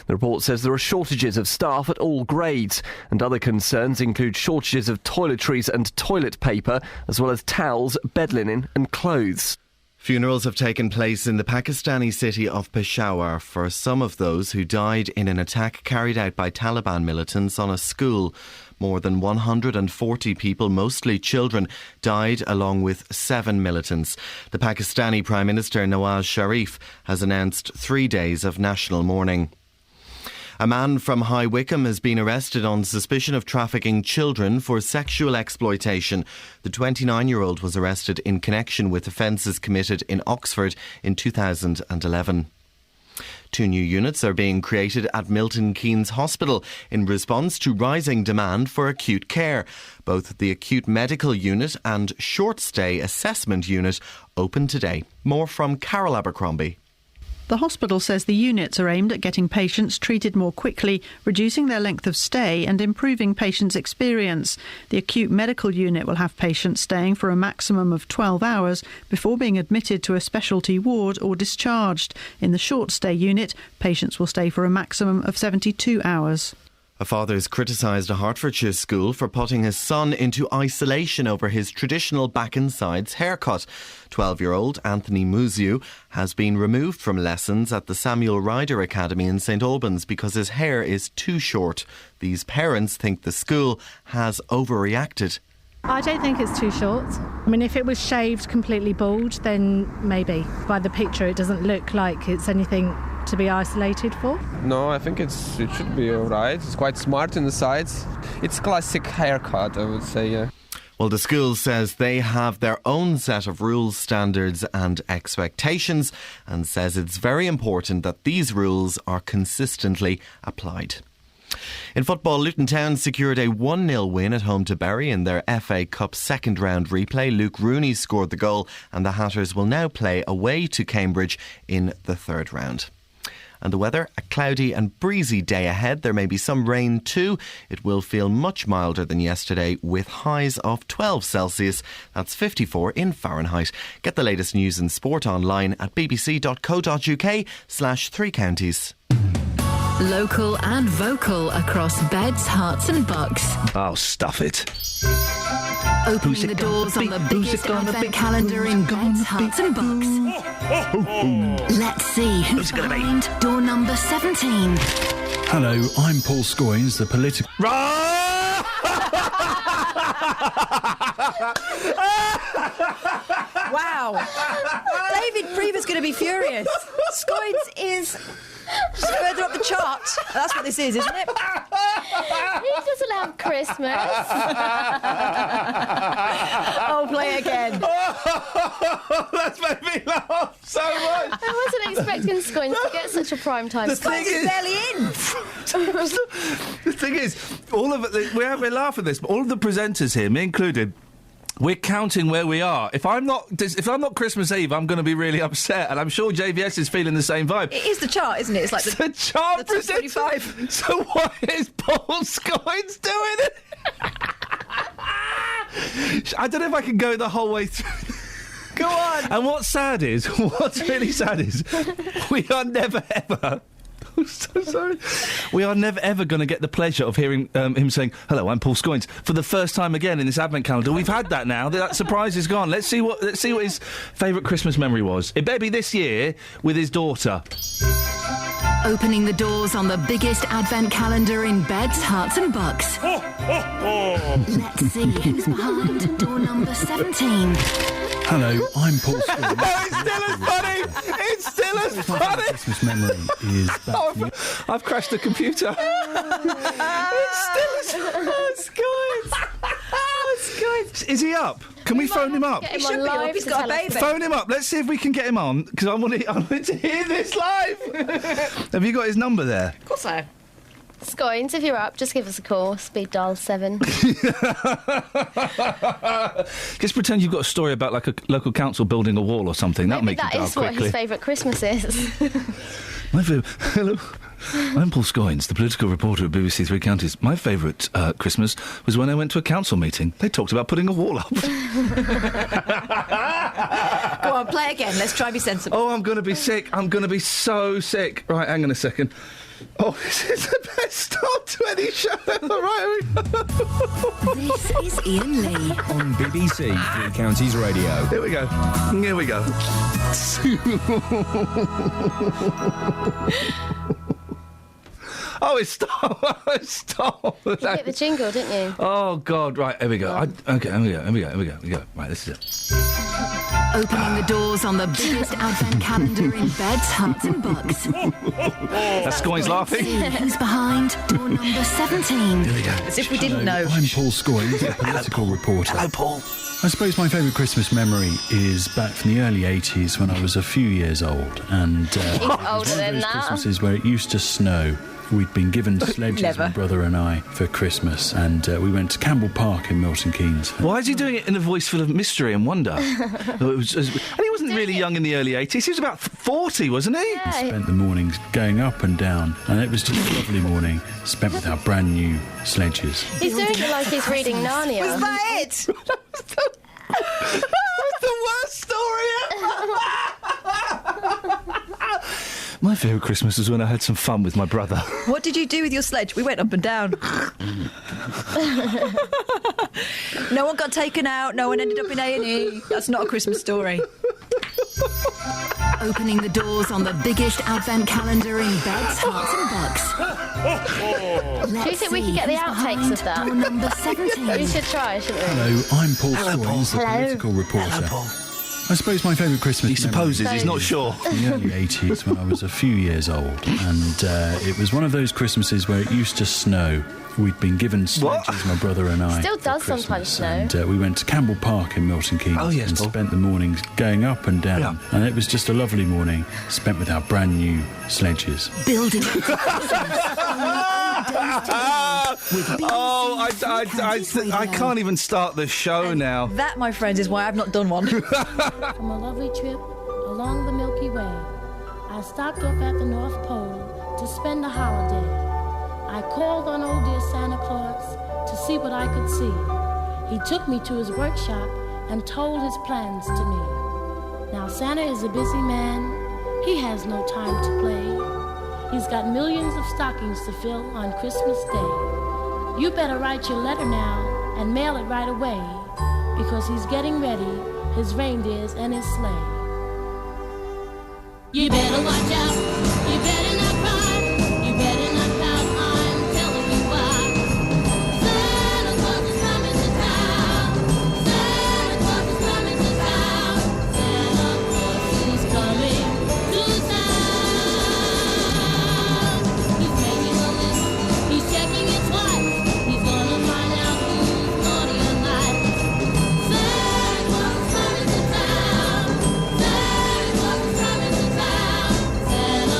The report says there are shortages of staff at all grades, and other concerns include shortages of toiletries and toilet paper, as well as towels, bed linen and clothes. Funerals have taken place in the Pakistani city of Peshawar for some of those who died in an attack carried out by Taliban militants on a school. More than 140 people, mostly children, died along with 7 militants. The Pakistani Prime Minister Nawaz Sharif has announced 3 days of national mourning. A man from High Wycombe has been arrested on suspicion of trafficking children for sexual exploitation. The 29-year-old was arrested in connection with offences committed in Oxford in 2011. 2 new units are being created at Milton Keynes Hospital in response to rising demand for acute care. Both the acute medical unit and short stay assessment unit open today. More from Carol Abercrombie. The hospital says the units are aimed at getting patients treated more quickly, reducing their length of stay and improving patients' experience. The acute medical unit will have patients staying for a maximum of 12 hours before being admitted to a specialty ward or discharged. In the short stay unit, patients will stay for a maximum of 72 hours. A father has criticised a Hertfordshire school for putting his son into isolation over his traditional back-and-sides haircut. 12-year-old Anthony Muziu has been removed from lessons at the Samuel Ryder Academy in St Albans because his hair is too short. These parents think the school has overreacted. I don't think it's too short. I mean, if it was shaved completely bald, then maybe. By the picture, it doesn't look like it's anything to be isolated for. No, I think it should be alright. It's quite smart in the sides. It's classic haircut, I would say, yeah. Well, the school says they have their own set of rules, standards and expectations, and says it's very important that these rules are consistently applied. In football, Luton Town secured a 1-0 win at home to Bury in their FA Cup second round replay. Luke Rooney scored the goal, and the Hatters will now play away to Cambridge in the third round. And the weather, a cloudy and breezy day ahead. There may be some rain too. It will feel much milder than yesterday with highs of 12 Celsius. That's 54 in Fahrenheit. Get the latest news and sport online at bbc.co.uk/3 counties. Local and vocal across beds, hearts and bucks. Oh, stuff it. Opening the doors on the biggest advent calendar in beds, hearts and bucks. Let's see who's behind door number 17. Hello, I'm Paul Scoynes, the political... Wow. David Prever's going to be furious. Scoynes is just further up the chart. That's what this is, isn't it? He doesn't have Christmas. Oh, play again. That's made me laugh so much. I wasn't expecting Scoynes to get such a prime time. Scoynes is barely in. The thing is, we're laughing at this, but all of the presenters here, me included, we're counting where we are. If I'm not Christmas Eve, I'm going to be really upset, and I'm sure JVS is feeling the same vibe. It is the chart, isn't it? It's like the chart presenter. So why is Paul Scoynes doing it? I don't know if I can go the whole way through. Go on. And what's really sad is, we are never ever. I'm so sorry. We are never ever going to get the pleasure of hearing him saying, "Hello, I'm Paul Scoynes," for the first time again in this advent calendar. We've had that now. That surprise is gone. Let's see what his favourite Christmas memory was. It better be this year with his daughter. Opening the doors on the biggest advent calendar in beds, hearts and bucks. Let's see who's behind door number 17. Hello, I'm Paul Scoynes. It's still as funny. Christmas memory is back. I've crashed the computer. It's still as Scoynes. Is he up? Can we phone him up? He should be up. He's got a baby. Phone him up. Let's see if we can get him on, because I want to hear this live. Have you got his number there? Of course I have. Scoynes, if you're up, just give us a call. Speed dial 7. Just pretend you've got a story about like a local council building a wall or something. That'll make you dial quickly. That is what his favourite Christmas is. Hello. I'm Paul Scoynes, the political reporter at BBC Three Counties. My favourite Christmas was when I went to a council meeting. They talked about putting a wall up. Go on, play again. Let's try and be sensible. Oh, I'm going to be sick. I'm going to be so sick. Right, hang on a second. Oh, this is the best start to any show ever, right? This is Iain Lee. On BBC Three Counties Radio. Here we go. Here we go. Oh, it stopped. It stopped. You hit the jingle, didn't you? Oh, God. Right, here we go. Okay, here we go. Right, this is it. Opening the doors on the biggest advent calendar in beds, huts and bucks. That's Scoins laughing. See who's behind door number 17. Here we go. As if we didn't know. I'm Paul Scoins, the political reporter. Hello, Paul. I suppose my favourite Christmas memory is back from the early 80s when I was a few years old. And He's older it was one of than those that. Christmases where it used to snow. We'd been given sledges, my brother and I, for Christmas, and we went to Campbell Park in Milton Keynes. Why is he doing it in a voice full of mystery and wonder? And he wasn't really young in the early 80s. He was about 40, wasn't he? Yeah. Spent the mornings going up and down, and it was just a lovely morning spent with our brand new sledges. He's doing it like he's reading Narnia. Was that it? That's the worst story ever! My favourite Christmas was when I had some fun with my brother. What did you do with your sledge? We went up and down. No one got taken out. No one ended up in A&E. That's not a Christmas story. Opening the doors on the biggest advent calendar in beds, huts and bucks. Do you think we could get the outtakes of that? Door number 17. We should try, shouldn't we? Hello, I'm Paul Scoins, the political reporter. I suppose my favourite Christmas He supposes, memory he's not sure. in the early 80s when I was a few years old, and it was one of those Christmases where it used to snow. We'd been given sledges, my brother and I. Still for does Christmas, sometimes snow. And we went to Campbell Park in Milton Keynes and spent the mornings going up and down. Yeah. And it was just a lovely morning spent with our brand new sledges. Building up to I can't even start the show now. That, my friends, is why I've not done one. From a lovely trip along the Milky Way, I stopped off at the North Pole to spend the holiday. I called on old dear Santa Claus to see what I could see. He took me to his workshop and told his plans to me. Now Santa is a busy man, he has no time to play. He's got millions of stockings to fill on Christmas Day. You better write your letter now and mail it right away, because he's getting ready, his reindeers and his sleigh. You better watch out, you better not cry, you better not pout, I'm telling you why. Santa Claus is coming to town, Santa Claus is coming to town, Santa Claus is coming to town. He's making a list, he's checking it twice, he's gonna find out who's naughty or nice. Santa Claus is coming to town, Santa Claus is coming to town, Santa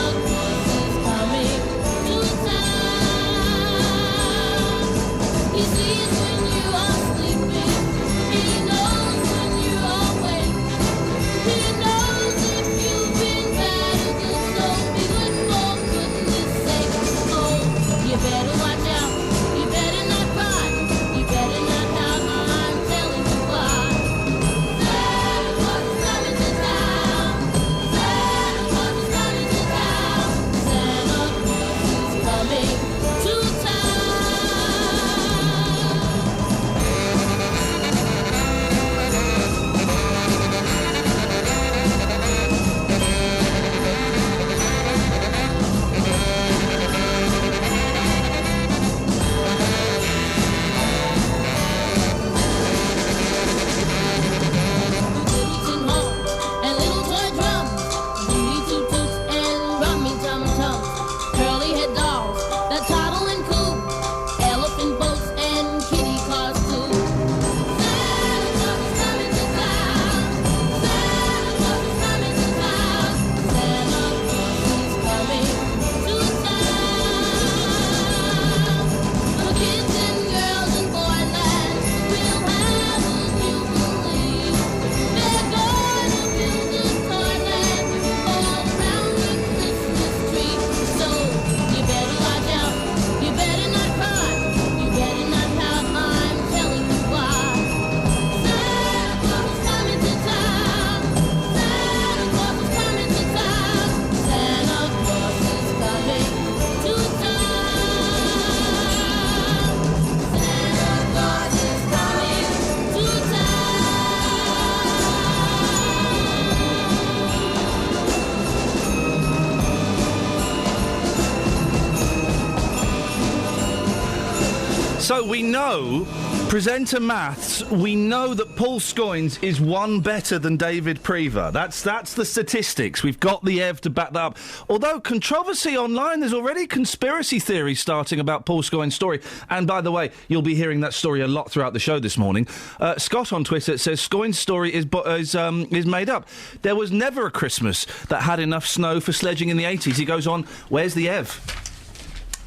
So we know, presenter maths, we know that Paul Scoins is one better than David Prever. That's the statistics. We've got the ev to back that up. Although controversy online, there's already conspiracy theories starting about Paul Scoins' story. And by the way, you'll be hearing that story a lot throughout the show this morning. Scott on Twitter says Scoins' story is made up. There was never a Christmas that had enough snow for sledging in the 80s. He goes on, where's the ev?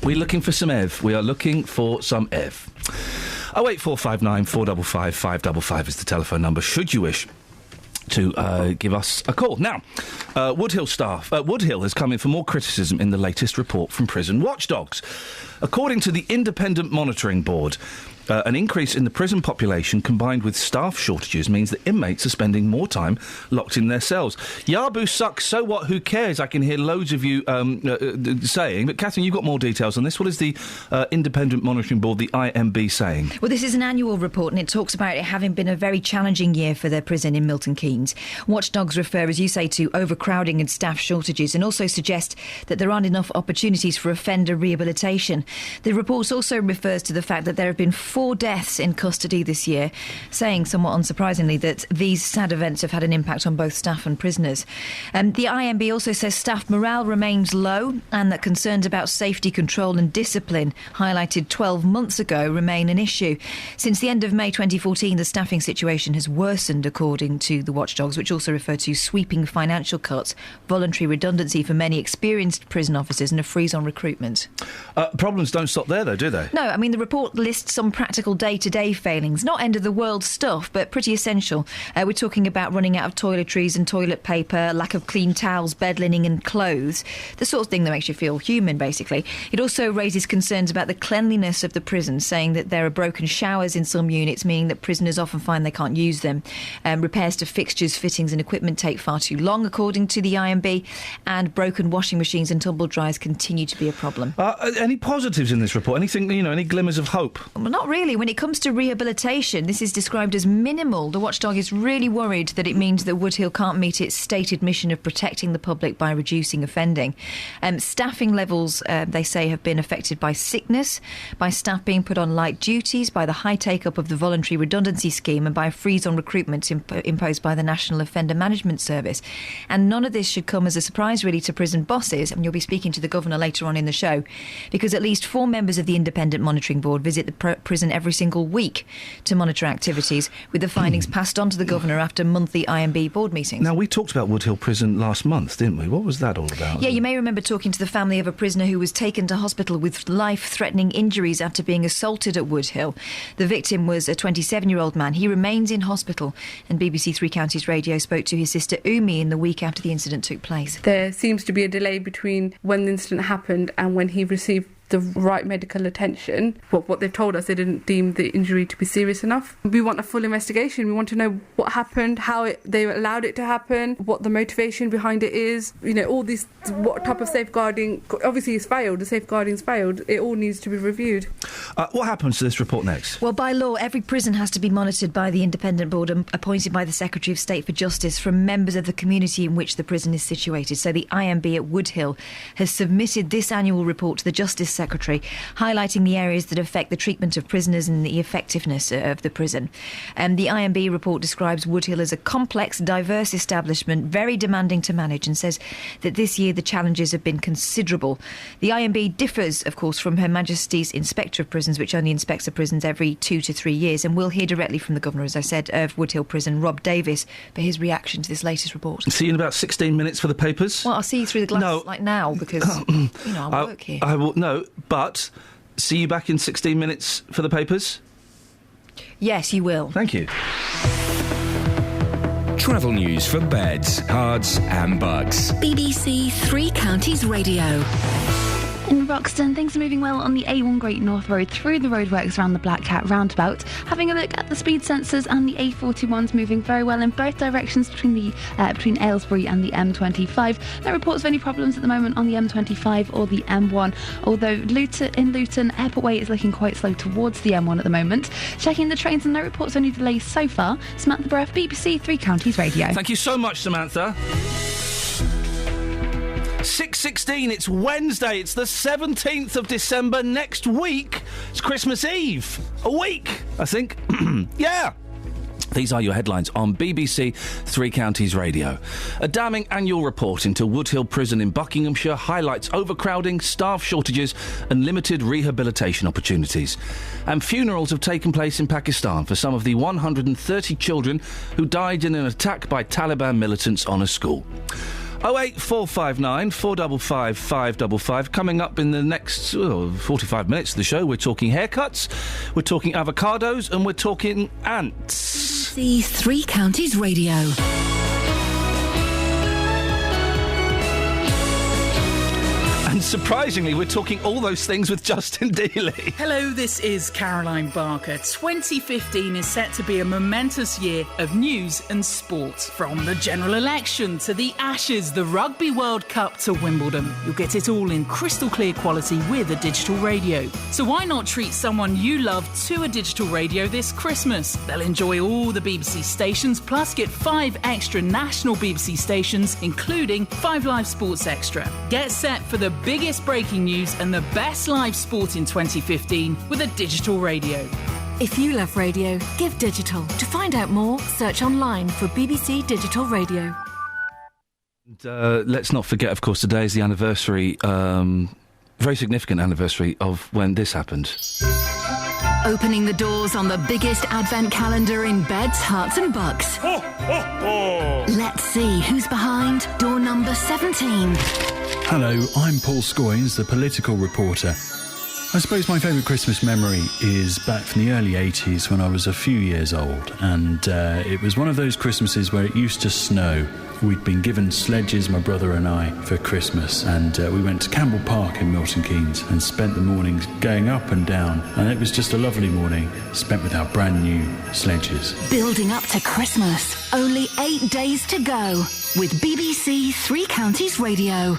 We're looking for some ev. We are looking for some ev. 08459 455 555 is the telephone number, should you wish to give us a call. Now, Woodhill has come in for more criticism in the latest report from Prison Watchdogs. According to the Independent Monitoring Board, an increase in the prison population combined with staff shortages means that inmates are spending more time locked in their cells. Yabu sucks, so what, who cares? I can hear loads of you saying. But, Catherine, you've got more details on this. What is the Independent Monitoring Board, the IMB, saying? Well, this is an annual report and it talks about it having been a very challenging year for their prison in Milton Keynes. Watchdogs refer, as you say, to overcrowding and staff shortages and also suggest that there aren't enough opportunities for offender rehabilitation. The report also refers to the fact that there have been 4 deaths in custody this year, saying somewhat unsurprisingly that these sad events have had an impact on both staff and prisoners. The IMB also says staff morale remains low and that concerns about safety control and discipline, highlighted 12 months ago, remain an issue. Since the end of May 2014, the staffing situation has worsened, according to the Watchdogs, which also refer to sweeping financial cuts, voluntary redundancy for many experienced prison officers and a freeze on recruitment. Problems don't stop there, though, do they? No, I mean, the report lists some practical day-to-day failings. Not end-of-the-world stuff, but pretty essential. We're talking about running out of toiletries and toilet paper, lack of clean towels, bed linen and clothes. The sort of thing that makes you feel human, basically. It also raises concerns about the cleanliness of the prison, saying that there are broken showers in some units, meaning that prisoners often find they can't use them. Repairs to fixtures, fittings and equipment take far too long, according to the IMB, and broken washing machines and tumble dryers continue to be a problem. Any positives in this report? Anything, any glimmers of hope? Well, not really. When it comes to rehabilitation, this is described as minimal. The Watchdog is really worried that it means that Woodhill can't meet its stated mission of protecting the public by reducing offending. Staffing levels, they say, have been affected by sickness, by staff being put on light duties, by the high take-up of the voluntary redundancy scheme and by a freeze on recruitment imposed by the National Offender Management Service. And none of this should come as a surprise, really, to prison bosses, and you'll be speaking to the Governor later on in the show, because at least 4 members of the Independent Monitoring Board visit the prison every single week to monitor activities, with the findings passed on to the Governor after monthly IMB board meetings. Now, we talked about Woodhill Prison last month, didn't we? What was that all about? Yeah, you may remember talking to the family of a prisoner who was taken to hospital with life-threatening injuries after being assaulted at Woodhill. The victim was a 27-year-old man. He remains in hospital, and BBC Three Counties Radio spoke to his sister Umi in the week after the incident took place. There seems to be a delay between when the incident happened and when he received the right medical attention. What they've told us, they didn't deem the injury to be serious enough. We want a full investigation. We want to know what happened, how they allowed it to happen, what the motivation behind it is. All these, what type of safeguarding. Obviously, it's failed. The safeguarding's failed. It all needs to be reviewed. What happens to this report next? Well, by law, every prison has to be monitored by the independent board appointed by the Secretary of State for Justice from members of the community in which the prison is situated. So the IMB at Woodhill has submitted this annual report to the Justice Secretary, highlighting the areas that affect the treatment of prisoners and the effectiveness of the prison. The IMB report describes Woodhill as a complex, diverse establishment, very demanding to manage, and says that this year the challenges have been considerable. The IMB differs, of course, from Her Majesty's Inspector of Prisons, which only inspects the prisons every 2 to 3 years, and we'll hear directly from the Governor, as I said, of Woodhill Prison, Rob Davis, for his reaction to this latest report. See you in about 16 minutes for the papers. Well, I'll see you through the glass like now, because, I work here. I will, no, but see you back in 16 minutes for the papers? Yes, you will. Thank you. Travel news for beds, cards and bugs. BBC Three Counties Radio. In Roxton, things are moving well on the A1 Great North Road through the roadworks around the Black Cat roundabout. Having a look at the speed sensors, and the A41's moving very well in both directions between Aylesbury and the M25. No reports of any problems at the moment on the M25 or the M1, although Luton, Airport Way is looking quite slow towards the M1 at the moment. Checking the trains, and no reports of any delays so far. Samantha Burrough, BBC Three Counties Radio. Thank you so much, Samantha. 6:16, it's Wednesday, it's the 17th of December. Next week, it's Christmas Eve. A week, I think. Yeah. These are your headlines on BBC Three Counties Radio. A damning annual report into Woodhill Prison in Buckinghamshire highlights overcrowding, staff shortages and limited rehabilitation opportunities. And funerals have taken place in Pakistan for some of the 130 children who died in an attack by Taliban militants on a school. 08459 455 555. Coming up in the next 45 minutes of the show, we're talking haircuts, we're talking avocados, and we're talking ants. BBC Three Counties Radio. And surprisingly, we're talking all those things with Justin Dealey. Hello, this is Caroline Barker. 2015 is set to be a momentous year of news and sport. From the general election to the Ashes, the Rugby World Cup to Wimbledon. You'll get it all in crystal clear quality with a digital radio. So why not treat someone you love to a digital radio this Christmas? They'll enjoy all the BBC stations, plus get 5 extra national BBC stations, including 5 live sports extra. Get set for the biggest breaking news and the best live sport in 2015 with a digital radio. If you love radio, give digital. To find out more, search online for BBC Digital Radio. And, let's not forget, of course, today is the anniversary, very significant anniversary of when this happened. Opening the doors on the biggest advent calendar in beds, hearts and bucks. Let's see who's behind door number 17. Hello, I'm Paul Scoynes, the political reporter. I suppose my favourite Christmas memory is back from the early 80s when I was a few years old, and it was one of those Christmases where it used to snow. We'd been given sledges, my brother and I, for Christmas, and we went to Campbell Park in Milton Keynes and spent the mornings going up and down, and it was just a lovely morning spent with our brand new sledges. Building up to Christmas, only 8 days to go with BBC Three Counties Radio.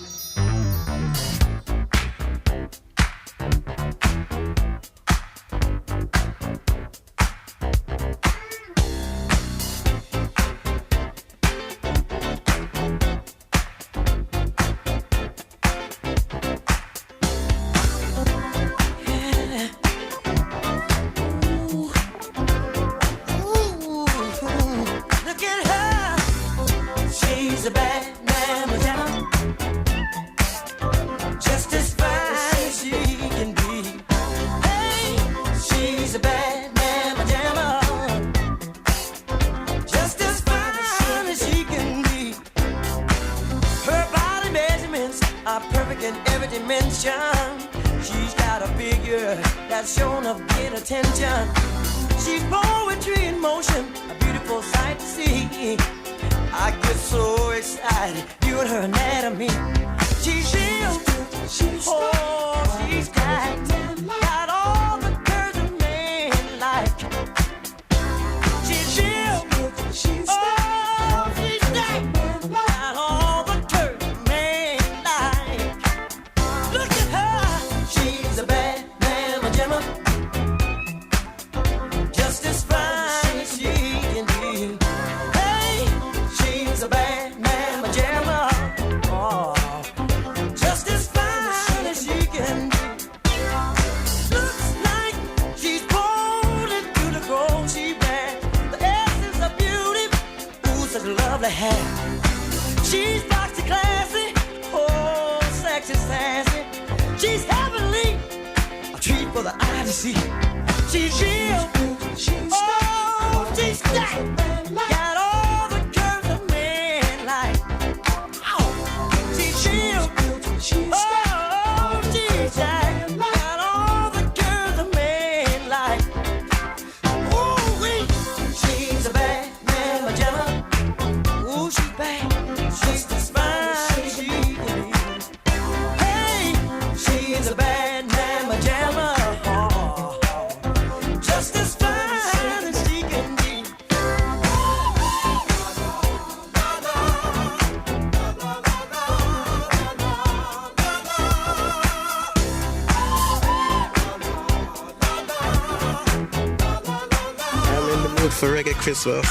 For reggae Christmas.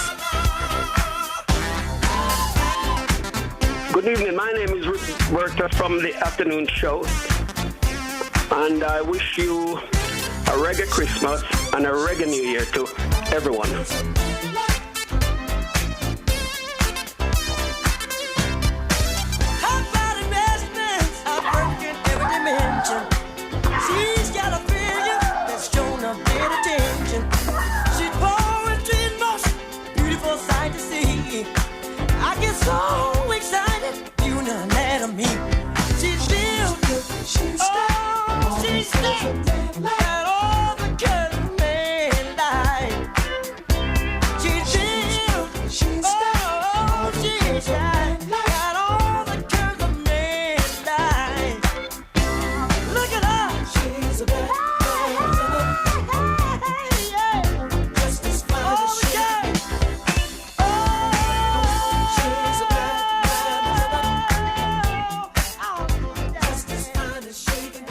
Good evening. My name is Roberta from the afternoon show. And I wish you a reggae Christmas and a reggae New Year to everyone. She's got a figure that's shown a bit of attention. She's poetry and most beautiful sight to see. I get so excited, you know, let her meet. She's still good. She's still got all the color man like. She's still got all the color man like. Look at her. She's a bad man. Just as fine as she can. She's a bad man. Just as fine as she can.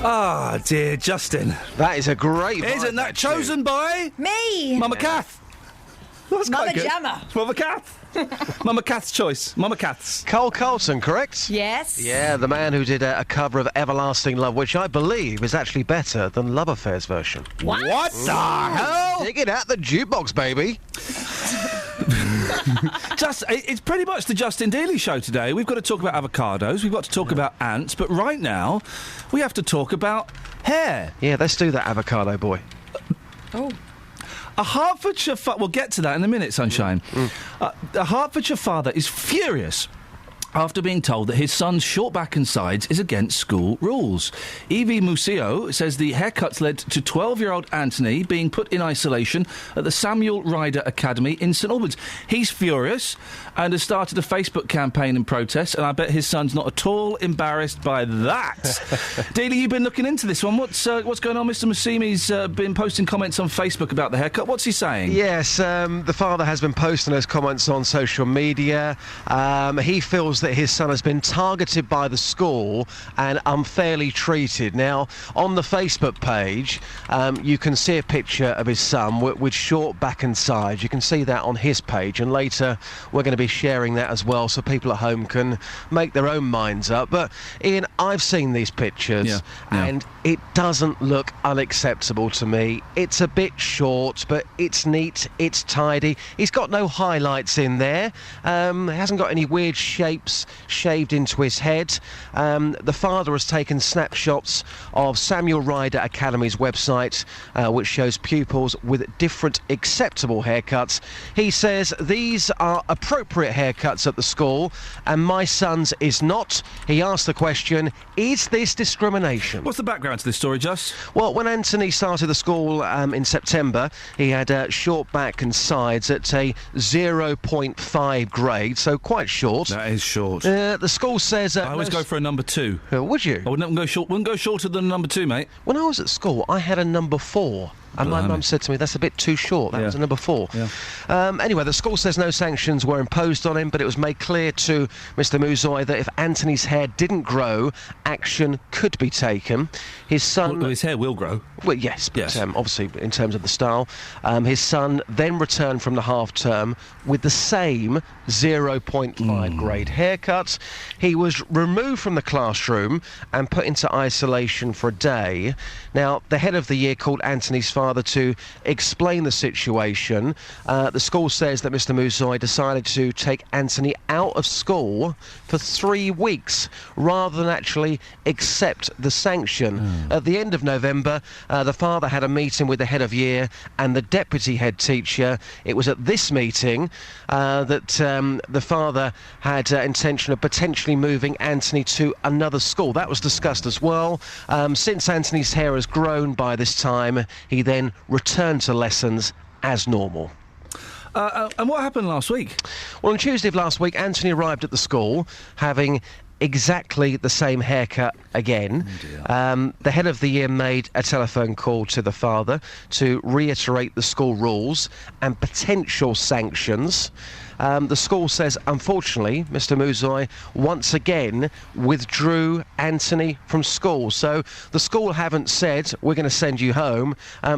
Ah, dear Justin. That is a great vibe, Isn't that chosen by... Me! Mama Kath. That's Mama quite good. Jammer. Mama Kath. Mama Kath's choice. Mama Kath's. Cole Carlton, correct? Yes. Yeah, the man who did a cover of Everlasting Love, which I believe is actually better than Love Affair's version. What? What the hell? Dig it out the jukebox, baby. It's pretty much the Justin Daly show today. We've got to talk about avocados, we've got to talk about ants, but right now we have to talk about hair. Yeah, let's do that, avocado boy. Oh. A Hertfordshire... We'll get to that in a minute, Sunshine. A Hertfordshire father is furious after being told that his son's short back and sides is against school rules. Evie Museo says the haircuts led to 12-year-old Anthony being put in isolation at the Samuel Ryder Academy in St Albans. He's furious and has started a Facebook campaign in protest, and I bet his son's not at all embarrassed by that. Dealey, you've been looking into this one. What's going on? Mr Musimi's been posting comments on Facebook about the haircut. What's he saying? Yes, the father has been posting those comments on social media. He feels that his son has been targeted by the school and unfairly treated. Now, on the Facebook page, you can see a picture of his son with short back and sides. You can see that on his page, and later we're going to be sharing that as well so people at home can make their own minds up. But, Ian, I've seen these pictures, and it doesn't look unacceptable to me. It's a bit short, but it's neat, it's tidy. He's got no highlights in there. He hasn't got any weird shapes shaved into his head. The father has taken snapshots of Samuel Ryder Academy's website, which shows pupils with different acceptable haircuts. He says these are appropriate haircuts at the school, and my son's is not. He asked the question, is this discrimination? What's the background to this story, Just? Well, when Anthony started the school in September, he had short back and sides at a 0.5 grade, so quite short. That is short. The school says... I always go for a number 2. Would you? I wouldn't go shorter than number 2, mate. When I was at school, I had a number 4. And my mum said to me, that's a bit too short. That was a number 4. Yeah. Anyway, the school says no sanctions were imposed on him, but it was made clear to Mr Muzoy that if Anthony's hair didn't grow, action could be taken. His son... Well, his hair will grow. Well, yes, but obviously in terms of the style. His son then returned from the half-term with the same 0.5 grade haircut. He was removed from the classroom and put into isolation for a day. Now, the head of the year called Anthony's father to explain the situation. The school says that Mr Muzoy decided to take Anthony out of school for 3 weeks rather than actually accept the sanction. At the end of November, the father had a meeting with the head of year and the deputy head teacher. It was at this meeting that the father had intention of potentially moving Anthony to another school. That was discussed as well. Since Anthony's hair has grown by this time, he then returned to lessons as normal. And what happened last week? Well, on Tuesday of last week, Anthony arrived at the school having exactly the same haircut again. The head of the year made a telephone call to the father to reiterate the school rules and potential sanctions. The school says, unfortunately, Mr Muzoy once again withdrew Anthony from school. So the school haven't said, we're going to send you home.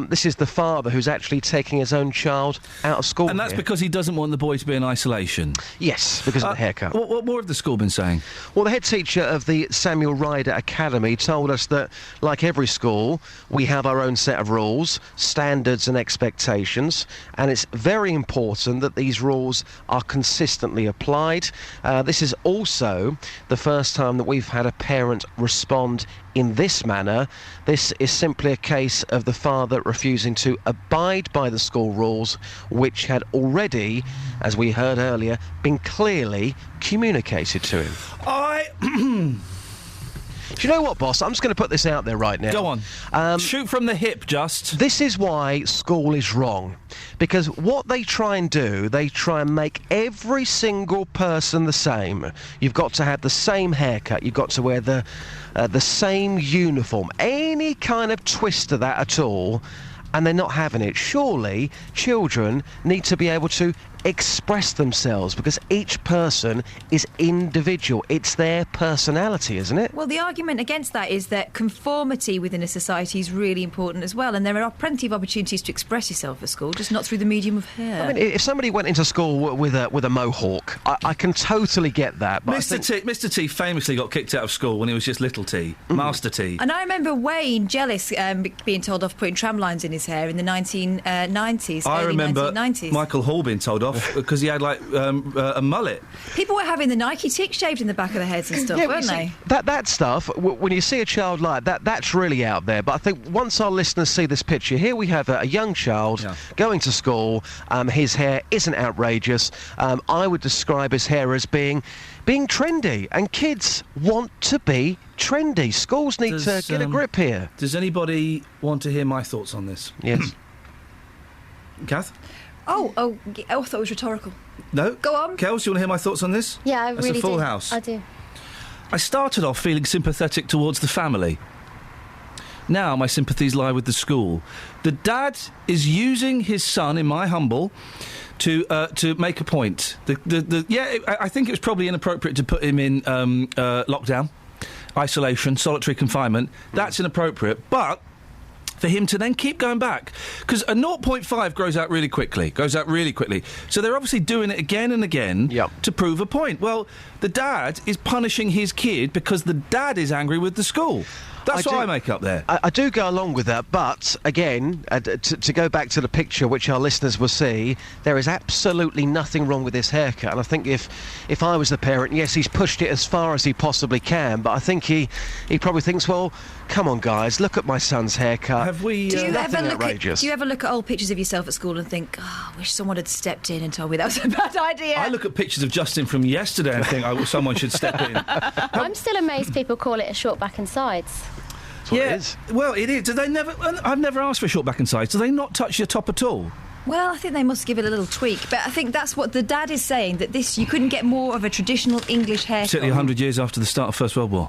This is the father who's actually taking his own child out of school. And that's here. because he doesn't want the boy to be in isolation? Yes, because of the haircut. What more have the school been saying? Well, the head teacher of the Samuel Ryder Academy told us that, like every school, we have our own set of rules, standards and expectations, and it's very important that these rules are consistently applied. This is also the first time that we've had a parent respond in this manner. This is simply a case of the father refusing to abide by the school rules, which had already, as we heard earlier, been clearly communicated to him. Do you know what, boss? I'm just going to put this out there right now. Go on. Shoot from the hip, just. This is why school is wrong. Because what they try and do, they try and make every single person the same. You've got to have the same haircut. You've got to wear the same uniform. Any kind of twist to that at all, and they're not having it. Surely, children need to be able to express themselves, because each person is individual. It's their personality, isn't it? Well, the argument against that is that conformity within a society is really important as well, and there are plenty of opportunities to express yourself at school, just not through the medium of hair. I mean, if somebody went into school with a mohawk, I can totally get that. But Mr. T famously got kicked out of school when he was just little T, Master T. And I remember Wayne jealous being told off putting tram lines in his hair in the 1990s. I remember 1990s. Michael Hall being told off because he had a mullet. People were having the Nike tick shaved in the back of their heads and stuff, weren't they? That stuff, when you see a child like that, that's really out there. But I think once our listeners see this picture, here we have a young child going to school. His hair isn't outrageous. I would describe his hair as being trendy, and kids want to be trendy. Schools need to get a grip here. Does anybody want to hear my thoughts on this? Yes. Kath? I thought it was rhetorical. No? Go on. Kels, do you want to hear my thoughts on this? Yeah, I That's really a full do. house. I do. I started off feeling sympathetic towards the family. Now my sympathies lie with the school. The dad is using his son, in my humble, to make a point. I think it was probably inappropriate to put him in lockdown, isolation, solitary confinement. That's inappropriate, but for him to then keep going back, because a 0.5 grows out really quickly. So they're obviously doing it again and again to prove a point. Well, the dad is punishing his kid because the dad is angry with the school. That's what I make up there. I do go along with that, but again, to go back to the picture which our listeners will see, there is absolutely nothing wrong with this haircut. And I think if I was the parent, yes, he's pushed it as far as he possibly can, but I think he probably thinks, well, come on, guys, look at my son's haircut. Have we? Do you outrageous. do you ever look at old pictures of yourself at school and think, I wish someone had stepped in and told me that was a bad idea? I look at pictures of Justin from yesterday and think, someone should step in. I'm still amazed people call it a short back and sides. It is. Well, it is. Do they never? I've never asked for a short back and sides. Do they not touch your top at all? Well, I think they must give it a little tweak, but I think that's what the dad is saying, that you couldn't get more of a traditional English haircut. Certainly 100 years after the start of First World War.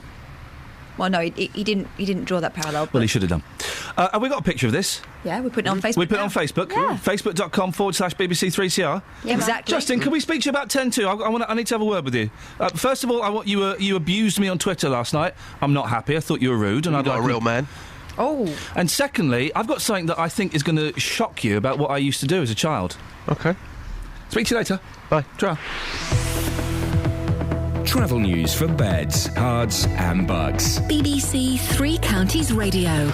Well, no, he didn't draw that parallel. Well, he should have done. Have we got a picture of this? Yeah, we're putting it on Facebook. We put it on Facebook. Yeah. Facebook.com/BBC3CR. Yeah, exactly. Justin, can we speak to you about 10 to? I need to have a word with you. First of all, I want you abused me on Twitter last night. I'm not happy. I thought you were rude. And You're not a real man. Oh. And secondly, I've got something that I think is going to shock you about what I used to do as a child. Okay. Speak to you later. Bye. Ciao. Travel news for beds, cards and bugs. BBC Three Counties Radio.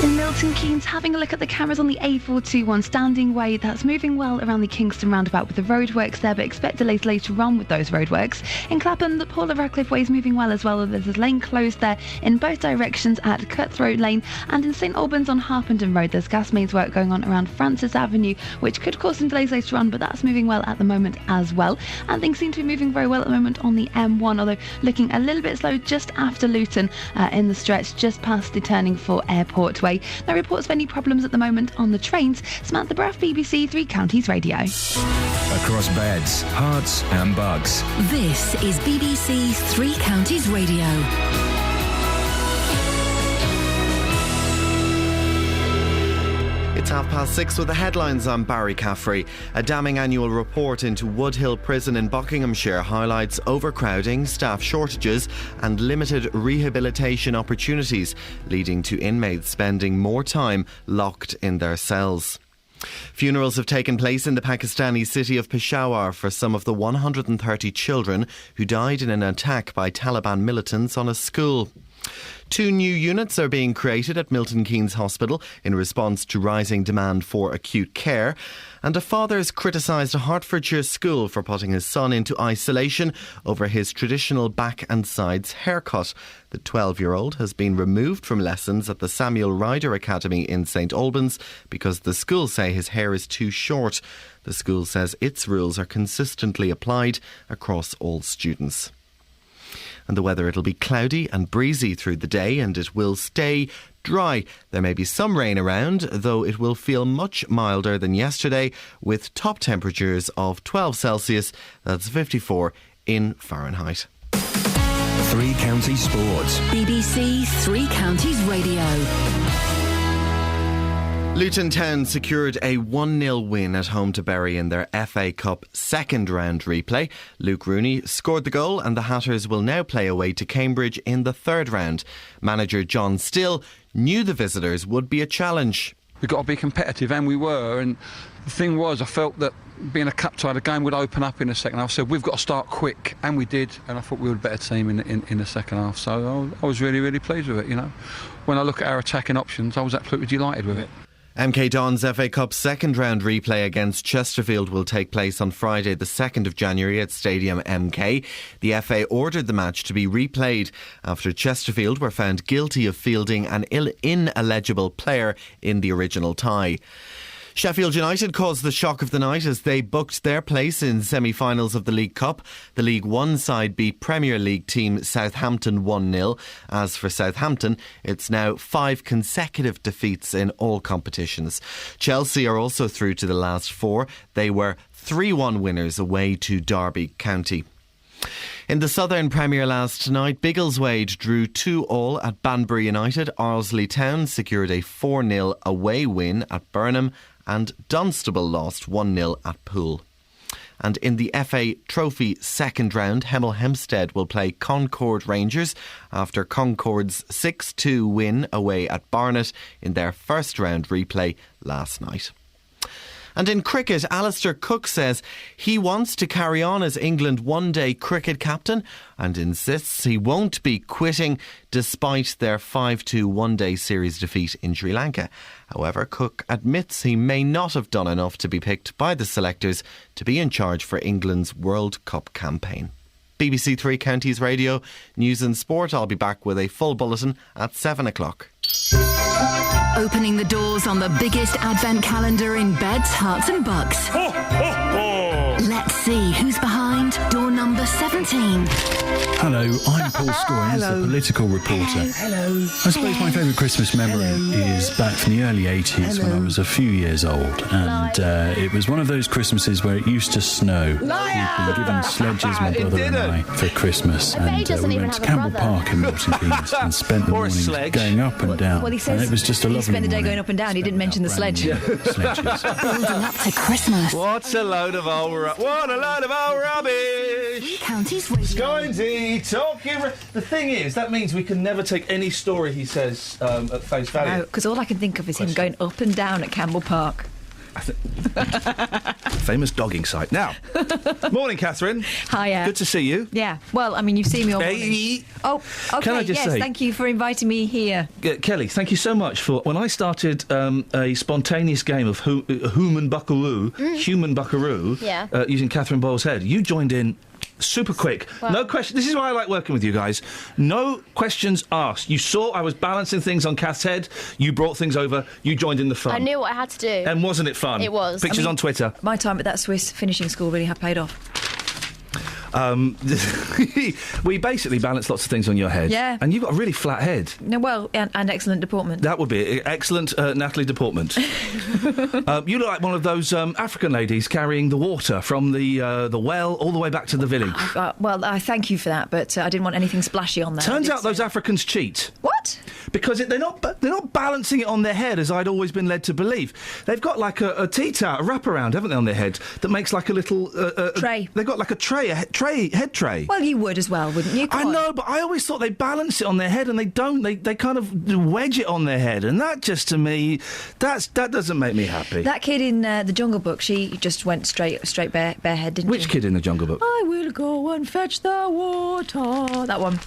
In Milton Keynes, having a look at the cameras on the A421 Standing Way, that's moving well around the Kingston roundabout with the roadworks there, but expect delays later on with those roadworks. In Clapham, the Paul of Radcliffe Way is moving well as well. There's a lane closed there in both directions at Cutthroat Lane, and in St Albans on Harpenden Road, there's gas mains work going on around Francis Avenue, which could cause some delays later on, but that's moving well at the moment as well. And things seem to be moving very well at the moment on the M1, although looking a little bit slow just after Luton in the stretch just past the turning for Airport Way. No reports of any problems at the moment on the trains. Samantha Braff, BBC Three Counties Radio. Across beds, hearts and bugs. This is BBC Three Counties Radio. It's 5:30. 6:30 with the headlines. I'm Barry Caffrey. A damning annual report into Woodhill Prison in Buckinghamshire highlights overcrowding, staff shortages and limited rehabilitation opportunities, leading to inmates spending more time locked in their cells. Funerals have taken place in the Pakistani city of Peshawar for some of the 130 children who died in an attack by Taliban militants on a school. 2 new units are being created at Milton Keynes Hospital in response to rising demand for acute care. And a father has criticised a Hertfordshire school for putting his son into isolation over his traditional back and sides haircut. The 12-year-old has been removed from lessons at the Samuel Ryder Academy in St Albans because the school say his hair is too short. The school says its rules are consistently applied across all students. And the weather, it'll be cloudy and breezy through the day and it will stay dry. There may be some rain around, though it will feel much milder than yesterday with top temperatures of 12 Celsius, that's 54 in Fahrenheit. 3 Counties Sports. BBC 3 Counties Radio. Luton Town secured a 1-0 win at home to Bury in their FA Cup second round replay. Luke Rooney scored the goal and the Hatters will now play away to Cambridge in the third round. Manager John Still knew the visitors would be a challenge. We've got to be competitive, and we were. And the thing was, I felt that being a cup tie, the game would open up in the second half. So we've got to start quick, and we did. And I thought we were a better team in the second half. So I was really, really pleased with it, you know. When I look at our attacking options, I was absolutely delighted with it. MK Dons FA Cup second round replay against Chesterfield will take place on Friday the 2nd of January at Stadium MK. The FA ordered the match to be replayed after Chesterfield were found guilty of fielding an ineligible player in the original tie. Sheffield United caused the shock of the night as they booked their place in semi-finals of the League Cup. The League One side beat Premier League team Southampton 1-0. As for Southampton, it's now 5 consecutive defeats in all competitions. Chelsea are also through to the last 4. They were 3-1 winners away to Derby County. In the Southern Premier last night, Biggleswade drew 2-2 at Banbury United. Arleslie Town secured a 4-0 away win at Burnham, and Dunstable lost 1-0 at Poole. And in the FA Trophy second round, Hemel Hempstead will play Concord Rangers after Concord's 6-2 win away at Barnet in their first round replay last night. And in cricket, Alistair Cook says he wants to carry on as England one-day cricket captain and insists he won't be quitting despite their 5-2 one-day series defeat in Sri Lanka. However, Cook admits he may not have done enough to be picked by the selectors to be in charge for England's World Cup campaign. BBC 3 Counties Radio, News and Sport. I'll be back with a full bulletin at 7 o'clock. Opening the doors on the biggest advent calendar in beds, hearts and bucks. Ho, ho, ho. Let's see who's behind door number 17. Hello, I'm Paul Scoynes, the political reporter. Hello. I suppose my favourite Christmas memory is back from the early 80s when I was a few years old. And it was one of those Christmases where it used to snow. We'd been given sledges, my brother and I, for Christmas. And we went to Campbell Park in Milton Keynes and spent the morning going up and down. Well, he says and it was just a lovely he spent the day morning. going up and down. He didn't mention the sledge. Sledges. Building up to Christmas. What a load of old rubbish! Counties Radio. Scoinsy, talking. The thing is, that means we can never take any story he says at face value. No, because all I can think of is him going up and down at Campbell Park. Famous dogging site. Now, morning, Catherine. Hiya. Good to see you. Yeah. Well, I mean, you've seen me all morning. Hey. Oh, okay. Can I just yes, say- thank you for inviting me here. Kelly, thank you so much for... When I started a spontaneous game of human buckaroo, Yeah. using Catherine Boyle's head, you joined in super quick. Well- No question. This is why I like working with you guys. No questions asked. You saw I was balancing things on Kath's head. You brought things over. You joined in the fun. I knew what I had to do. And wasn't it fun? It was. Pictures on Twitter. My time at that Swiss finishing school really have paid off. We basically balance lots of things on your head. Yeah. And you've got a really flat head. No, well, and excellent deportment. That would be excellent, Natalie deportment. You look like one of those African ladies carrying the water from the well all the way back to the village. Well, I thank you for that, but I didn't want anything splashy on there. Turns out those Africans cheat. What? because they're not balancing it on their head as I'd always been led to believe. They've got like a tea towel, a wraparound, haven't they, on their head that makes like a little tray. They've got like a head tray. Well, you would as well, wouldn't you? I know, but I always thought they balance it on their head, and they don't. They kind of wedge it on their head, and that just to me, that doesn't make me happy. That kid in the Jungle Book, she just went straight barehead, didn't she? Which kid in the Jungle Book? I will go and fetch the water. That one.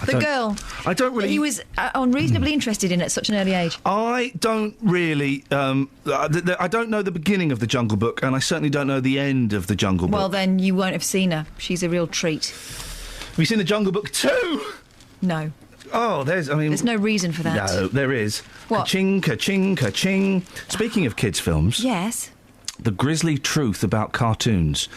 The girl. I don't really. That he was unreasonably interested in at such an early age. I don't really. I don't know the beginning of the Jungle Book, and I certainly don't know the end of the Jungle Book. Well, then you won't have seen her. She's a real treat. Have you seen the Jungle Book 2? No. Oh, there's no reason for that. No, there is. What? Ka-ching, ka-ching, ka-ching. Speaking of kids' films. Yes. The grisly truth about cartoons.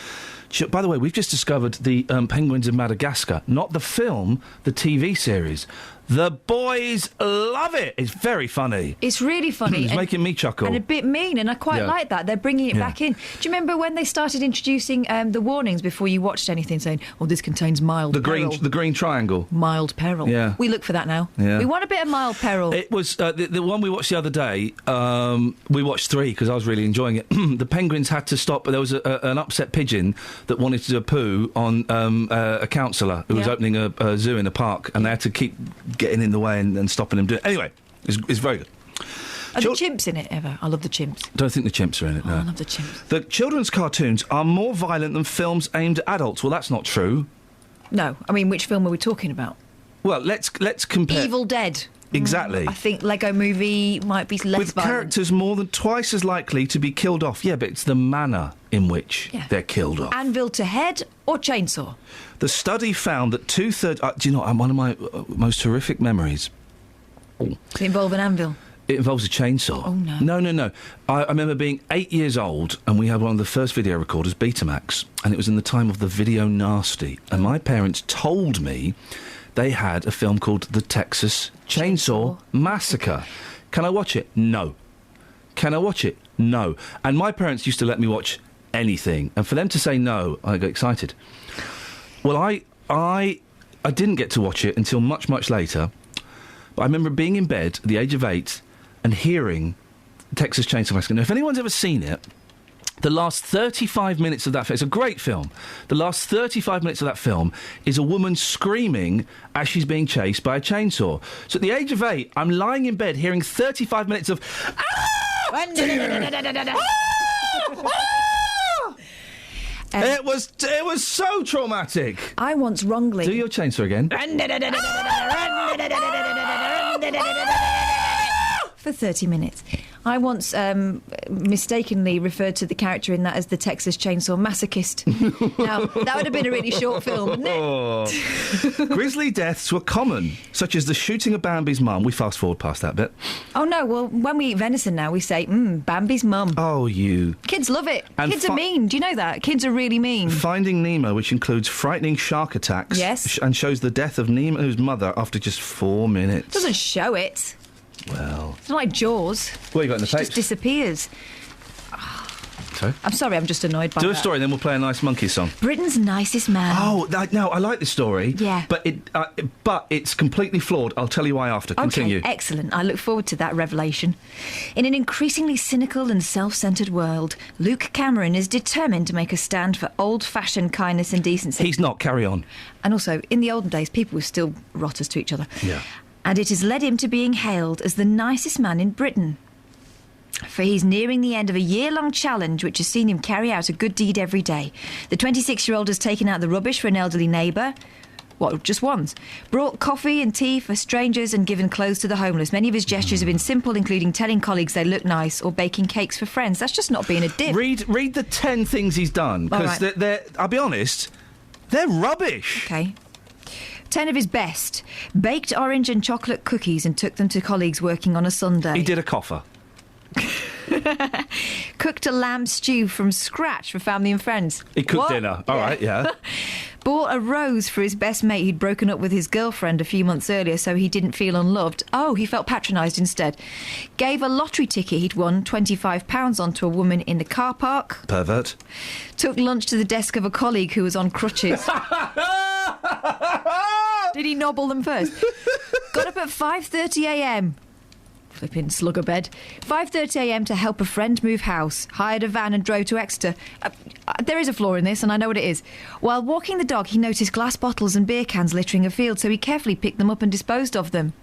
By the way, we've just discovered the Penguins of Madagascar. Not the film, the TV series. The boys love it. It's very funny. It's really funny. It's making me chuckle. And a bit mean, and I quite like that. They're bringing it back in. Do you remember when they started introducing the warnings before you watched anything, saying, oh, this contains mild peril? The green triangle. Mild peril. Yeah. We look for that now. Yeah. We want a bit of mild peril. It was the one we watched the other day. We watched 3 because I was really enjoying it. The penguins had to stop. There was an upset pigeon that wanted to do a poo on a counsellor who was opening a zoo in a park, and they had to keep getting in the way and stopping him doing it. Anyway, it's very good. Are the chimps in it ever? I love the chimps. Don't think the chimps are in it, no. I love the chimps. The children's cartoons are more violent than films aimed at adults. Well, that's not true. No. I mean, which film are we talking about? Well, let's compare... Evil Dead. Exactly. I think Lego Movie might be less with violent. Characters more than twice as likely to be killed off. Yeah, but it's the manner in which they're killed off. Anvil to head or chainsaw? The study found that 2/3... do you know, one of my most horrific memories... Does it involve an anvil? It involves a chainsaw. Oh, no. No. I remember being 8 years old, and we had one of the first video recorders, Betamax, and it was in the time of the Video Nasty. And my parents told me they had a film called The Texas Chainsaw Massacre. Can I watch it? No. Can I watch it? No. And my parents used to let me watch anything, and for them to say no, I got excited. Well, I didn't get to watch it until much, much later. But I remember being in bed at the age of 8 and hearing Texas Chainsaw Massacre. Now, if anyone's ever seen it, the last 35 minutes of that film, it's a great film. The last 35 minutes of that film is a woman screaming as she's being chased by a chainsaw. So at the age of 8, I'm lying in bed hearing 35 minutes of... It was so traumatic. I once wrongly... Do your chainsaw again. For 30 minutes. I once mistakenly referred to the character in that as the Texas Chainsaw Masochist. Now, that would have been a really short film, wouldn't it? Grisly deaths were common, such as the shooting of Bambi's mum. We fast forward past that bit. Oh, no, well, when we eat venison now, we say, Bambi's mum. Oh, you. Kids love it. And Kids are mean. Do you know that? Kids are really mean. Finding Nemo, which includes frightening shark attacks. Yes. And shows the death of Nemo's mother after just 4 minutes. Doesn't show it. Well... It's not like Jaws. What have you got in the She tapes? just disappears. Sorry? I'm sorry, I'm just annoyed by Do that. a story, then we'll play a nice monkey song. Britain's nicest man. Oh, no, I like this story. Yeah. But it's completely flawed. I'll tell you why after. Continue. Okay, excellent. I look forward to that revelation. In an increasingly cynical and self-centred world, Luke Cameron is determined to make a stand for old-fashioned kindness and decency. He's not. Carry on. And also, in the olden days, people were still rotters to each other. Yeah. And it has led him to being hailed as the nicest man in Britain. For he's nearing the end of a year-long challenge which has seen him carry out a good deed every day. The 26-year-old has taken out the rubbish for an elderly neighbour. What, just once? Brought coffee and tea for strangers and given clothes to the homeless. Many of his gestures have been simple, including telling colleagues they look nice or baking cakes for friends. That's just not being a div. Read the 10 things he's done, because they're, I'll be honest, they're rubbish. OK. 10 of his best. Baked orange and chocolate cookies and took them to colleagues working on a Sunday. He did a coffer. Cooked a lamb stew from scratch for family and friends. He cooked dinner. All right, yeah. Bought a rose for his best mate who'd broken up with his girlfriend a few months earlier so he didn't feel unloved. Oh, he felt patronised instead. Gave a lottery ticket he'd won, £25, onto a woman in the car park. Pervert. Took lunch to the desk of a colleague who was on crutches. Did he nobble them first? Got up at 5:30am. Flipping slugger bed. 5:30am to help a friend move house. Hired a van and drove to Exeter. There is a flaw in this, and I know what it is. While walking the dog, he noticed glass bottles and beer cans littering a field, so he carefully picked them up and disposed of them.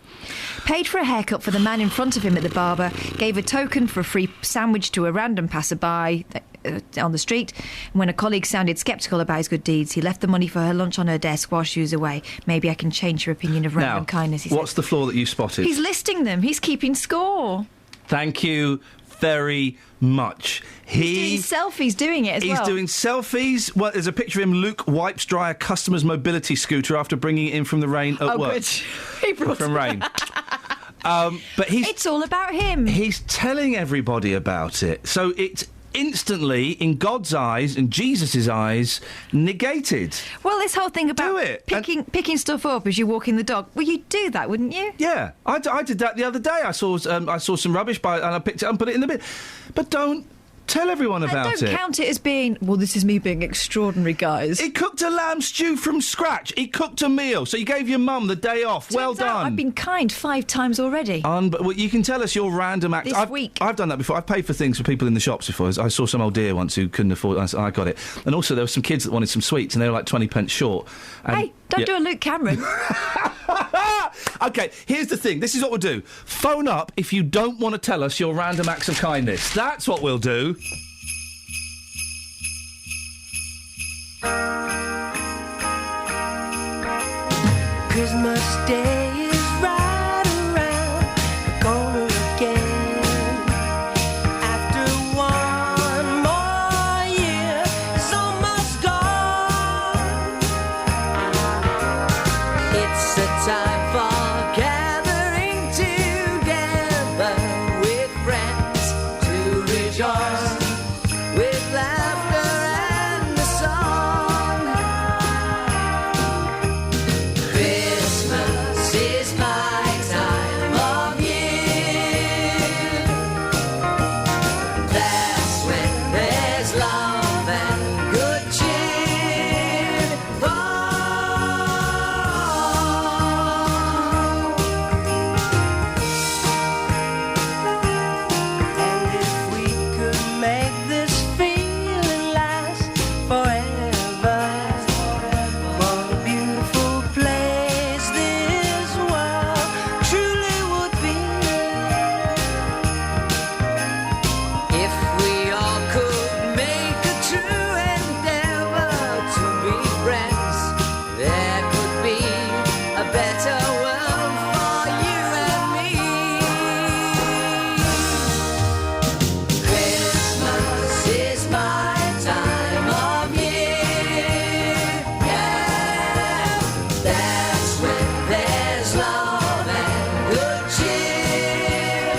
Paid for a haircut for the man in front of him at the barber. Gave a token for a free sandwich to a random passerby on the street. And when a colleague sounded sceptical about his good deeds, he left the money for her lunch on her desk while she was away. Maybe I can change your opinion of random kindness, he what's said. the flaw that you spotted? He's listing them. He's keeping score. Thank you very much. He's doing selfies doing it as well. He's doing selfies. Well, there's a picture of him. Luke wipes dry a customer's mobility scooter after bringing it in from the rain at work. Good. He brought from rain. But it's all about him. He's telling everybody about it. So it's instantly, in God's eyes and Jesus' eyes, negated. Well, this whole thing about picking stuff up as you're walking the dog, well, you'd do that, wouldn't you? Yeah, I did that the other day. I saw some rubbish and I picked it up and put it in the bin. But don't tell everyone about it. Don't count it as being, well, this is me being extraordinary, guys. He cooked a lamb stew from scratch. He cooked a meal. So you gave your mum the day off. Well done. I've been kind 5 times already. Well, you can tell us your random act. This week. I've done that before. I've paid for things for people in the shops before. I saw some old dear once who couldn't afford it. I got it. And also there were some kids that wanted some sweets and they were like 20 pence short. And, hey, don't do a Luke Cameron. OK, here's the thing. This is what we'll do. Phone up if you don't want to tell us your random acts of kindness. That's what we'll do. Christmas Day is right around the corner again. After one more year, it's almost gone. It's a time for gathering together with friends to rejoice with laughter and a song. Christmas is my time of year. That's when there's love and good cheer. And if we could make this feeling last forever, what a beautiful place this world truly would be. If we all could make a true endeavor to be friends, there could be a better world for you and me. Christmas is my time of year. Yeah, that's when there's love and good cheer.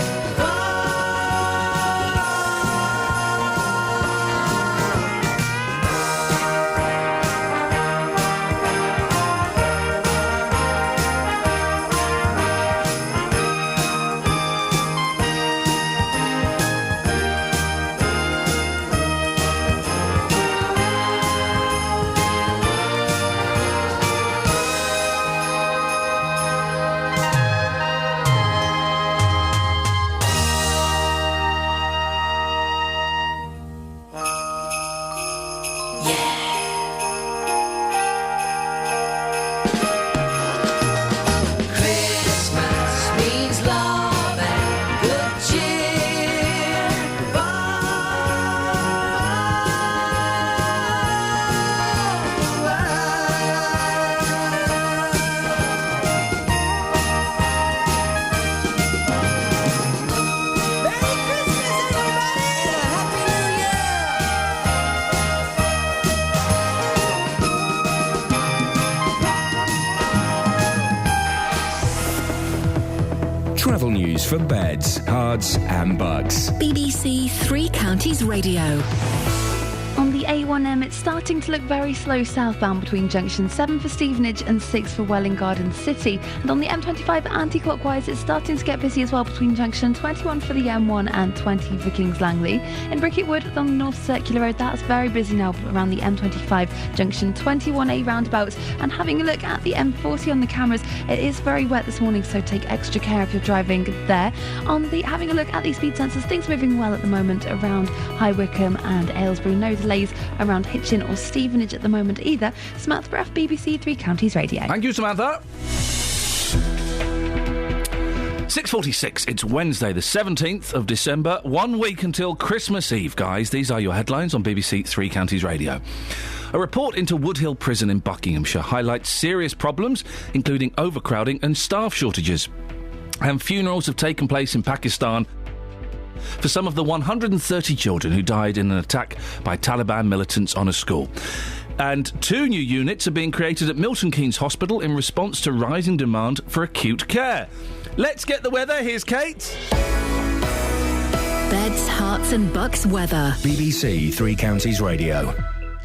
Christmas means love and good cheer. Merry Christmas, everybody! Happy New Year! Travel news for beds, cards and bugs. BBC Three Counties Radio. On the A1 A1M, it's starting to look very slow southbound between junction 7 for Stevenage and 6 for Welwyn Garden City. And on the M25 anti-clockwise, it's starting to get busy as well between junction 21 for the M1 and 20 for Kings Langley. In Bricket Wood on the North Circular Road, that's very busy now around the M25 junction 21A roundabout. And having a look at the M40 on the cameras, it is very wet this morning, so take extra care if you're driving there. Having a look at the speed sensors, things moving well at the moment around High Wycombe and Aylesbury. No delays around Hitchin or Stevenage at the moment either. Samantha Breff, BBC Three Counties Radio. Thank you, Samantha. 6:46, it's Wednesday the 17th of December, 1 week until Christmas Eve, guys. These are your headlines on BBC Three Counties Radio. A report into Woodhill Prison in Buckinghamshire highlights serious problems, including overcrowding and staff shortages. And funerals have taken place in Pakistan for some of the 130 children who died in an attack by Taliban militants on a school. And 2 new units are being created at Milton Keynes Hospital in response to rising demand for acute care. Let's get the weather. Here's Kate. Beds, Herts and Bucks weather. BBC Three Counties Radio.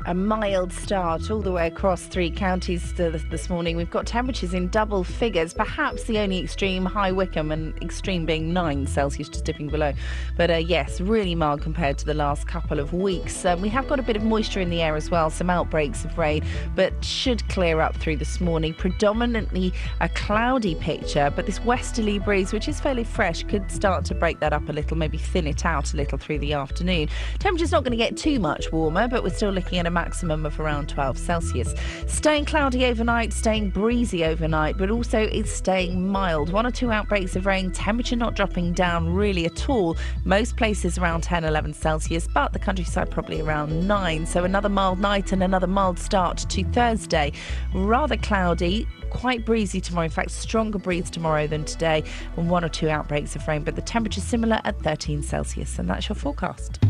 A mild start all the way across 3 counties this morning. We've got temperatures in double figures, perhaps the only extreme, High Wycombe, and extreme being 9 Celsius, just dipping below. But yes, really mild compared to the last couple of weeks. We have got a bit of moisture in the air as well, some outbreaks of rain, but should clear up through this morning. Predominantly a cloudy picture, but this westerly breeze, which is fairly fresh, could start to break that up a little, maybe thin it out a little through the afternoon. Temperature's not going to get too much warmer, but we're still looking at a maximum of around 12 Celsius. Staying cloudy overnight, staying breezy overnight, but also it's staying mild. 1 or 2 outbreaks of rain, temperature not dropping down really at all. Most places around 10, 11 Celsius, but the countryside probably around 9. So another mild night and another mild start to Thursday. Rather cloudy, quite breezy tomorrow. In fact, stronger breeze tomorrow than today, and 1 or 2 outbreaks of rain, but the temperature similar at 13 Celsius. And that's your forecast.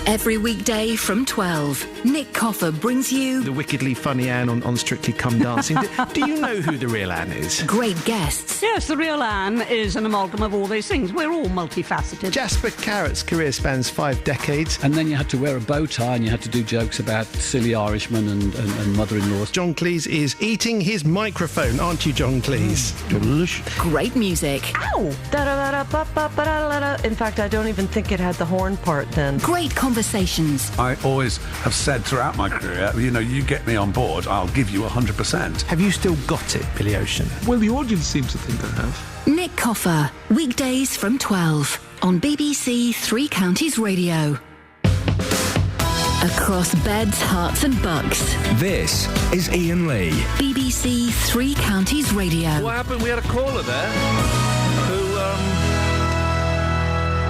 Every weekday from 12, Nick Coffer brings you the wickedly funny Anne on Strictly Come Dancing. Do you know who the real Anne is? great guests. Yes, the real Anne is an amalgam of all those things. We're all multifaceted. Jasper Carrot's career spans 5 decades. And then you had to wear a bow tie and you had to do jokes about silly Irishmen and mother-in-laws. John Cleese is eating his microphone, aren't you, John Cleese? Great music. Ow! In fact, I don't even think it had the horn part then. Great conversations. I always have said throughout my career, you get me on board, I'll give you 100%. Have you still got it, Billy Ocean? Well, the audience seems to think I have. Nick Coffer, weekdays from 12 on BBC Three Counties Radio. Across beds, hearts and bucks. This is Iain Lee. BBC Three Counties Radio. What happened? We had a caller there who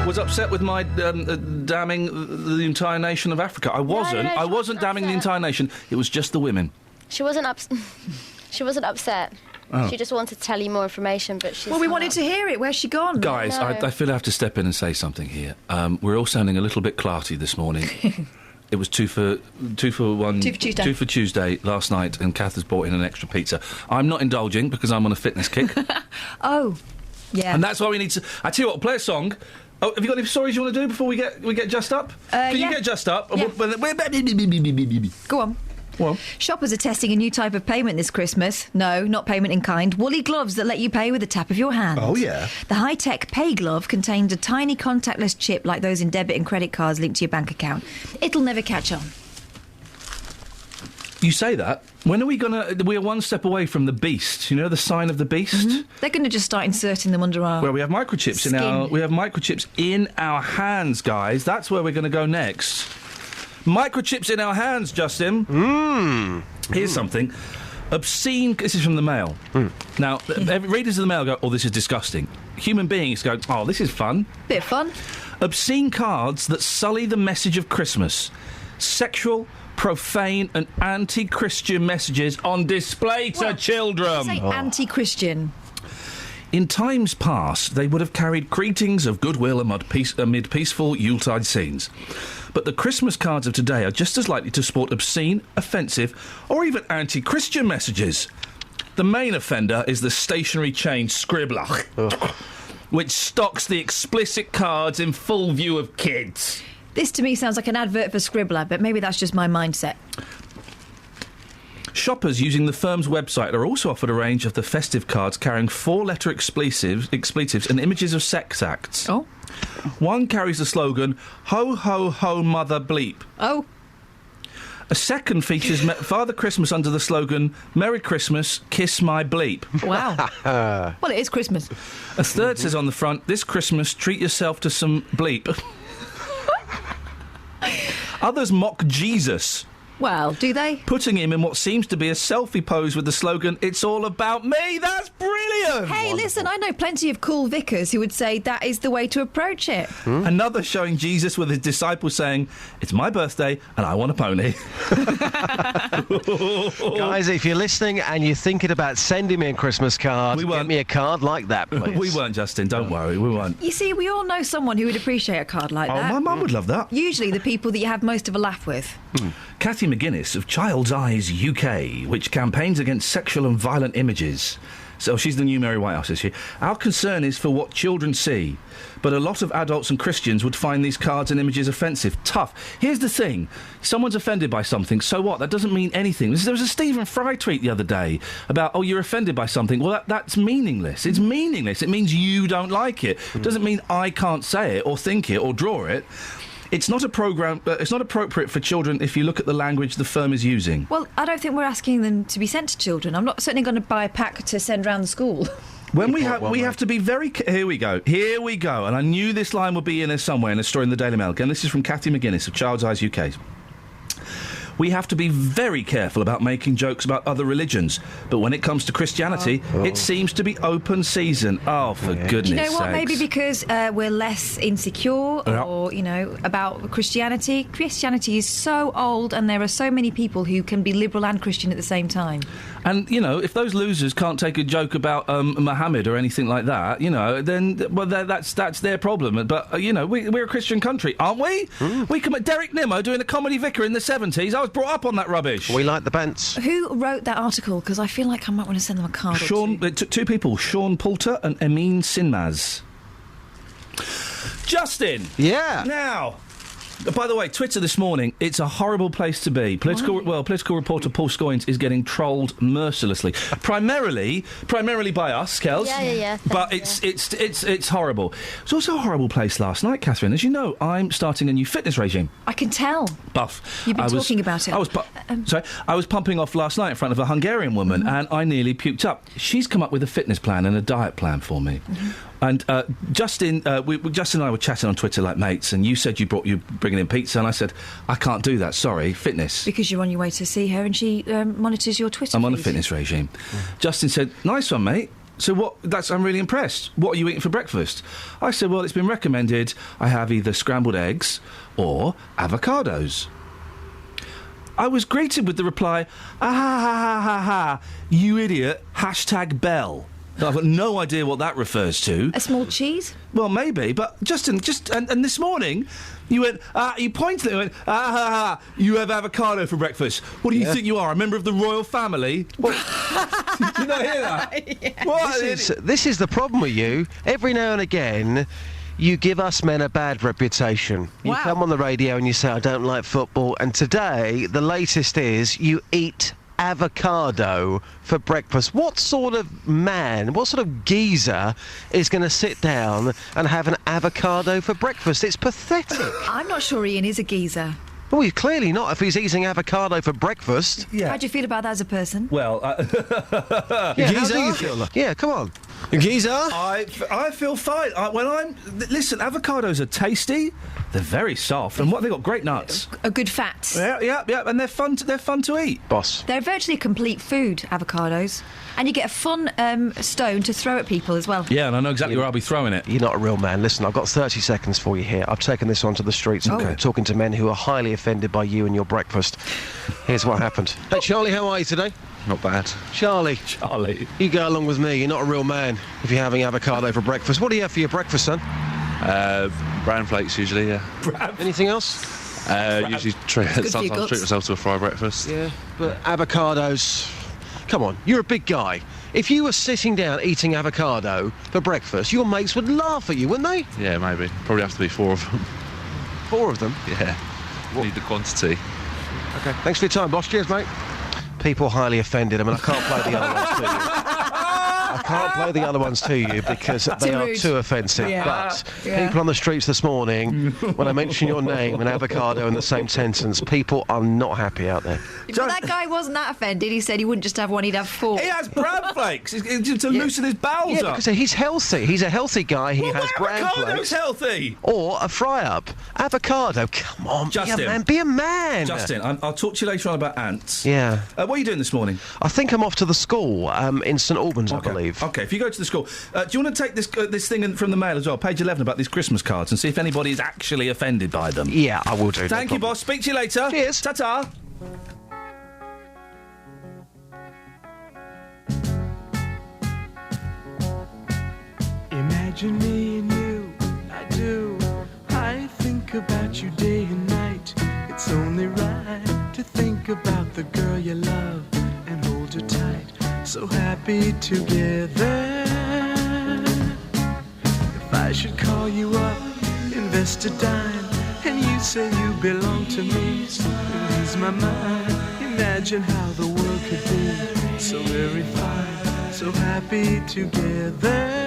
was upset with my damning the entire nation of Africa. I wasn't damning the entire nation. It was just the women. She wasn't upset. Oh. She just wanted to tell you more information, but she's... Well, we wanted to hear it. Where's she gone? Guys, I feel I have to step in and say something here. We're all sounding a little bit clarty this morning. It was 2 for 2 last night, and Kath has brought in an extra pizza. I'm not indulging because I'm on a fitness kick. Oh, yeah. And that's why we need to... I tell you what, I'll play a song. Oh, have you got any stories you want to do before we get just up? Can you get just up? Yeah. Go on. Well, shoppers are testing a new type of payment this Christmas. No, not payment in kind. Woolly gloves that let you pay with the tap of your hand. Oh, yeah. The high-tech Pay glove contains a tiny contactless chip like those in debit and credit cards linked to your bank account. It'll never catch on. you say that. When are we we're one step away from the beast. You know, the sign of the beast? Mm-hmm. They're going to just start inserting them under our Well, we have microchips in our hands, guys. That's where we're going to go next. Microchips in our hands, Justin. Here's something. Obscene... This is from the Mail. Now, readers of the Mail go, oh, this is disgusting. Human beings go, oh, this is fun. Bit of fun. Obscene cards that sully the message of Christmas. Sexual, profane and anti-Christian messages on display to children. Say anti-Christian. In times past, they would have carried greetings of goodwill amid peaceful Yuletide scenes. But the Christmas cards of today are just as likely to sport obscene, offensive, or even anti-Christian messages. The main offender is the stationery chain Scribblach, which stocks the explicit cards in full view of kids. This to me sounds like an advert for Scribbler, but maybe that's just my mindset. Shoppers using the firm's website are also offered a range of the festive cards carrying 4-letter expletives and images of sex acts. Oh. One carries the slogan, "Ho, ho, ho, mother bleep." Oh. A second features Father Christmas under the slogan, "Merry Christmas, kiss my bleep." Wow. Well, it is Christmas. A third says on the front, "This Christmas, treat yourself to some bleep." Others mock Jesus, Well, do they? putting him in what seems to be a selfie pose with the slogan, "It's all about me." That's brilliant! Hey, listen, I know plenty of cool vicars who would say that is the way to approach it. Another showing Jesus with his disciples saying, "It's my birthday and I want a pony." Guys, if you're listening and you're thinking about sending me a Christmas card, get me a card like that, please. We weren't, Justin, don't worry, we weren't. You see, we all know someone who would appreciate a card like that. My mum would love that. Usually the people that you have most of a laugh with. Kathy McGuinness of Child's Eyes UK, which campaigns against sexual and violent images. So she's the new Mary Whitehouse, is she? Our concern is for what children see, but a lot of adults and Christians would find these cards and images offensive. Tough. Here's the thing. Someone's offended by something, so what? That doesn't mean anything. There was a Stephen Fry tweet the other day about, oh, you're offended by something. Well, that's meaningless. It's meaningless. It means you don't like it. It doesn't mean I can't say it or think it or draw it. It's not it's not appropriate for children if you look at the language the firm is using. Well, I don't think we're asking them to be sent to children. I'm not certainly going to buy a pack to send round the school. When we have to be very... Here we go. And I knew this line would be in there somewhere in a story in the Daily Mail. Again, this is from Kathy McGuinness of Child's Eyes UK. We have to be very careful about making jokes about other religions. But when it comes to Christianity, it seems to be open season. Oh, for goodness sakes. Do you know what? Maybe because we're less insecure or, about Christianity. Christianity is so old and there are so many people who can be liberal and Christian at the same time. And, if those losers can't take a joke about Muhammad or anything like that, then, that's their problem. But, we're a Christian country, aren't we? We come at Derek Nimmo doing a comedy vicar in the 70s. I was brought up on that rubbish. We like the Bents. Who wrote that article? Because I feel like I might want to send them a card. It took two people, Sean Poulter and Amin Sinmaz. Justin! Yeah? Now... By the way, Twitter this morning, it's a horrible place to be. Political reporter Paul Scoins is getting trolled mercilessly. Primarily by us, Kels. Yeah. But it's horrible. It's also a horrible place last night, Catherine. As you know, I'm starting a new fitness regime. I can tell. Buff. You've been talking about it. I was pumping off last night in front of a Hungarian woman, and I nearly puked up. She's come up with a fitness plan and a diet plan for me. And Justin and I were chatting on Twitter like mates, and you said you're bringing in pizza, and I said, I can't do that, sorry, fitness. Because you're on your way to see her, and she monitors your Twitter I'm feed. on a fitness regime. Justin said, nice one, mate. So I'm really impressed. What are you eating for breakfast? I said, well, it's been recommended I have either scrambled eggs or avocados. I was greeted with the reply, you idiot, #Bell. I've got no idea what that refers to. A small cheese? Well, maybe, but Justin, and this morning, you went, you pointed at it and went, you have avocado for breakfast. What do you think you are, a member of the royal family? Did you not hear that? Yeah. What? This is the problem with you. Every now and again, you give us men a bad reputation. You come on the radio and you say, I don't like football, and today, the latest is you eat avocado for breakfast. What sort of man, what sort of geezer is going to sit down and have an avocado for breakfast? It's pathetic. I'm not sure Iain is a geezer. Well, he's clearly not if he's eating avocado for breakfast. Yeah. How do you feel about that as a person? Well, geezer? Yeah, come on. Geezer? I feel fine. Listen, avocados are tasty. They're very soft, and they've got great nuts. A good fat. Yeah, and they're fun to eat. Boss. They're virtually a complete food, avocados. And you get a fun stone to throw at people as well. Yeah, and I know exactly where I'll be throwing it. You're not a real man. Listen, I've got 30 seconds for you here. I've taken this onto the streets and I'm talking to men who are highly offended by you and your breakfast. Here's what happened. Hey, Charlie, how are you today? Not bad. Charlie. You go along with me. You're not a real man if you're having avocado for breakfast. What do you have for your breakfast, son? Bran flakes, usually, yeah. Anything else? Usually sometimes treat myself to a fried breakfast. Yeah, but avocados... Come on, you're a big guy. If you were sitting down eating avocado for breakfast, your mates would laugh at you, wouldn't they? Yeah, maybe. Probably have to be 4 of them. 4 of them? Yeah. Need the quantity. Okay. Thanks for your time, boss. Cheers, mate. People highly offended. I mean, I can't play the other ones to you. I can't play the other ones to you because they are too offensive. Yeah. But Yeah. people on the streets this morning, when I mention your name and avocado in the same sentence, people are not happy out there. But that guy wasn't that offended. He said he wouldn't just have one, he'd have 4. He has bran flakes to loosen his bowels up. Because he's healthy. He's a healthy guy. He has bran Avocado's flakes. healthy. Or a fry-up. Avocado. Come on, Justin. Be a man. Justin, I'll talk to you later on about ants. Yeah. What are you doing this morning? I think I'm off to the school in St Albans, I believe. Okay, if you go to the school, do you want to take this thing from the Mail as well, page 11, about these Christmas cards, and see if anybody is actually offended by them? Yeah, I will do. Thank you, boss. Speak to you later. Cheers. Ta-ta. Imagine me and you, I do. I think about you day and night. It's only right to think about the girl you love and hold her tight. So happy together. If I should call you up, invest a dime, and you say you belong to me, it ease my mind. Imagine how the world could be so very fine, so happy together.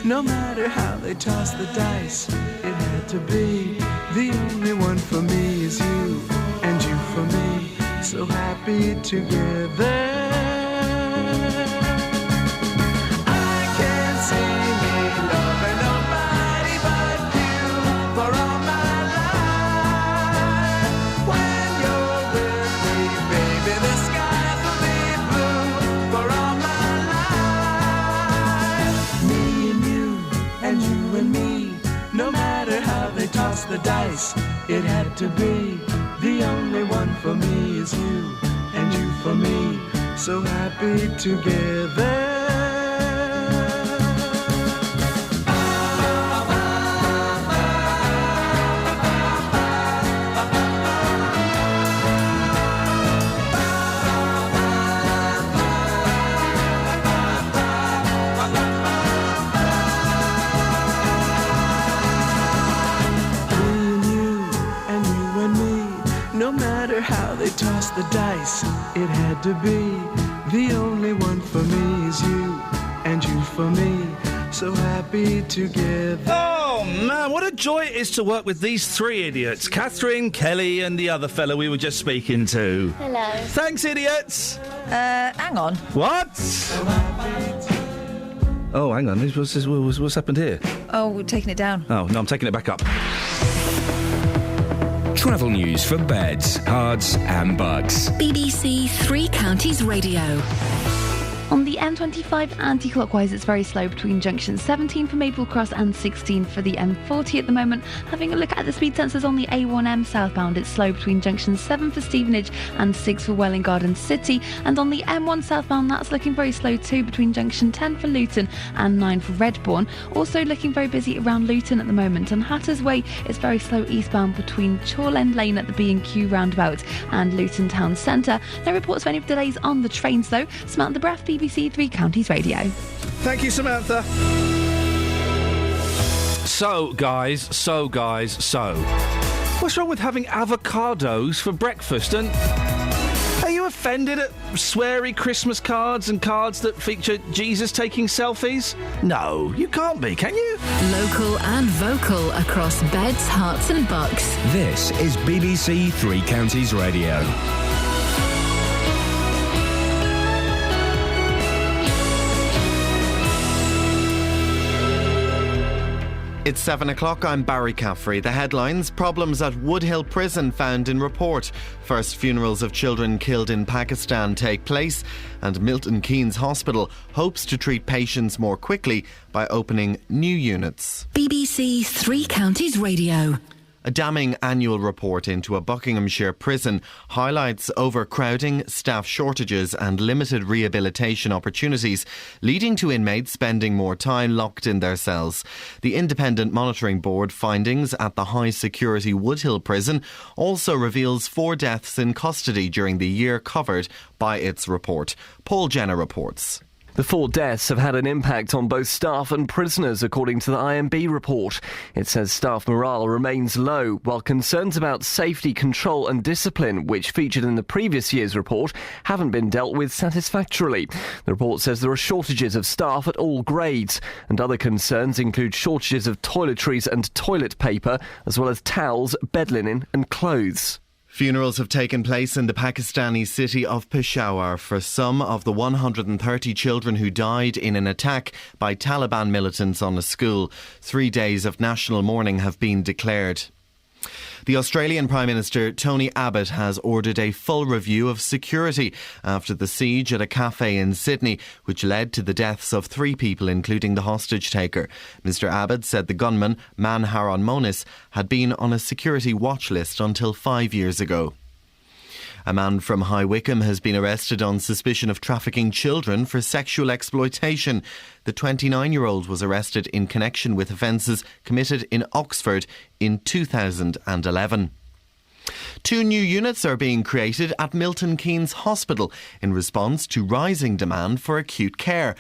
No matter how they toss the dice, it had to be. The only one for me is you, and you for me, so happy together. I can't see me loving nobody but you for all my life. When you're with me, baby, the skies will be blue for all my life. Me and you, and you and me, no matter how they toss the dice, it had to be. The only one for me is you, and you for me, so happy together. No matter how they toss the dice, it had to be. The only one for me is you, and you for me, so happy together. Oh, man, what a joy it is to work with these 3 idiots. Catherine, Kelly and the other fella we were just speaking to. Hello. Thanks, idiots. Hang on. What? Oh, hang on. What's happened here? Oh, we're taking it down. Oh, no, I'm taking it back up. Travel news for beds, cards and bugs. BBC Three Counties Radio. On the M25 anti-clockwise, it's very slow between junction 17 for Maple Cross and 16 for the M40 at the moment. Having a look at the speed sensors on the A1M southbound, it's slow between junction 7 for Stevenage and 6 for Welwyn Garden City. And on the M1 southbound, that's looking very slow too between junction 10 for Luton and 9 for Redbourne. Also looking very busy around Luton at the moment. And Hatters Way is very slow eastbound between Chorlend Lane at the B&Q roundabout and Luton Town Centre. No reports of any delays on the trains though. Samantha Braff, BBC Three Counties Radio. Thank you, Samantha. So, guys. What's wrong with having avocados for breakfast? And are you offended at sweary Christmas cards and cards that feature Jesus taking selfies? No, you can't be, can you? Local and vocal across beds, hearts and bucks. This is BBC Three Counties Radio. It's 7 o'clock, I'm Barry Caffrey. The headlines: problems at Woodhill Prison found in report. First funerals of children killed in Pakistan take place. And Milton Keynes Hospital hopes to treat patients more quickly by opening new units. BBC Three Counties Radio. A damning annual report into a Buckinghamshire prison highlights overcrowding, staff shortages and limited rehabilitation opportunities, leading to inmates spending more time locked in their cells. The Independent Monitoring Board findings at the high-security Woodhill prison also reveals 4 deaths in custody during the year covered by its report. Paul Jenner reports. The 4 deaths have had an impact on both staff and prisoners, according to the IMB report. It says staff morale remains low, while concerns about safety, control and discipline, which featured in the previous year's report, haven't been dealt with satisfactorily. The report says there are shortages of staff at all grades, and other concerns include shortages of toiletries and toilet paper, as well as towels, bed linen and clothes. Funerals have taken place in the Pakistani city of Peshawar for some of the 130 children who died in an attack by Taliban militants on a school. 3 days of national mourning have been declared. The Australian Prime Minister Tony Abbott has ordered a full review of security after the siege at a cafe in Sydney, which led to the deaths of 3 people, including the hostage taker. Mr Abbott said the gunman, Manharon Monis, had been on a security watch list until 5 years ago. A man from High Wycombe has been arrested on suspicion of trafficking children for sexual exploitation. The 29-year-old was arrested in connection with offences committed in Oxford in 2011. 2 new units are being created at Milton Keynes Hospital in response to rising demand for acute care.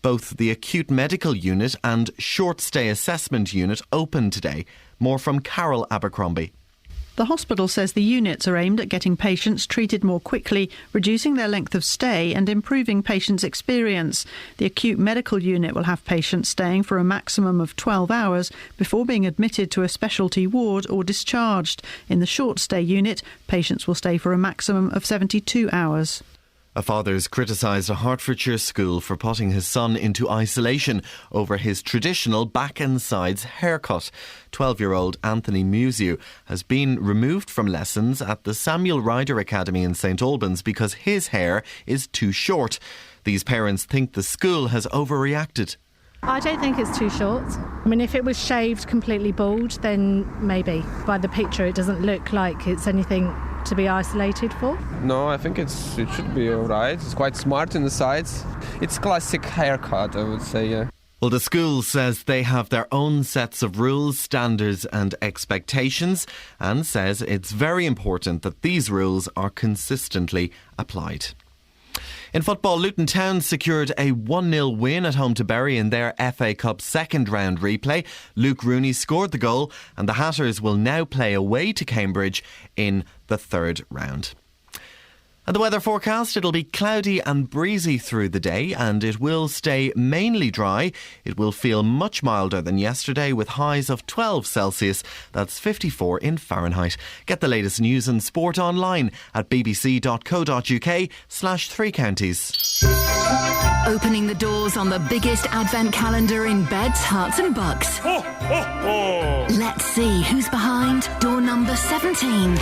Both the acute medical unit and short stay assessment unit open today. More from Carol Abercrombie. The hospital says the units are aimed at getting patients treated more quickly, reducing their length of stay and improving patients' experience. The acute medical unit will have patients staying for a maximum of 12 hours before being admitted to a specialty ward or discharged. In the short stay unit, patients will stay for a maximum of 72 hours. A father's criticised a Hertfordshire school for putting his son into isolation over his traditional back and sides haircut. 12-year-old Anthony Musiu has been removed from lessons at the Samuel Ryder Academy in St Albans because his hair is too short. These parents think the school has overreacted. I don't think it's too short. I mean, if it was shaved completely bald, then maybe. By the picture, it doesn't look like it's anything to be isolated for. No, I think it should be alright. It's quite smart in the sides. It's classic haircut, I would say, yeah. Well, the school says they have their own sets of rules, standards and expectations, and says it's very important that these rules are consistently applied. In football, Luton Town secured a 1-0 win at home to Bury in their FA Cup second round replay. Luke Rooney scored the goal and the Hatters will now play away to Cambridge in the third round. And the weather forecast, it'll be cloudy and breezy through the day and it will stay mainly dry. It will feel much milder than yesterday with highs of 12 Celsius. That's 54 in Fahrenheit. Get the latest news and sport online at bbc.co.uk/3 counties. Opening the doors on the biggest advent calendar in beds, hearts and bucks. Let's see who's behind door number 17.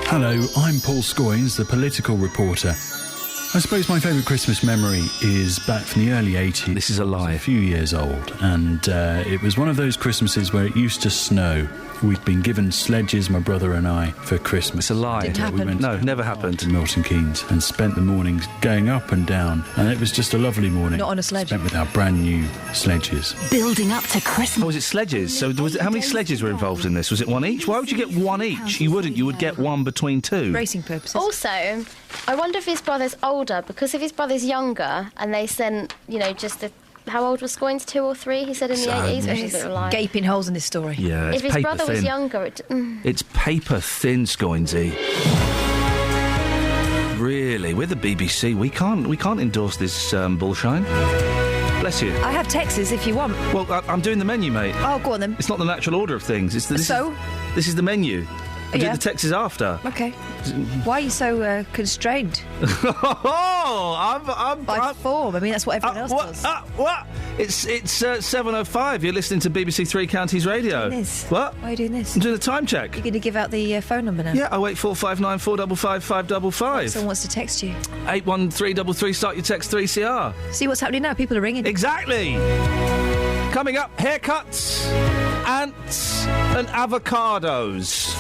Hello, I'm Paul Scoynes, the political reporter. I suppose my favourite Christmas memory is back from the early 80s. This is a lie. A few years old, and it was one of those Christmases where it used to snow. We'd been given sledges, my brother and I, for Christmas. It's a lie. Didn't happen. We went No, never happened. to Milton Keynes and spent the mornings going up and down, and it was just a lovely morning. Not on a sledge. Spent with our brand new sledges. Building up to Christmas. Oh, was it sledges? So how many sledges were involved in this? Was it one each? Why would you get one each? You wouldn't. You would get one between 2. Racing purposes. Also, I wonder if his brother's older, because if his brother's younger and they sent, just how old was Scoynes, 2 or 3, he said in the 80s, which is a bit of a lie. Gaping holes in this story. Yeah, if his brother was younger... It's paper thin, Scoinesy. Really, we're the BBC. We can't endorse this bullshine. Bless you. I have Texas if you want. Well, I'm doing the menu, mate. Oh, go on then. It's not the natural order of things. This is the menu. I do the Texas after. Okay. Why are you so constrained? By form. I mean, that's what everyone else does. What? It's 7:05. You're listening to BBC Three Counties Radio. What? Why are you doing this? I'm doing the time check. You're going to give out the phone number now? Yeah, 08459 455 555. Someone wants to text you. 81333. Start your text 3CR. See what's happening now. People are ringing. Exactly. Coming up, haircuts, ants, and avocados.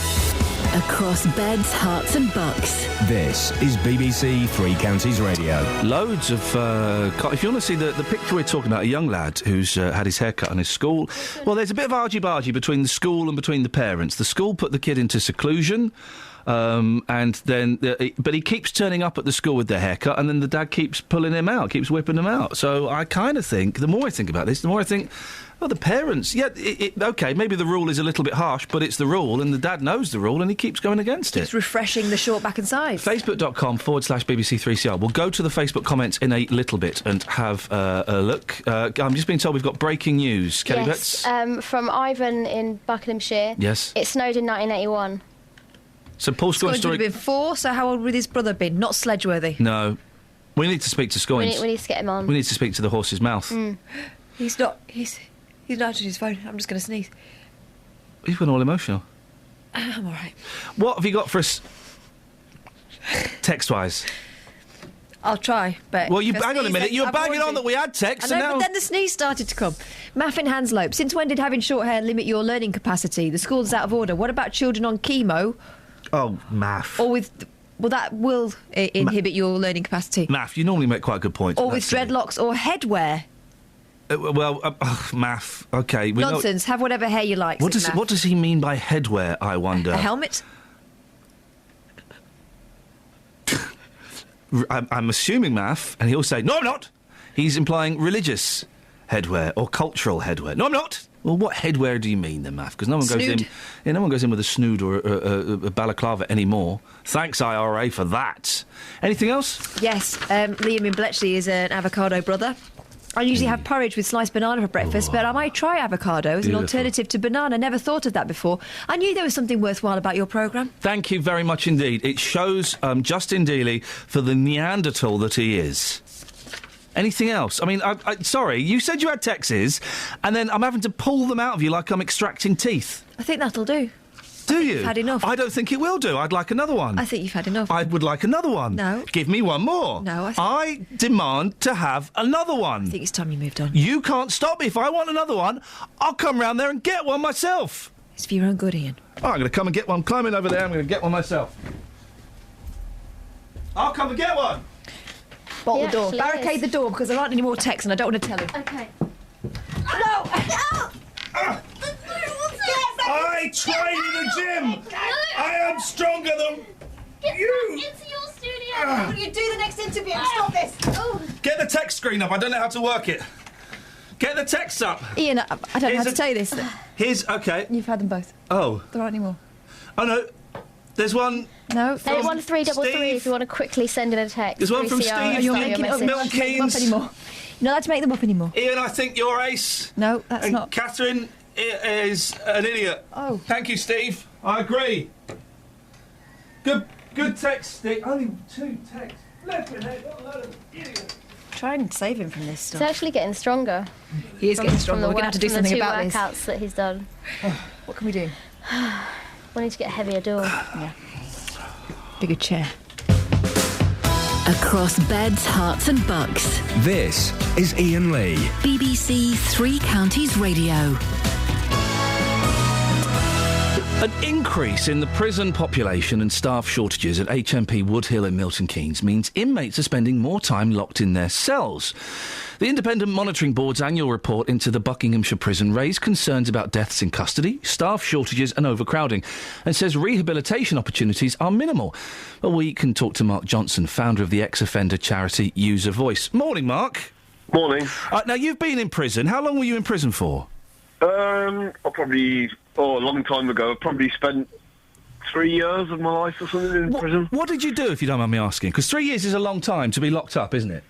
Across beds, hearts and bucks. This is BBC Three Counties Radio. Loads of... if you want to see the picture we're talking about, a young lad who's had his hair cut in his school. Well, there's a bit of argy-bargy between the school and between the parents. The school put the kid into seclusion, and then... but he keeps turning up at the school with the haircut, and then the dad keeps pulling him out, keeps whipping him out. So I kind of think, the more I think about this, the more I think... Well, the parents, OK, maybe the rule is a little bit harsh, but it's the rule, and the dad knows the rule, and he keeps going against it. It's refreshing the short back and sides. Facebook.com/BBC3CR. We'll go to the Facebook comments in a little bit and have a look. I'm just being told we've got breaking news. Kelly Betts? From Ivan in Buckinghamshire. Yes. It snowed in 1981. So Paul Scoynes' story... would have been 4, so how old would his brother have been? Not Sledgeworthy. No. We need to speak to Scoynes. We need to get him on. We need to speak to the horse's mouth. He's not... He's not answering his phone. I'm just going to sneeze. You've gone all emotional. I'm all right. What have you got for us, text-wise? I'll try, but... Well, hang on a minute. You were banging on that we had text, I know, but then the sneeze started to come. Maffin Hanslope, since when did having short hair limit your learning capacity? The school's out of order. What about children on chemo? Oh, Maff. Or with... Well, that will inhibit your learning capacity. Maff, you normally make quite a good point. Or with dreadlocks or headwear. Maff, OK. Nonsense. Have whatever hair you like. What does he mean by headwear, I wonder? A helmet? I'm assuming, Maff, and he'll say, no, I'm not. He's implying religious headwear or cultural headwear. No, I'm not. Well, what headwear do you mean, then, Maff? Because no one goes in. Yeah, no one goes in with a snood or a balaclava anymore. Thanks, IRA, for that. Anything else? Yes. Liam in Bletchley is an avocado brother. I usually have porridge with sliced banana for breakfast, but I might try avocado as an alternative to banana. Never thought of that before. I knew there was something worthwhile about your programme. Thank you very much indeed. It shows Justin Dealey for the Neanderthal that he is. Anything else? I mean, sorry, you said you had texts, and then I'm having to pull them out of you like I'm extracting teeth. I think that'll do. Do you? You've had enough. I don't think it will do. I'd like another one. I think you've had enough. I would like another one. No. Give me one more. No, I demand to have another one. I think it's time you moved on. You can't stop me. If I want another one, I'll come round there and get one myself. It's for your own good, Iain. Oh, I'm going to come and get one. Climbing over there, I'm going to get one myself. I'll come and get one. Bolt the door. Barricade the door because there aren't any more texts and I don't want to tell him. OK. No! I train in the gym! I am stronger than you! Into your studio! Will you do the next interview? Stop this! Oh. Get the text screen up. I don't know how to work it. Get the text up. Iain, I don't know how to tell you this. Here's... OK. You've had them both. Oh. There aren't any more. Oh, no. There's one... No. There's 1333 if you want to quickly send in a text. There's one from Steve. You're making up Milton Keynes. You're not allowed to make them up anymore. Iain, I think you're ace. No, that's and not. Catherine is an idiot. Oh. Thank you, Steve. I agree. Good text, Steve. Only 2 texts. What a load of idiots. Try and save him from this stuff. He's actually getting stronger. He is getting stronger. We're going to have to do something about this. From the 2 workouts that he's done. What can we do? We need to get a heavier door. Yeah. Bigger chair. Across beds, hearts and bucks. This is Iain Lee. BBC Three Counties Radio. An increase in the prison population and staff shortages at HMP Woodhill in Milton Keynes means inmates are spending more time locked in their cells. The Independent Monitoring Board's annual report into the Buckinghamshire prison raised concerns about deaths in custody, staff shortages and overcrowding, and says rehabilitation opportunities are minimal. Well, we can talk to Mark Johnson, founder of the ex-offender charity Use a Voice. Morning, Mark. Morning. Now, you've been in prison. How long were you in prison for? A long time ago. I probably spent 3 years of my life or something in prison. What did you do, if you don't mind me asking? Because 3 years is a long time to be locked up, isn't it?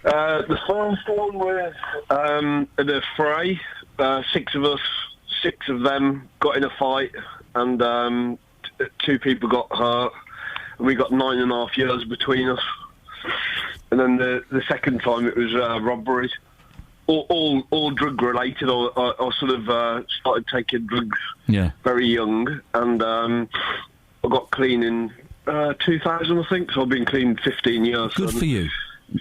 The first one was at a fray. 6 of us, 6 of them got in a fight, and 2 people got hurt, and we got 9.5 years between us. And then the second time it was robbery. All drug related. I sort of started taking drugs very young, and I got clean in 2000, I think. So I've been clean 15 years. Good for you.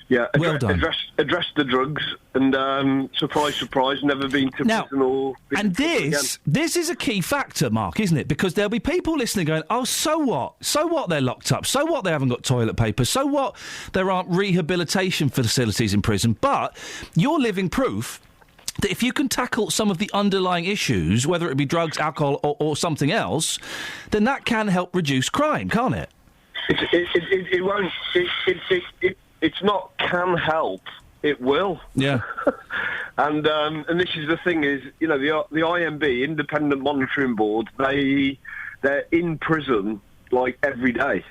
Yeah, well done. Address the drugs, and surprise, surprise, never been to prison or... And this is a key factor, Mark, isn't it? Because there'll be people listening going, oh, so what? So what they're locked up? So what they haven't got toilet paper? So what there aren't rehabilitation facilities in prison? But you're living proof that if you can tackle some of the underlying issues, whether it be drugs, alcohol or something else, then that can help reduce crime, can't it? It won't... It's not can help, it will. Yeah. And this is the thing is, you know, the IMB, Independent Monitoring Board, they're in prison, like, every day.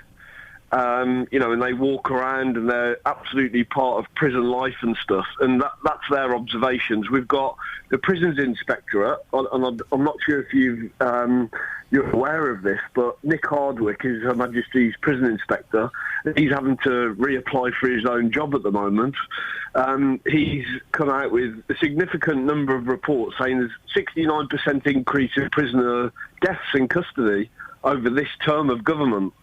You know, and they walk around and they're absolutely part of prison life and stuff, and that's their observations. We've got the Prisons Inspectorate, and I'm not sure if you're aware of this, but Nick Hardwick is Her Majesty's Prison Inspector. He's having to reapply for his own job at the moment. He's come out with a significant number of reports saying there's 69% increase in prisoner deaths in custody over this term of government.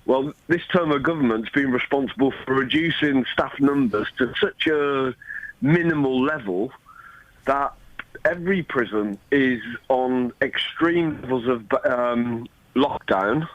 Well, this term of government's been responsible for reducing staff numbers to such a minimal level that every prison is on extreme levels of lockdown.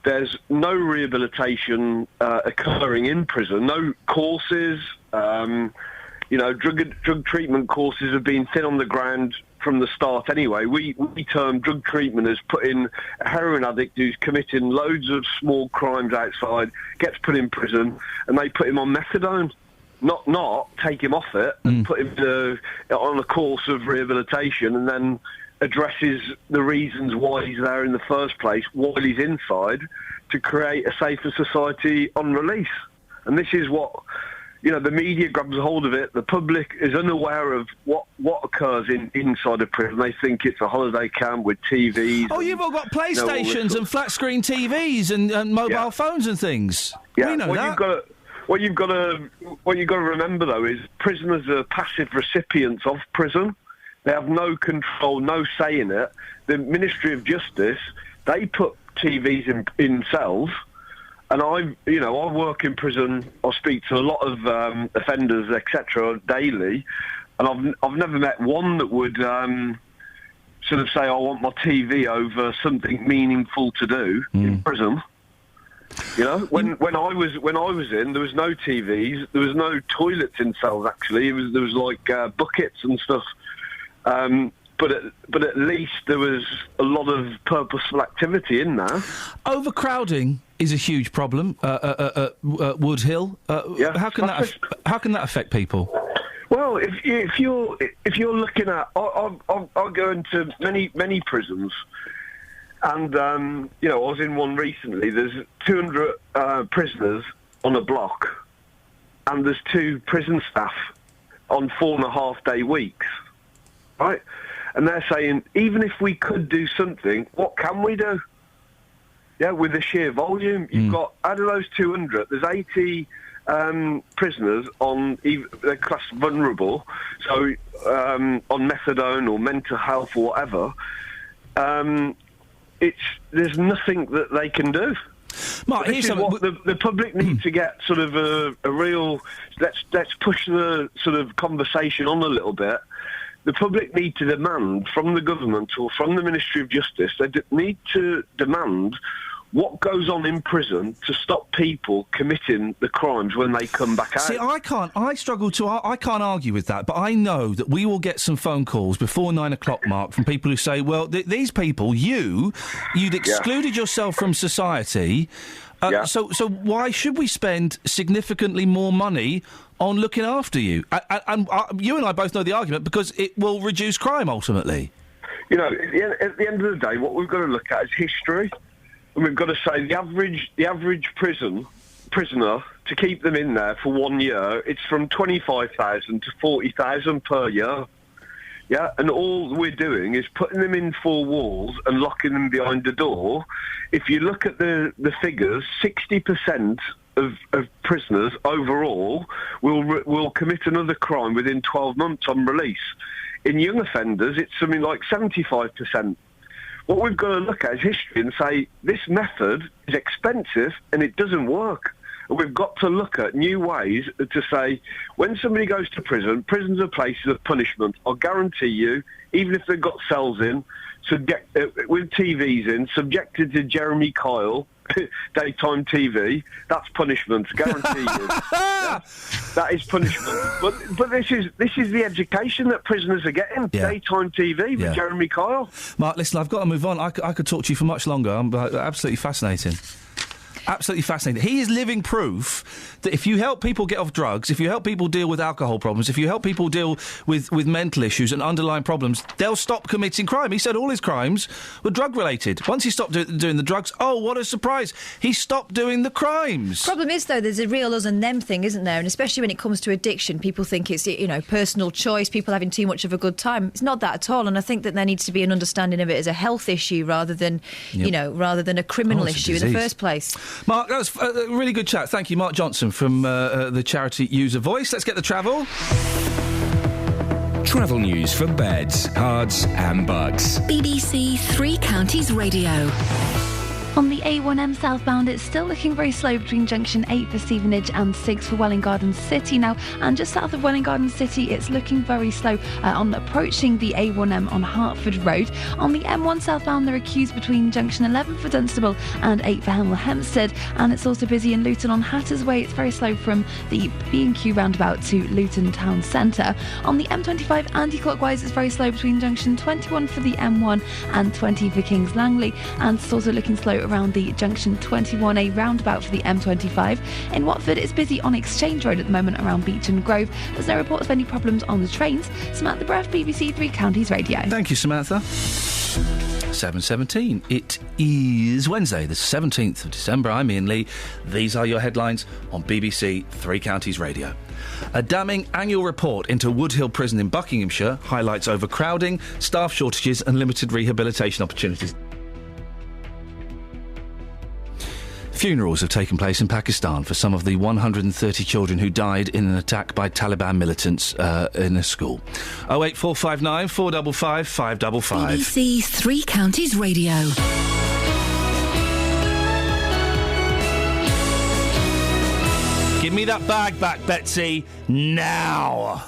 There's no rehabilitation occurring in prison, no courses. You know, drug treatment courses have been thin on the ground from the start anyway. We term drug treatment as putting a heroin addict who's committing loads of small crimes outside, gets put in prison, and they put him on methadone. Not take him off it and put him on a course of rehabilitation, and then addresses the reasons why he's there in the first place while he's inside, to create a safer society on release. And this is what, you know, the media grabs a hold of it. The public is unaware of what occurs inside a prison. They think it's a holiday camp with TVs. Oh, you've all got PlayStations and flat screen TVs and mobile phones and things. Yeah, we know that. What you've got to remember though is prisoners are passive recipients of prison. They have no control, no say in it. The Ministry of Justice, they put TVs in cells. And I work in prison. I speak to a lot of offenders, etc., daily, and I've never met one that would sort of say, "I want my TV over something meaningful to do in prison." You know, when I was in, there was no TVs, there was no toilets in cells. Actually, there was like buckets and stuff. But at least there was a lot of purposeful activity in there. Overcrowding is a huge problem at Wood Hill. How can that affect people? Well, if you're looking at, I'll go into many prisons, and you know, I was in one recently. There's 200 prisoners on a block, and there's 2 prison staff on 4.5-day weeks, right? And they're saying, even if we could do something, what can we do? Yeah, with the sheer volume. You've got, out of those 200, there's 80 prisoners they're classed vulnerable, so on methadone or mental health or whatever. There's nothing that they can do. Mark, this is what the public need to get sort of a real... Let's push the sort of conversation on a little bit. The public need to demand from the government or from the Ministry of Justice, they need to demand what goes on in prison to stop people committing the crimes when they come back out. See, I can't argue with that, but I know that we will get some phone calls before 9 o'clock, Mark, from people who say, well, these people, you'd excluded yourself from society, so why should we spend significantly more money on looking after you? And you and I both know the argument, because it will reduce crime ultimately. You know, at the end of the day, what we've got to look at is history. And we've got to say the average prisoner, to keep them in there for 1 year, it's from 25,000 to 40,000 per year. Yeah, and all we're doing is putting them in 4 walls and locking them behind a door. If you look at the figures, 60% of prisoners overall will commit another crime within 12 months on release. In young offenders, it's something like 75%. What we've got to look at is history and say, this method is expensive and it doesn't work. We've got to look at new ways to say, when somebody goes to prison, prisons are places of punishment. I'll guarantee you, even if they've got cells in, with TVs in, subjected to Jeremy Kyle, daytime TV, that's punishment, guarantee you. That is punishment. But this is the education that prisoners are getting. Yeah. Daytime TV with Jeremy Kyle. Mark, listen, I've got to move on. I could talk to you for much longer. I'm absolutely fascinating. Absolutely fascinating. He is living proof that if you help people get off drugs, if you help people deal with alcohol problems, if you help people deal with mental issues and underlying problems, they'll stop committing crime. He said all his crimes were drug-related. Once he stopped doing the drugs, oh, what a surprise, he stopped doing the crimes. Problem is, though, there's a real us and them thing, isn't there? And especially when it comes to addiction, people think it's, personal choice, people having too much of a good time. It's not that at all, and I think that there needs to be an understanding of it as a health issue rather than, rather than a criminal issue in the first place. Mark, that was a really good chat. Thank you, Mark Johnson from the charity User Voice. Let's get the travel. Travel news for beds, cards and bugs. BBC Three Counties Radio. On the A1M southbound, it's still looking very slow between junction 8 for Stevenage and 6 for Welwyn Garden City now. And just south of Welwyn Garden City, it's looking very slow on approaching the A1M on Hertford Road. On the M1 southbound, there are queues between junction 11 for Dunstable and 8 for Hemel Hempstead. And it's also busy in Luton on Hatters Way. It's very slow from the B&Q roundabout to Luton Town Centre. On the M25 anti-clockwise, it's very slow between junction 21 for the M1 and 20 for Kings Langley. And it's also looking slow around the junction 21A roundabout for the M25. In Watford, it's busy on Exchange Road at the moment around Beach and Grove. There's no reports of any problems on the trains. Samantha Breath, BBC Three Counties Radio. Thank you, Samantha. 7:17. It is Wednesday, the 17th of December. I'm Iain Lee. These are your headlines on BBC Three Counties Radio. A damning annual report into Woodhill Prison in Buckinghamshire highlights overcrowding, staff shortages and limited rehabilitation opportunities. Funerals have taken place in Pakistan for some of the 130 children who died in an attack by Taliban militants in a school. 08459 455 555. BBC Three Counties Radio. Give me that bag back, Betsy, now!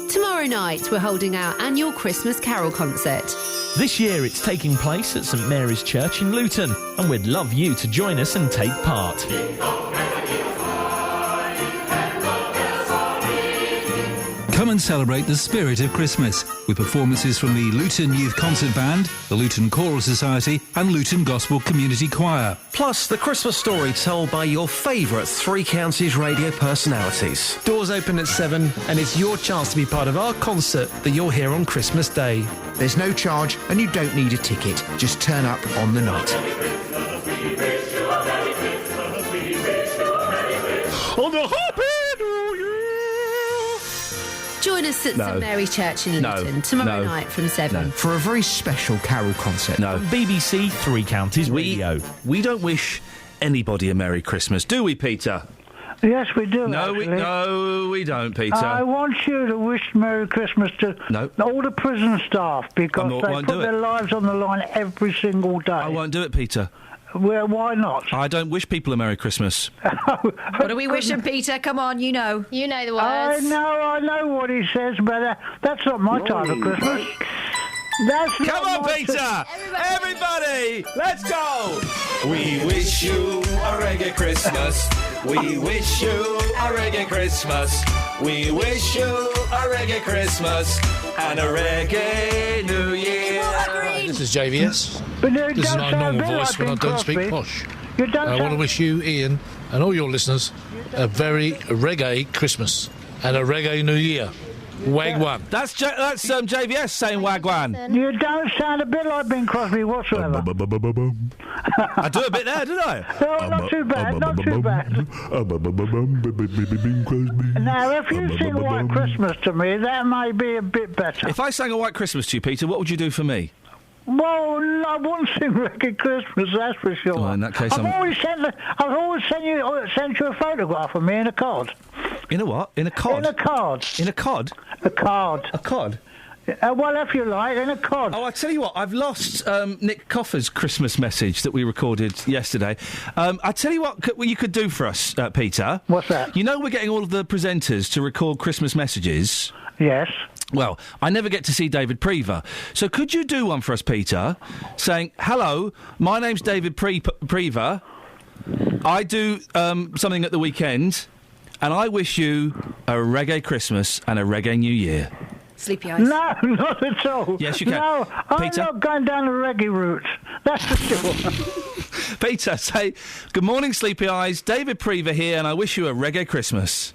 Tomorrow night, we're holding our annual Christmas Carol concert. This year it's taking place at St Mary's Church in Luton, and we'd love you to join us and take part. Come and celebrate the spirit of Christmas with performances from the Luton Youth Concert Band, the Luton Choral Society and Luton Gospel Community Choir. Plus, the Christmas story told by your favourite Three Counties radio personalities. Doors open at 7 and it's your chance to be part of our concert that you'll hear on Christmas Day. There's no charge and you don't need a ticket. Just turn up on the night. On the Happy New Year! Join us at St Mary's Church in Luton tomorrow night from 7. For a very special carol concert. No. BBC Three Counties Radio. We don't wish anybody a Merry Christmas, do we, Peter? Yes, we do. No, we don't, Peter. I want you to wish Merry Christmas to all the prison staff because they put their lives on the line every single day. I won't do it, Peter. Well, why not? I don't wish people a Merry Christmas. What are we wishing, Peter? Come on, you know. You know the I words. know what he says, but that's not my time of Christmas. Come on, Peter! Everybody, let's go! We wish you a reggae Christmas. We wish you a reggae Christmas. We wish you a reggae Christmas and a reggae New Year. This is JVS. But This is my normal voice when I don't speak posh. I want to wish you, Iain, and all your listeners a very reggae Christmas and a reggae New Year. Wagwan. That's JVS saying Wagwan. You don't sound a bit like Bing Crosby whatsoever. I do a bit there, did I? Oh, not too bad, not too bad. Now, if you sing White Christmas to me, that may be a bit better. If I sang a White Christmas to you, Peter, what would you do for me? Well, I won't sing Reggae Christmas, that's for sure. Well, in that case, I've always sent you a photograph of me in a card. In a what? In a cod? In a card. In a cod? A card. A cod? Well, if you like, in a cod. Oh, I tell you what, I've lost Nick Coffer's Christmas message that we recorded yesterday. I tell you what you could do for us, Peter. What's that? You know we're getting all of the presenters to record Christmas messages. Yes. Well, I never get to see David Prever. So could you do one for us, Peter, saying, hello, my name's David Prever. I do something at the weekend, and I wish you a reggae Christmas and a reggae New Year. Sleepy eyes. No, not at all. Yes, you can. No, Peter? I'm not going down the reggae route. That's for sure. Peter, say, good morning, Sleepy Eyes. David Prever here, and I wish you a reggae Christmas.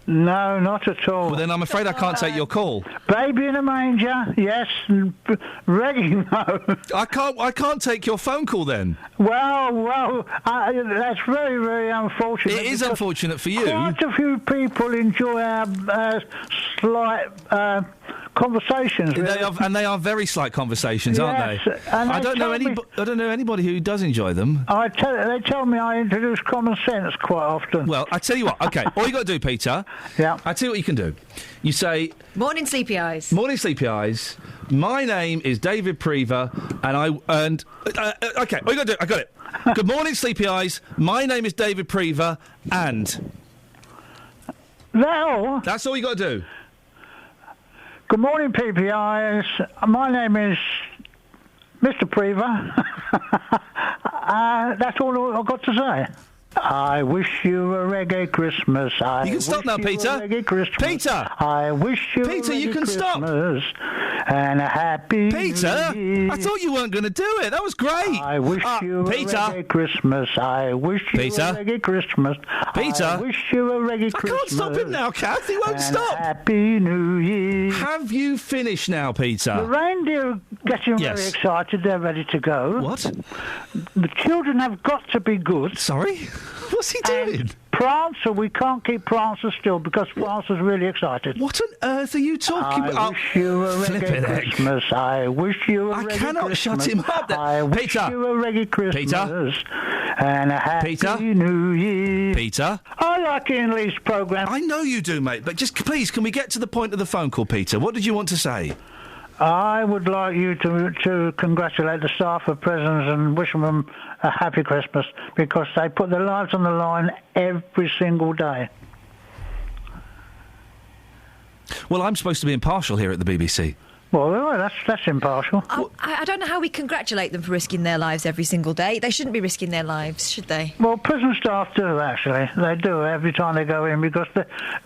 No, not at all. Well, then I'm afraid I can't take your call. Baby in a manger, yes. Reggae, no. I can't take your phone call then. Well, that's very, very unfortunate. It is unfortunate for you. Quite a few people enjoy our slight conversations. They are very slight conversations, aren't they? And I don't know anybody who does enjoy them. They tell me I introduce common sense quite often. Well, I tell you what. Okay, all you got to do, Peter. Yeah. I tell you what you can do. You say, Morning, Sleepy Eyes. Morning, Sleepy Eyes. My name is David Prever, okay, all you got to do. I got it. Good morning, Sleepy Eyes. My name is David Prever, and that's all you got to do. Good morning, PPIs. My name is Mr. Prever. That's all I've got to say. I wish you a reggae Christmas. You can stop now, Peter. Reggae Christmas. Peter! I wish you Peter, a you can Christmas and a happy Peter, New Year. I thought you weren't going to do it. That was great. I wish you Peter. a reggae Christmas. I wish you Peter. a reggae Christmas. Peter. I wish you a reggae Christmas. I can't stop him now, Kath. He won't and stop. Happy New Year. Have you finished now, Peter? The reindeer are getting very excited. They're ready to go. What? The children have got to be good. Sorry? What's he doing? Prancer, we can't keep Prancer still because Prancer's really excited. What on earth are you talking about? I wish you a reggae Christmas. I wish you a reggae Christmas. I cannot shut him up. I wish you a reggae Christmas and a happy New Year. Peter? I like Ian Lee's programme. I know you do, mate, but just please, can we get to the point of the phone call, Peter? What did you want to say? I would like you to congratulate the staff of prisons and wish them a happy Christmas because they put their lives on the line every single day. Well, I'm supposed to be impartial here at the BBC. Well, that's impartial. I don't know how we congratulate them for risking their lives every single day. They shouldn't be risking their lives, should they? Well, prison staff do, actually. They do every time they go in because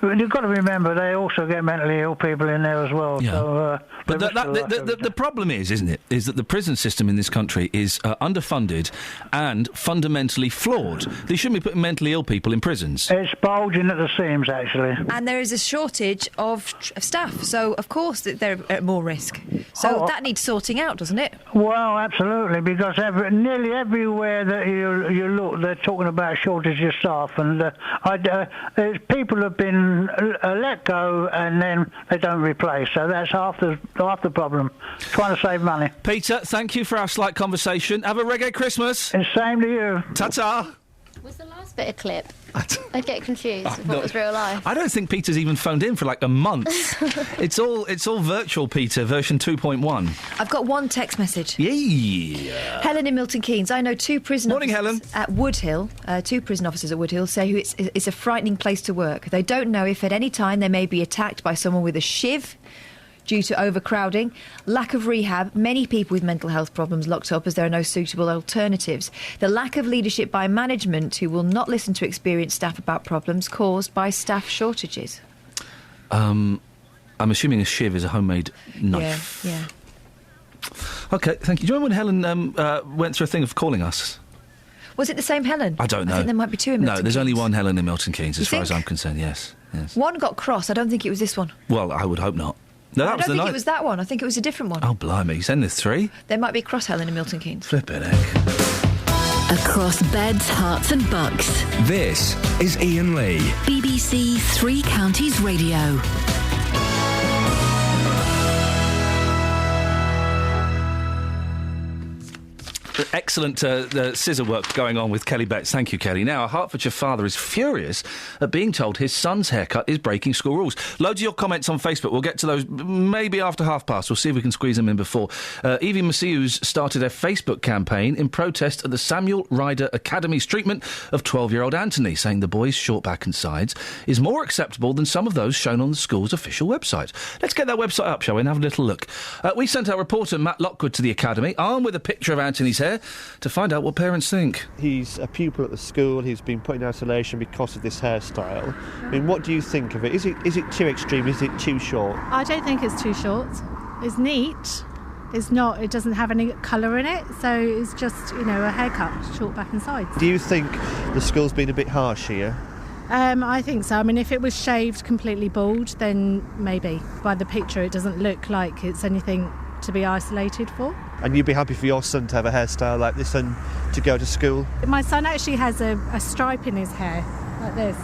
you've got to remember they also get mentally ill people in there as well. Yeah. So, but the problem is, isn't it, is that the prison system in this country is underfunded and fundamentally flawed. They shouldn't be putting mentally ill people in prisons. It's bulging at the seams, actually. And there is a shortage of staff, so of course they're at more risk. So that needs sorting out, doesn't it? Well, absolutely, because nearly everywhere that you look, they're talking about shortage of staff, and people have been let go and then they don't replace. So that's half the problem. Trying to save money. Peter, thank you for our slight conversation. Have a reggae Christmas. And same to you. Ta-ta. Was the last bit a clip? I get confused with what was real life. I don't think Peter's even phoned in for like a month. It's all virtual, Peter, version 2.1. I've got one text message. Yeah. Helen in Milton Keynes. I know two prison officers at Woodhill. Two prison officers at Woodhill say it's a frightening place to work. They don't know if at any time they may be attacked by someone with a shiv due to overcrowding, lack of rehab, many people with mental health problems locked up as there are no suitable alternatives, the lack of leadership by management who will not listen to experienced staff about problems caused by staff shortages. I'm assuming a shiv is a homemade knife. Yeah. OK, thank you. Do you remember when Helen went through a thing of calling us? Was it the same Helen? I don't know. I think there might be two in Milton No, there's Keynes. only one Helen in Milton Keynes, as You far as think? I'm concerned, yes. One got cross. I don't think it was this one. Well, I would hope not. No, that I was don't the think night. it was that one. I think it was a different one. Oh, blimey. Send there's three? There might be a cross Helen in Milton Keynes. Flippin' heck. Across beds, hearts and bucks. This is Iain Lee. BBC Three Counties Radio. Excellent scissor work going on with Kelly Betts. Thank you, Kelly. Now, a Hertfordshire father is furious at being told his son's haircut is breaking school rules. Loads of your comments on Facebook. We'll get to those maybe after 5:30. We'll see if we can squeeze them in before. Evie Maciu's started a Facebook campaign in protest at the Samuel Ryder Academy's treatment of 12-year-old Anthony, saying the boy's short back and sides is more acceptable than some of those shown on the school's official website. Let's get that website up, shall we, and have a little look. We sent our reporter Matt Lockwood to the Academy, armed with a picture of Anthony's hair, to find out what parents think. He's a pupil at the school. He's been put in isolation because of this hairstyle. I mean, what do you think of it? Is it too extreme? Is it too short? I don't think it's too short. It's neat. It's not. It doesn't have any colour in it, so it's just, a haircut, short back and sides. Do you think the school's been a bit harsh here? I think so. I mean, if it was shaved completely bald, then maybe. By the picture, it doesn't look like it's anything to be isolated for. And you'd be happy for your son to have a hairstyle like this and to go to school? My son actually has a stripe in his hair, like this.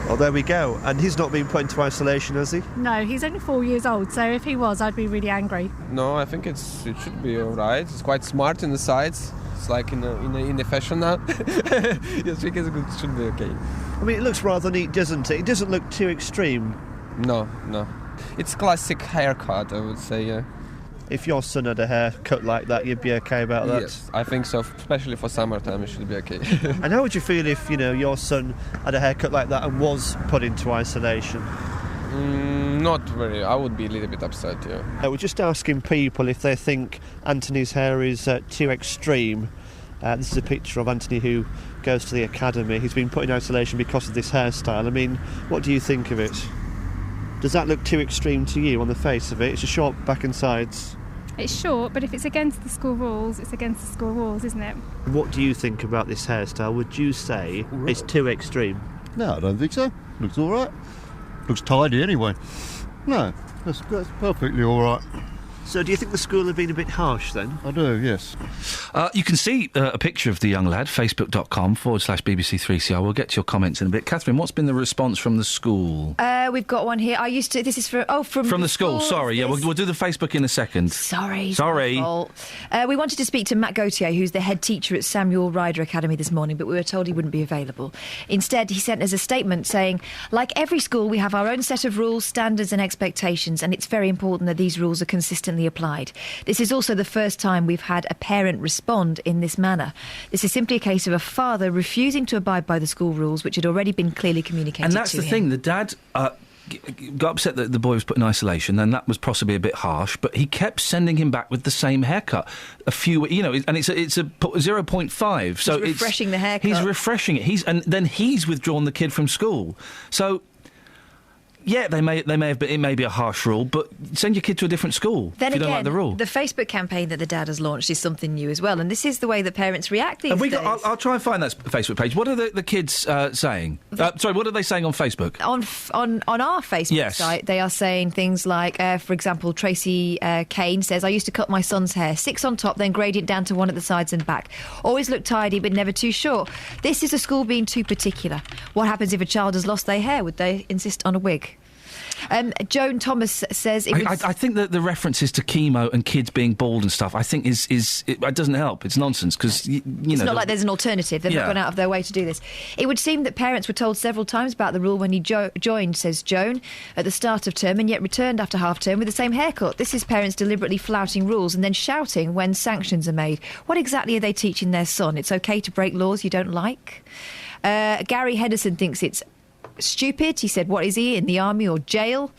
Oh, there we go. And he's not been put into isolation, has he? No, he's only 4 years old, so if he was, I'd be really angry. No, I think it should be all right. It's quite smart in the sides. It's like in the fashion now. Yes, I think it should be okay. I mean, it looks rather neat, doesn't it? It doesn't look too extreme. No. It's classic haircut, I would say, yeah. If your son had a haircut like that, you'd be okay about that? Yes, I think so, especially for summertime, it should be okay. And how would you feel if, your son had a haircut like that and was put into isolation? Not very. I would be a little bit upset, yeah. We're just asking people if they think Anthony's hair is too extreme. This is a picture of Anthony who goes to the academy. He's been put in isolation because of this hairstyle. I mean, what do you think of it? Does that look too extreme to you on the face of it? It's a short back and sides. It's short, but if it's against the school rules, it's against the school rules, isn't it? What do you think about this hairstyle? Would you say it's too extreme? No, I don't think so. Looks all right. Looks tidy anyway. No, that's perfectly all right. So do you think the school have been a bit harsh then? I do, yes. You can see a picture of the young lad, facebook.com/BBC3CR. We'll get to your comments in a bit. Catherine, what's been the response from the school? We've got one here. This is from the school. Sorry, yeah, we'll do the Facebook in a second. Sorry. We wanted to speak to Matt Gauthier, who's the head teacher at Samuel Ryder Academy this morning, but we were told he wouldn't be available. Instead, he sent us a statement saying, like every school, we have our own set of rules, standards and expectations, and it's very important that these rules are consistently applied. This is also the first time we've had a parent respond in this manner. This is simply a case of a father refusing to abide by the school rules, which had already been clearly communicated to him. And that's the thing, the dad got upset that the boy was put in isolation, and that was possibly a bit harsh, but he kept sending him back with the same haircut. And it's a 0.5. So he's refreshing the haircut. He's refreshing it. And then he's withdrawn the kid from school. So yeah, it may be a harsh rule, but send your kid to a different school if you don't like the rule. The Facebook campaign that the dad has launched is something new as well, and this is the way that parents react these days. I'll try and find that Facebook page. What are the kids saying? What are they saying on Facebook? On our Facebook site, they are saying things like, for example, Tracy Kane says, I used to cut my son's hair, 6 on top, then gradient down to 1 at the sides and back. Always looked tidy, but never too short. This is a school being too particular. What happens if a child has lost their hair? Would they insist on a wig? Joan Thomas says... I think that the references to chemo and kids being bald and stuff, I think it doesn't help. It's nonsense, because, It's not like there's an alternative. They've not gone out of their way to do this. It would seem that parents were told several times about the rule when he joined, says Joan, at the start of term, and yet returned after half-term with the same haircut. This is parents deliberately flouting rules and then shouting when sanctions are made. What exactly are they teaching their son? It's OK to break laws you don't like? Gary Henderson thinks it's stupid. He said, what is he, in the army or jail?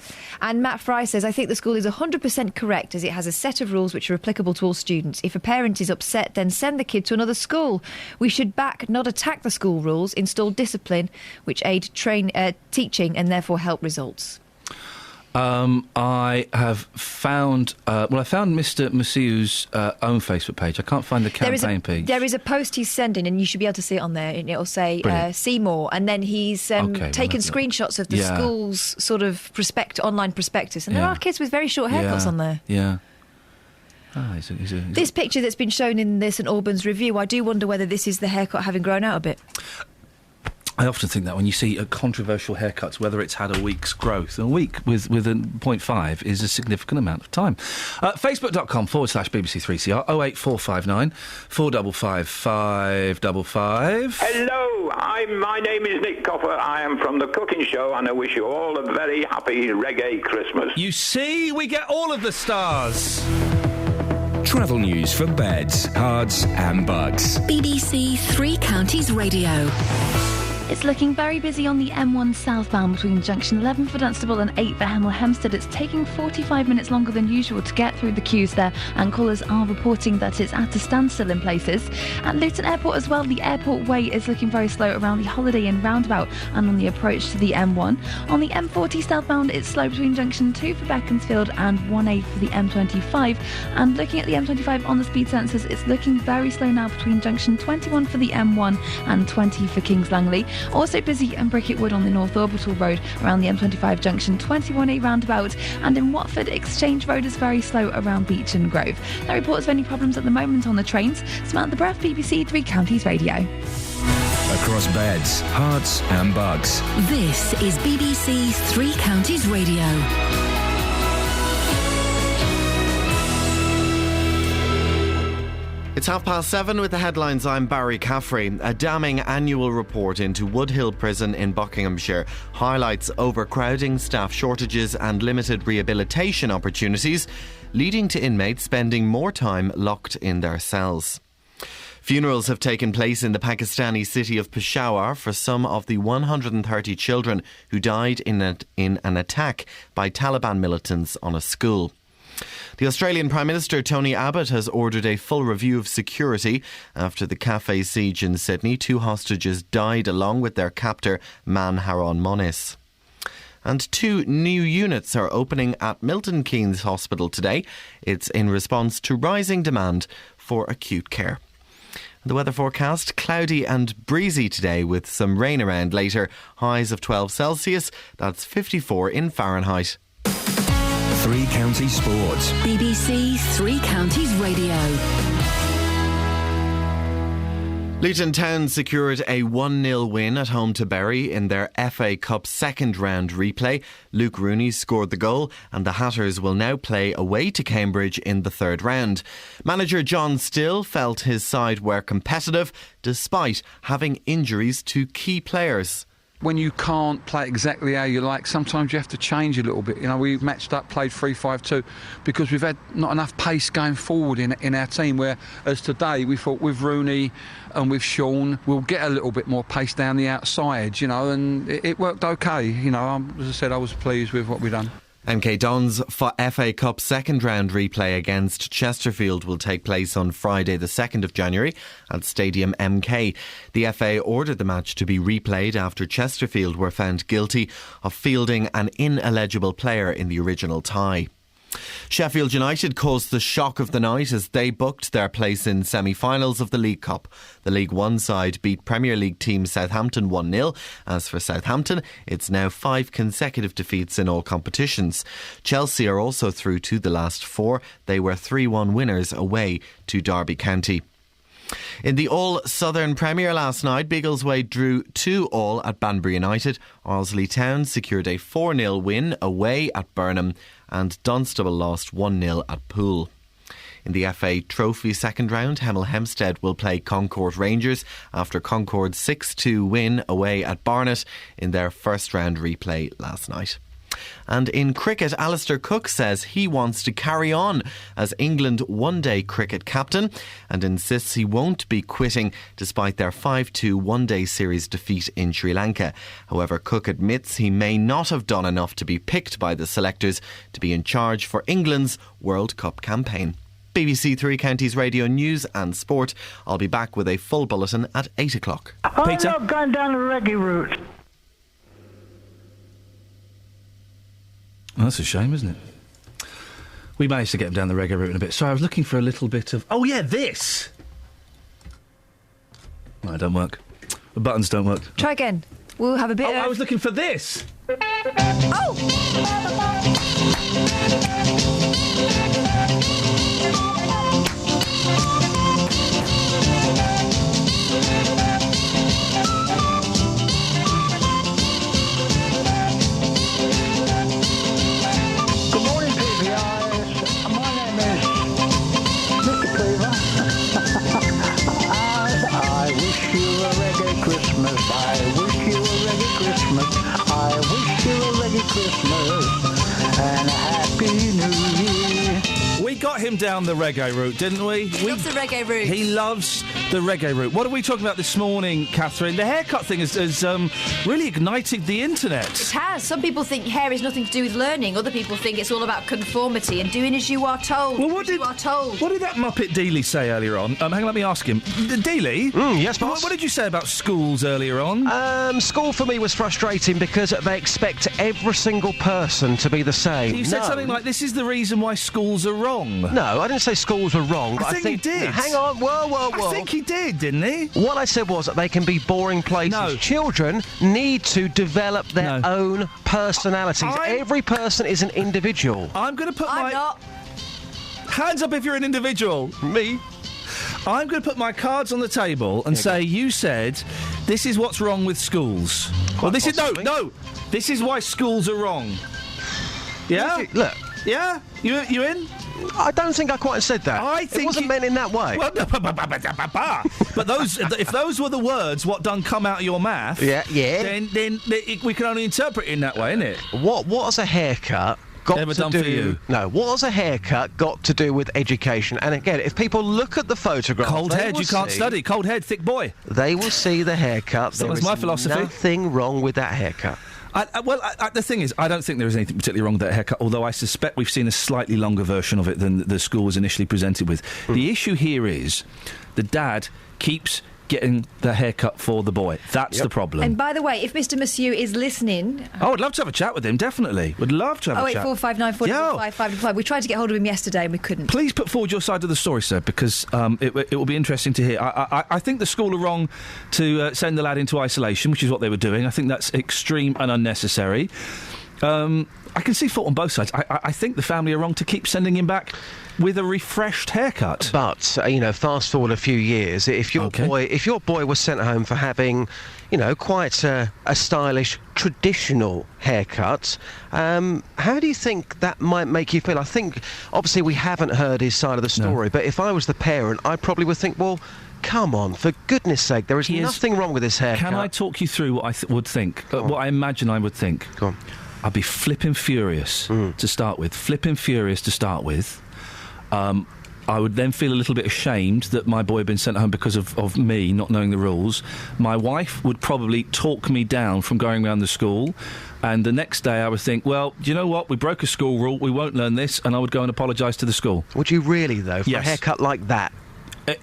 And Matt Fry says, I think the school is 100% correct, as it has a set of rules which are applicable to all students. If a parent is upset, then send the kid to another school. We should back, not attack the school rules, install discipline which aid teaching and therefore help results. I have found... I found Mr Maciu's own Facebook page. I can't find the campaign page. There is a post he's sending, and you should be able to see it on there, and it'll say, see more, and then he's taken screenshots of the school's sort of online prospectus, and there are kids with very short haircuts on there. Yeah. This picture that's been shown in the St Albans Review, I do wonder whether this is the haircut having grown out a bit. I often think that when you see controversial haircuts, whether it's had a week's growth, a week with a 0.5 is a significant amount of time. Facebook.com/BBC3CR 08459 455 555. Hello, my name is Nick Copper. I am from The Cooking Show, and I wish you all a very happy reggae Christmas. You see, we get all of the stars. Travel news for beds, cards and bugs. BBC Three Counties Radio. It's looking very busy on the M1 southbound between junction 11 for Dunstable and 8 for Hemel Hempstead. It's taking 45 minutes longer than usual to get through the queues there, and callers are reporting that it's at a standstill in places. At Luton Airport as well, the airport way is looking very slow around the Holiday Inn roundabout and on the approach to the M1. On the M40 southbound, it's slow between junction 2 for Beaconsfield and 1A for the M25. And looking at the M25 on the speed sensors, it's looking very slow now between junction 21 for the M1 and 20 for Kings Langley. Also busy in Bricket Wood on the North Orbital Road around the M25 junction 21A roundabout, and in Watford, Exchange Road is very slow around Beach and Grove. No reports of any problems at the moment on the trains. Samantha Breath, BBC Three Counties Radio. Across beds, hearts and bugs. This is BBC Three Counties Radio. It's 7:30 with the headlines. I'm Barry Caffrey. A damning annual report into Woodhill Prison in Buckinghamshire highlights overcrowding, staff shortages and limited rehabilitation opportunities, leading to inmates spending more time locked in their cells. Funerals have taken place in the Pakistani city of Peshawar for some of the 130 children who died in an attack by Taliban militants on a school. The Australian Prime Minister Tony Abbott has ordered a full review of security after the cafe siege in Sydney. 2 hostages died along with their captor, Man Haron Monis. And 2 new units are opening at Milton Keynes Hospital today. It's in response to rising demand for acute care. The weather forecast, cloudy and breezy today with some rain around later. Highs of 12 Celsius, that's 54 in Fahrenheit. Three Counties Sports. BBC Three Counties Radio. Luton Town secured a 1-0 win at home to Bury in their FA Cup second round replay. Luke Rooney scored the goal and the Hatters will now play away to Cambridge in the third round. Manager John Still felt his side were competitive despite having injuries to key players. When you can't play exactly how you like, sometimes you have to change a little bit. You know, we matched up, played 3-5-2 because we've had not enough pace going forward in our team, whereas today we thought with Rooney and with Sean we'll get a little bit more pace down the outside, you know, and it worked okay. You know, as I said, I was pleased with what we've done. MK Dons FA Cup second round replay against Chesterfield will take place on Friday the 2nd of January at Stadium MK. The FA ordered the match to be replayed after Chesterfield were found guilty of fielding an ineligible player in the original tie. Sheffield United caused the shock of the night as they booked their place in semi-finals of the League Cup. The League One side beat Premier League team Southampton 1-0. As for Southampton, it's now 5 consecutive defeats in all competitions. Chelsea are also through to the last 4. They were 3-1 winners away to Derby County. In the All-Southern Premier last night, Biggleswade drew 2-2 at Banbury United. Ardsley Town secured a 4-0 win away at Burnham and Dunstable lost 1-0 at Poole. In the FA Trophy second round, Hemel Hempstead will play Concord Rangers after Concord's 6-2 win away at Barnet in their first round replay last night. And in cricket, Alistair Cook says he wants to carry on as England one-day cricket captain and insists he won't be quitting despite their 5-2 one-day series defeat in Sri Lanka. However, Cook admits he may not have done enough to be picked by the selectors to be in charge for England's World Cup campaign. BBC Three Counties Radio News and Sport. I'll be back with a full bulletin at 8 o'clock. Peter? I'm not going down the reggae route. Well, that's a shame, isn't it? We managed to get him down the reggae route in a bit. Sorry, I was looking for a little bit of... Oh, yeah, this! No, it don't work. The buttons don't work. Try again. We'll have a bit of... I was looking for this! Oh! got him down the reggae route, didn't we? He loves the reggae route. He loves the reggae route. What are we talking about this morning, Catherine? The haircut thing has really ignited the internet. It has. Some people think hair is nothing to do with learning. Other people think it's all about conformity and doing as you are told. Well, what did that Muppet Dealey say earlier on? Hang on, let me ask him. Dealey? Yes, boss? What did you say about schools earlier on? School for me was frustrating because they expect every single person to be the same. You said something like, this is the reason why schools are wrong. No, I didn't say schools were wrong. But I think he did. Hang on, whoa. I think he did, didn't he? What I said was that they can be boring places. No. Children need to develop their own personalities. Every person is an individual. I'm going to put I'm not. Hands up if you're an individual. Me? I'm going to put my cards on the table and say, you said, this is what's wrong with schools. Well, this is... No. This is why schools are wrong. Yeah? Look. Yeah? You in? I don't think I quite said that. I think it wasn't meant in that way. Well, but if those were the words what done come out of your mouth, then we can only interpret it in that way, innit? What has a haircut got Never to done do? for you. No, what has a haircut got to do with education? And again, if people look at the photograph, cold head, you can't study. Cold head, thick boy. They will see the haircut. That was my philosophy. Nothing wrong with that haircut. The thing is, I don't think there is anything particularly wrong with that haircut, although I suspect we've seen a slightly longer version of it than the school was initially presented with. The issue here is the dad keeps getting the haircut for the boy. That's the problem. And by the way, if Mr. Monsieur is listening... Oh, I'd love to have a chat with him, definitely. Would love to have a chat. 08459 45 555. We tried to get hold of him yesterday and we couldn't. Please put forward your side of the story, sir, because it will be interesting to hear. I think the school are wrong to send the lad into isolation, which is what they were doing. I think that's extreme and unnecessary. I can see fault on both sides. I think the family are wrong to keep sending him back with a refreshed haircut. But fast forward a few years, if your boy was sent home for having, quite a stylish traditional haircut, how do you think that might make you feel? I think obviously we haven't heard his side of the story, but if I was the parent, I probably would think, well, come on, for goodness sake, there is nothing wrong with this haircut. Can I talk you through what I would think? What I imagine I would think? Go on. I'd be flipping furious to start with. I would then feel a little bit ashamed that my boy had been sent home because of me not knowing the rules. My wife would probably talk me down from going around the school, and the next day I would think, well, do you know what? We broke a school rule, we won't learn this, and I would go and apologise to the school. Would you really, though, for a haircut like that?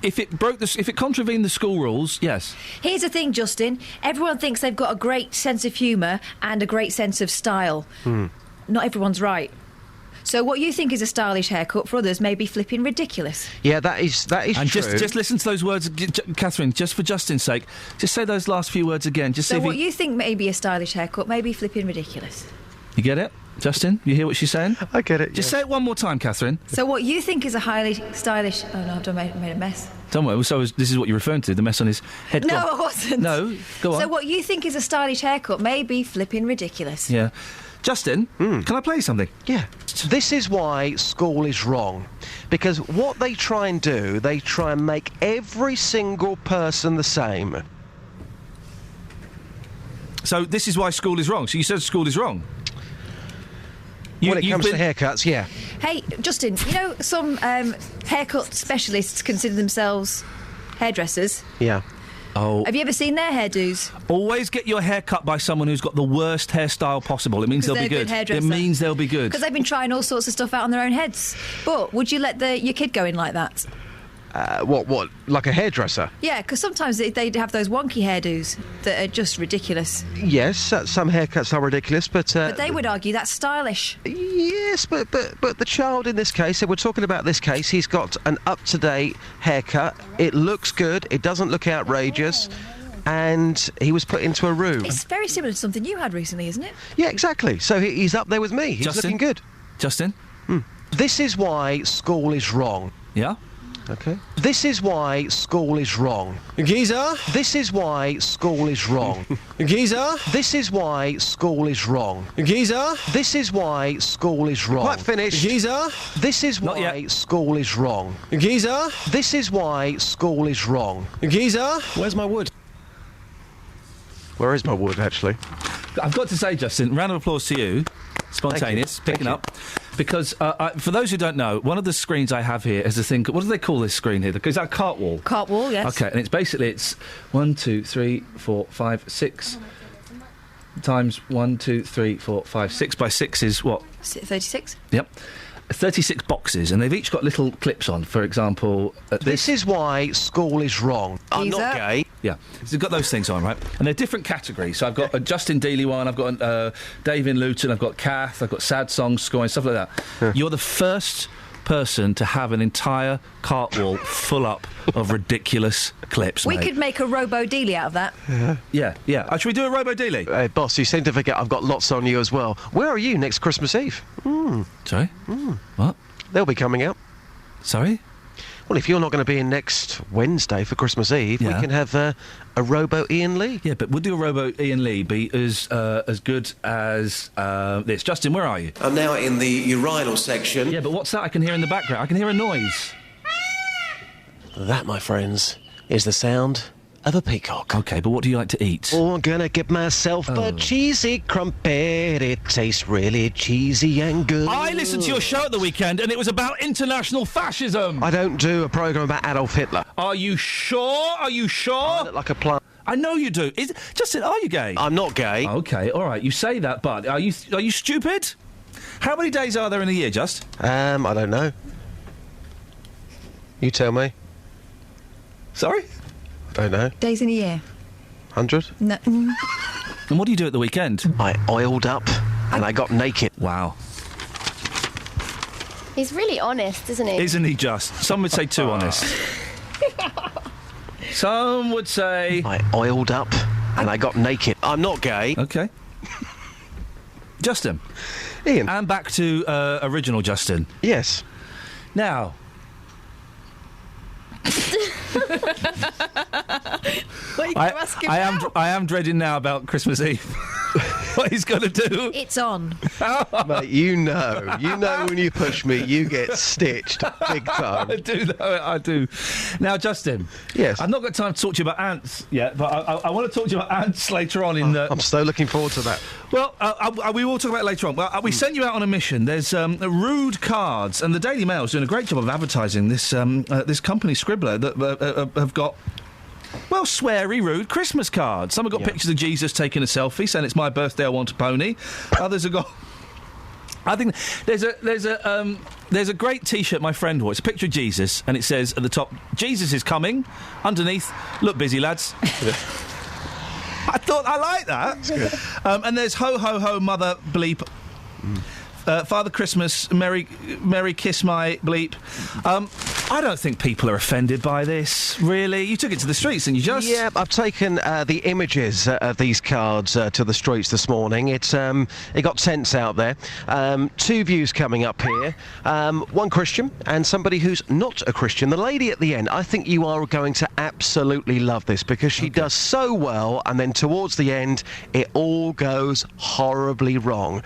If it contravened the school rules, yes. Here's the thing, Justin. Everyone thinks they've got a great sense of humour and a great sense of style. Not everyone's right. So what you think is a stylish haircut for others may be flipping ridiculous. Yeah, that is and true. just listen to those words, Catherine, just for Justin's sake. Just say those last few words again. Just so see what you think may be a stylish haircut may be flipping ridiculous. You get it? Justin, you hear what she's saying? I get it. Just say it one more time, Catherine. So what you think is a highly stylish... Oh, no, I've made a mess. Don't worry. So this is what you're referring to, the mess on his head. No, I wasn't. No, go on. So what you think is a stylish haircut may be flipping ridiculous. Yeah. Justin, can I play you something? Yeah. This is why school is wrong. Because what they try and do, they try and make every single person the same. So this is why school is wrong. So you said school is wrong? When it comes to haircuts, yeah. Hey, Justin, some haircut specialists consider themselves hairdressers. Yeah. Oh. Have you ever seen their hairdos? Always get your hair cut by someone who's got the worst hairstyle possible. It means they'll be good. It means they'll be good. Because they've been trying all sorts of stuff out on their own heads. But would you let your kid go in like that? What? Like a hairdresser? Yeah, because sometimes they have those wonky hairdos that are just ridiculous. Yes, some haircuts are ridiculous, but they would argue that's stylish. Yes, but the child in this case, if we're talking about this case, he's got an up-to-date haircut. It looks good. It doesn't look outrageous. And he was put into a room. It's very similar to something you had recently, isn't it? Yeah, exactly. So he's up there with me. He's Justin? looking good. Justin? This is why school is wrong. Yeah? Okay. This is why school is wrong. Geezer? This is why school is wrong. Geezer? This is why school is wrong. Geezer? This is why school is wrong. Quite finished. Geezer? This is why school is wrong. Geezer? This is why school is wrong. Geezer? Where's my wood? Where is my wood, actually? I've got to say, Justin, round of applause to you. Spontaneous, picking up. Because, for those who don't know, one of the screens I have here is a thing... What do they call this screen here? Is that a cartwall? Cartwall, yes. OK, and it's 1, 2, 3, 4, 5, 6... times 1, 2, 3, 4, 5, 6 by 6 is what? 36? Yep. 36 boxes, and they've each got little clips on. For example, this is why school is wrong. I'm not gay. Yeah, so they've got those things on, right? And they're different categories. So I've got a Justin Dealey one, I've got Dave in Luton, I've got Kath, I've got sad songs, scoring, stuff like that. You're the first person to have an entire cartwall full up of ridiculous clips. We mate. could make a robo-dealy out of that. Yeah. Should we do a robo-dealy? Hey, boss, you seem to forget I've got lots on you as well. Where are you next Christmas Eve? Sorry? What? They'll be coming out. Sorry? Well, if you're not going to be in next Wednesday for Christmas Eve, we can have a robo Iain Lee. Yeah, but would your robo Iain Lee be as good as this? Justin, where are you? I'm now in the urinal section. Yeah, but what's that I can hear in the background? I can hear a noise. That, my friends, is the sound of a peacock. OK, but what do you like to eat? Oh, I'm gonna get myself a cheesy crumpet. It tastes really cheesy and good. I listened to your show at the weekend and it was about international fascism. I don't do a programme about Adolf Hitler. Are you sure? Are you sure? I look like a plant. I know you do. Justin, are you gay? I'm not gay. OK, all right, you say that, but are you stupid? How many days are there in a year, Just? I don't know. You tell me. Sorry? Don't know. Days in a year? 100? No. And what do you do at the weekend? I oiled up and I got naked. Wow. He's really honest, isn't he? Isn't he just? Some would say too honest. Some would say... I oiled up and I got naked. I'm not gay. OK. Justin. Iain. And back to original Justin. Yes. Now... I am dreading now about Christmas Eve. What he's going to do. It's on. Mate, you know when you push me, you get stitched big time. I do. Now, Justin. Yes. I've not got time to talk to you about ants yet, but I want to talk to you about ants later on in the... I'm so looking forward to that. Well, we will talk about it later on. Well, we sent you out on a mission. There's rude cards, and the Daily Mail's doing a great job of advertising this this company, Scribbler, that have got... Well, sweary, rude Christmas cards. Some have got pictures of Jesus taking a selfie, saying it's my birthday, I want a pony. Others have got... I think there's a great T-shirt my friend wore. It's a picture of Jesus, and it says at the top, "Jesus is coming." Underneath, "Look busy, lads." I thought I like that. That's good. And there's "Ho ho ho, mother bleep." Father Christmas, Merry kiss my bleep. I don't think people are offended by this, really. You took it to the streets, and you just... Yeah, I've taken the images of these cards to the streets this morning. It got tents out there. 2 views coming up here. One Christian and somebody who's not a Christian. The lady at the end, I think you are going to absolutely love this because she does so well, and then towards the end, it all goes horribly wrong.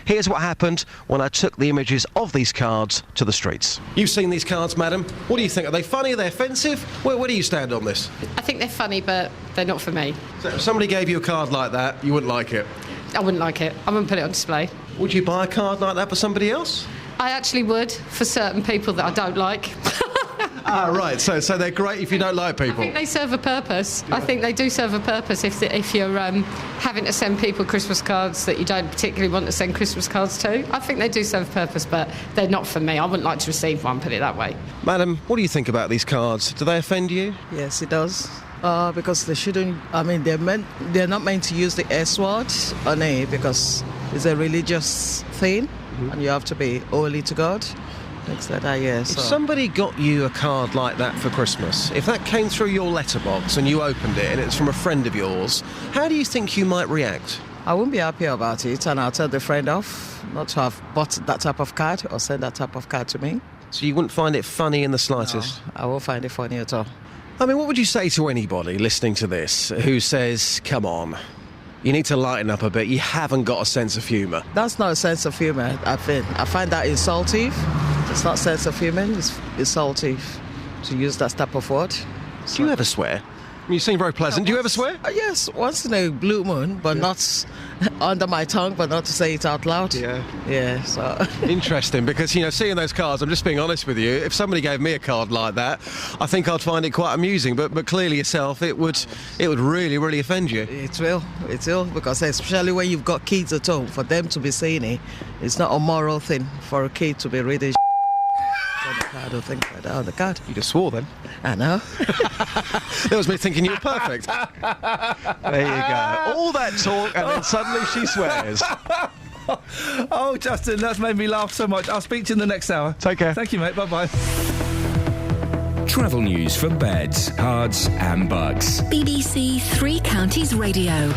Here's what happened when I took the images of these cards to the streets. You've seen these cards, madam. What do you think? Are they funny? Are they offensive? Where do you stand on this? I think they're funny, but they're not for me. So if somebody gave you a card like that, you wouldn't like it? I wouldn't like it. I wouldn't put it on display. Would you buy a card like that for somebody else? I actually would, for certain people that I don't like. Right. So they're great if you don't like people. I think they serve a purpose. Yeah. I think they do serve a purpose if you're having to send people Christmas cards that you don't particularly want to send Christmas cards to. I think they do serve a purpose, but they're not for me. I wouldn't like to receive one, put it that way. Madam, what do you think about these cards? Do they offend you? Yes, it does. Because they shouldn't... I mean, they're not meant to use the S word on it because it's a religious thing, and you have to be holy to God. Things like that, yeah. If somebody got you a card like that for Christmas, if that came through your letterbox and you opened it and it's from a friend of yours, how do you think you might react? I wouldn't be happy about it, and I'll tell the friend off not to have bought that type of card or send that type of card to me. So you wouldn't find it funny in the slightest? No, I won't find it funny at all. I mean, what would you say to anybody listening to this who says, come on, you need to lighten up a bit, you haven't got a sense of humour? That's not a sense of humour, I find that insultive. It's not sense of humour, it's insultive to use that type of word. Do you ever swear? You seem very pleasant. Do you ever swear? Yes, once in a blue moon, but not under my tongue, but not to say it out loud. Yeah, so... Interesting, because, seeing those cards, I'm just being honest with you, if somebody gave me a card like that, I think I'd find it quite amusing, but clearly yourself, it would really, really offend you. It will, because especially when you've got kids at home, for them to be saying it, it's not a moral thing for a kid to be reading on the card or things like that on the card. You just swore then. I know. That was me thinking you were perfect. There you go. All that talk and then suddenly she swears. Oh, Justin, that's made me laugh so much. I'll speak to you in the next hour. Take care. Thank you, mate. Bye-bye. Travel news for beds, cards and bugs. BBC Three Counties Radio.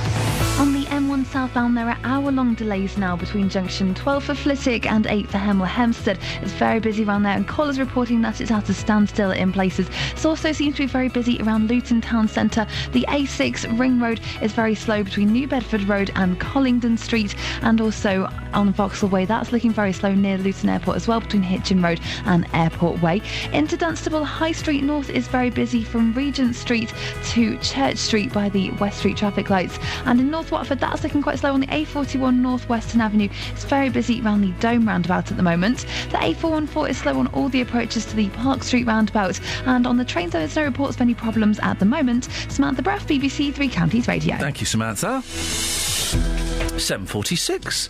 On the M1 southbound, there are hour-long delays now between junction 12 for Flitwick and 8 for Hemel Hempstead. It's very busy around there, and callers reporting that it's at a standstill in places. It also seems to be very busy around Luton Town Centre. The A6 Ring Road is very slow between New Bedford Road and Collingdon Street, and also on Vauxhall Way. That's looking very slow near Luton Airport as well, between Hitchin Road and Airport Way. Into Dunstable, High Street North is very busy from Regent Street to Church Street by the West Street traffic lights. And in North Watford, that's looking quite slow on the A41 North Western Avenue. It's very busy around the Dome roundabout at the moment. The A414 is slow on all the approaches to the Park Street roundabout. And on the trains, there's no reports of any problems at the moment. Samantha Bruff, BBC Three Counties Radio. Thank you, Samantha. 7:46.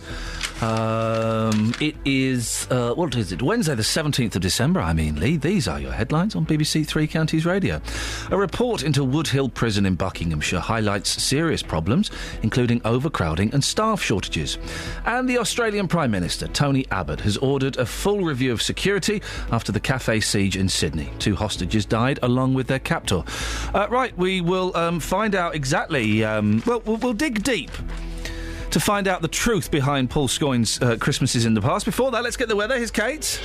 It is, what is it? Wednesday the 17th of December, I'm Iain Lee. These are your headlines on BBC Three Counties Radio. A report into Wood Hill Prison in Buckinghamshire highlights serious problems, including overcrowding and staff shortages. And the Australian Prime Minister, Tony Abbott, has ordered a full review of security after the cafe siege in Sydney. 2 hostages died along with their captor. Right, we will find out exactly, we'll dig deep to find out the truth behind Paul Scoyne's Christmases in the past. Before that, let's get the weather. Here's Kate.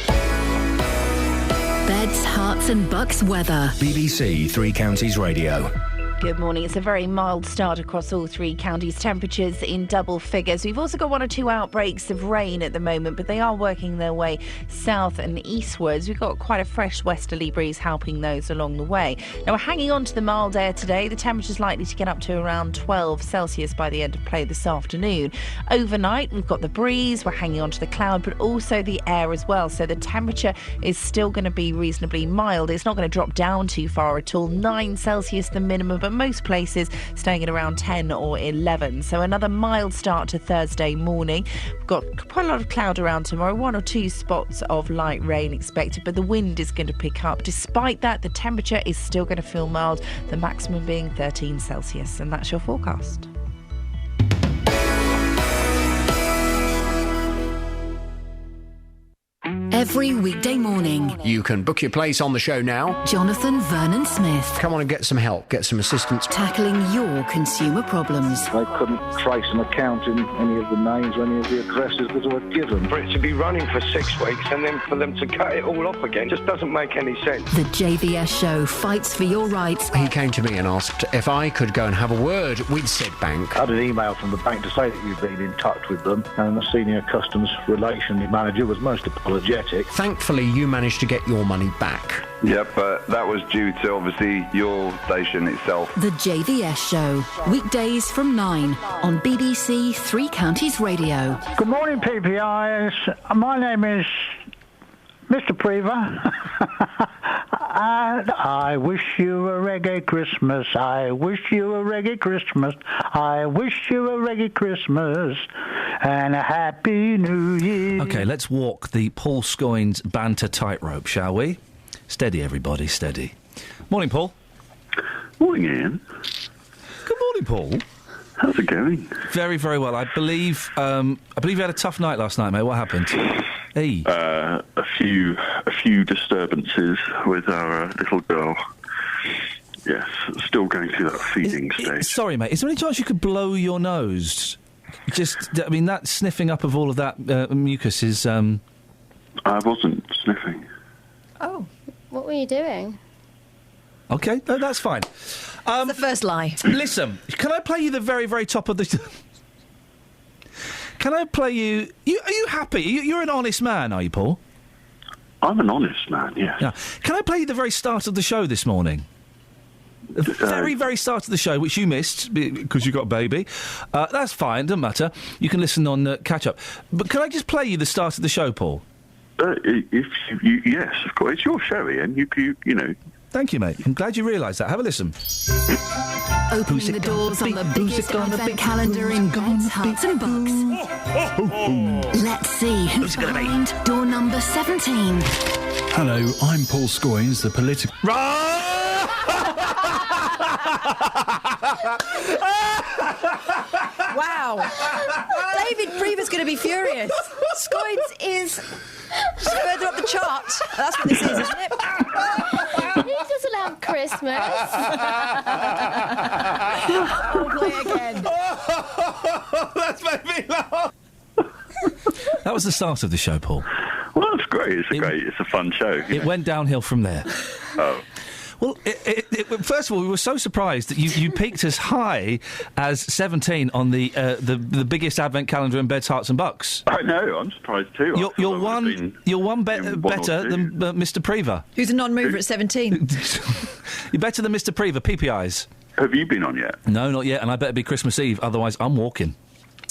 Beds, Hearts and Bucks weather. BBC Three Counties Radio. Good morning. It's a very mild start across all 3 counties. Temperatures in double figures. We've also got 1 or 2 outbreaks of rain at the moment, but they are working their way south and eastwards. We've got quite a fresh westerly breeze helping those along the way. Now, we're hanging on to the mild air today. The temperature's likely to get up to around 12 Celsius by the end of play this afternoon. Overnight, we've got the breeze. We're hanging on to the cloud, but also the air as well. So the temperature is still going to be reasonably mild. It's not going to drop down too far at all. 9 Celsius the minimum, but most places staying at around 10 or 11. So another mild start to Thursday morning. We've got quite a lot of cloud around tomorrow, 1 or 2 spots of light rain expected, but the wind is going to pick up. Despite that, the temperature is still going to feel mild, the maximum being 13 Celsius. And that's your forecast. Every weekday morning, You can book your place on the show now. Jonathan Vernon Smith Come on and get some help, get some assistance. tackling your consumer problems. They couldn't trace an account in any of the names or any of the addresses that were given. For it to be running for 6 weeks and then for them to cut it all off again just doesn't make any sense. The JVS show fights for your rights. He came to me and asked if I could go and have a word with said bank. I had an email from the bank to say that you've been in touch with them, and the senior customs relations manager was most apologetic. Thankfully, you managed to get your money back. Yep, but that was due to, obviously, your station itself. The JVS show, weekdays from 9 on BBC Three Counties Radio. Good morning, PPIs. My name is Mr. Prever. And I wish you a reggae Christmas. I wish you a reggae Christmas. I wish you a reggae Christmas and a happy New Year. OK, let's walk the Paul Scoyne's banter tightrope, shall we? Steady, everybody, steady. Morning, Paul. Morning, Ian. Good morning, Paul. How's it going? Very, very well. I believe you had a tough night last night, mate. What happened? Hey. A few disturbances with our little girl. Yes, still going through that feeding stage. Sorry, mate. Is there any chance you could blow your nose? That sniffing up of all of that mucus is... I wasn't sniffing. Oh, what were you doing? OK, no, that's fine. That's the first lie. Listen, can I play you the very, very top of the... Can I play you... Are you happy? You're an honest man, are you, Paul? I'm an honest man, yes. Yeah. Can I play you the very start of the show this morning? The very, very start of the show, which you missed because you got a baby. That's fine, doesn't matter. You can listen on Catch Up. But can I just play you the start of the show, Paul? Yes, of course. It's your show, Ian. You know. Thank you, mate. I'm glad you realised that. Have a listen. Opening the doors on the biggest advent calendar in beds, hearts and bucks. Let's see who's behind door number 17. Hello, I'm Paul Scoynes, the political... Wow. David Prever's going to be furious. Scoynes is further up the chart. That's what this is, isn't it? He doesn't have Christmas. We'll play again. That's made me laugh. That was the start of the show, Paul. Well, that's great. It's a fun show. It went downhill from there. Oh. Well, first of all, we were so surprised that you peaked as high as 17 on the biggest advent calendar in beds, hearts and bucks. I know, I'm surprised too. You're one better than Mr. Prever. Who's a non-mover at 17. You're better than Mr. Prever, PPIs. Have you been on yet? No, not yet, and I better be Christmas Eve, otherwise I'm walking.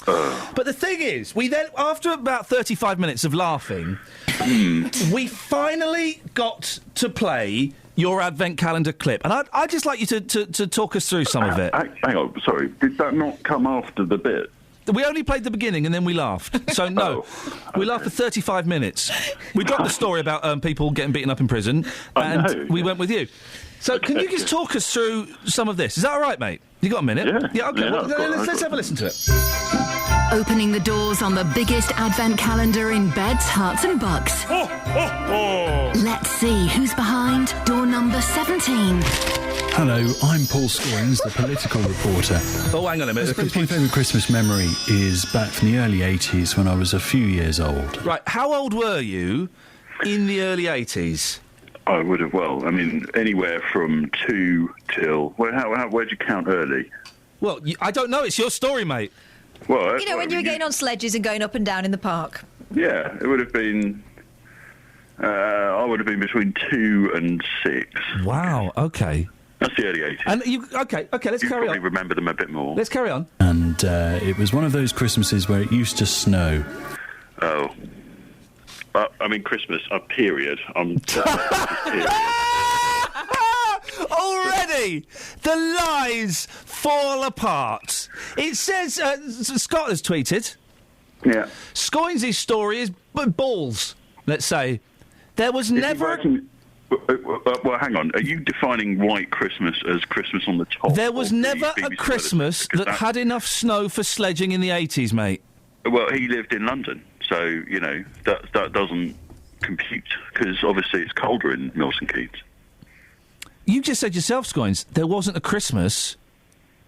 But the thing is, we then, after about 35 minutes of laughing, we finally got to play your advent calendar clip, and I'd just like you to talk us through some of it. Hang on, sorry, did that not come after the bit? We only played the beginning and then we laughed. So no, we laughed for 35 minutes. We dropped the story about people getting beaten up in prison, and we went with you. So can you just talk us through some of this? Is that all right, mate? You got a minute? Yeah. Okay. Yeah, Let's have a listen to it. Opening the doors on the biggest advent calendar in beds, hearts and bucks. Let's see who's behind door number 17. Hello, I'm Paul Scoynes, the political reporter. Oh, hang on a minute. My favourite Christmas memory is back from the early 80s when I was a few years old. Right, how old were you in the early 80s? I would have, anywhere from 2 till... Well, where'd you count early? Well, I don't know. It's your story, mate. Well, you know, when you were getting on sledges and going up and down in the park. Yeah, it would have been... I would have been between 2 and 6. Wow, OK. That's the early 80s. And OK, let's carry on. You probably remember them a bit more. Let's carry on. And it was one of those Christmases where it used to snow. Oh. Christmas, a period. Already, the lies fall apart. It says, Scott has tweeted. Yeah. Scoynes' story is balls, let's say. There was never... Well, hang on. Are you defining White Christmas as Christmas on the top? There was never a Christmas that had enough snow for sledging in the 80s, mate. Well, he lived in London, so, that doesn't compute, because obviously it's colder in Milton Keynes. You just said yourself, Scoynes, there wasn't a Christmas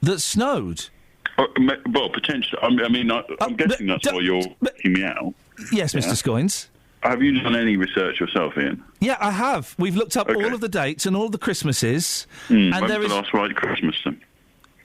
that snowed. Well, potentially. I'm guessing that's why you're making me out. Yes, Mr. Scoynes. Have you done any research yourself, Ian? Yeah, I have. We've looked up all of the dates and all of the Christmases. And when was the last White Christmas, then?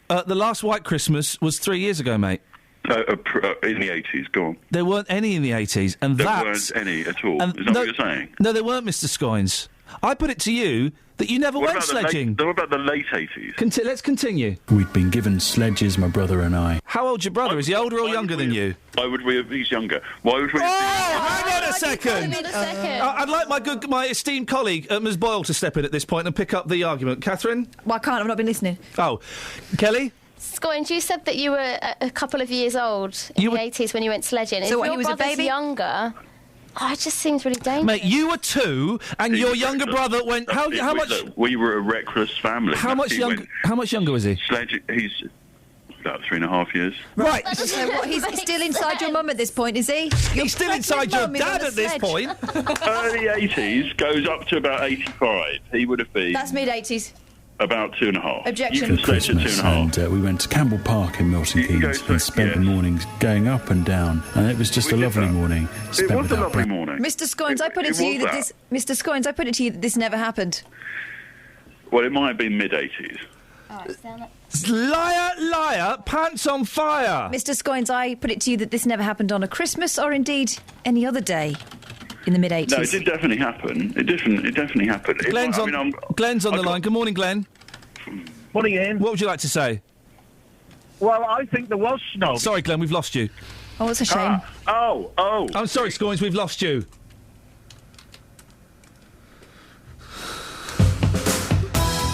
The last White Christmas was 3 years ago, mate. In the 80s, go on. There weren't any in the 80s, and there weren't any at all. Is that what you're saying? No, there weren't, Mr. Scoynes. I put it to you that you never went sledging. What about the late 80s? Let's continue. We'd been given sledges, my brother and I. How old's your brother? Is he older or younger than you? He's younger. Why would we... hang on a second! I'd like my esteemed colleague, Ms Boyle, to step in at this point and pick up the argument. Catherine? Well, I can't. I've not been listening. Oh. Kelly? Scoynes, you said that you were a couple of years old in the 80s when you went sledging. So if he was a baby? Younger... Oh, it just seems really dangerous. Mate, you were 2, and your younger brother went... How much... We were a reckless family. How much younger was he? He's about 3.5 years. Right. So what, he's still inside your mum at this point, is he? He's still inside your dad at this point. Early 80s goes up to about 85. He would have been... That's mid-80s. About 2.5. Objection. You can sledge at 2.5. And we went to Campbell Park in Milton Keynes and spent the mornings going up and down, and it was just a lovely morning. It was a lovely morning. Mr. Scoynes, I put it to you that this... Mr. Scoynes, I put it to you that this never happened. Well, it might have been mid-80s. Liar, liar, pants on fire. Mr. Scoynes, I put it to you that this never happened on a Christmas or indeed any other day in the mid-80s. No, it did definitely happen. It definitely happened. Glenn's on the line. Good morning, Glenn. Morning, Ian. What would you like to say? Well, I think there was snow. Sorry, Glenn, we've lost you. Oh, it's a shame. I'm sorry, Scoins, we've lost you.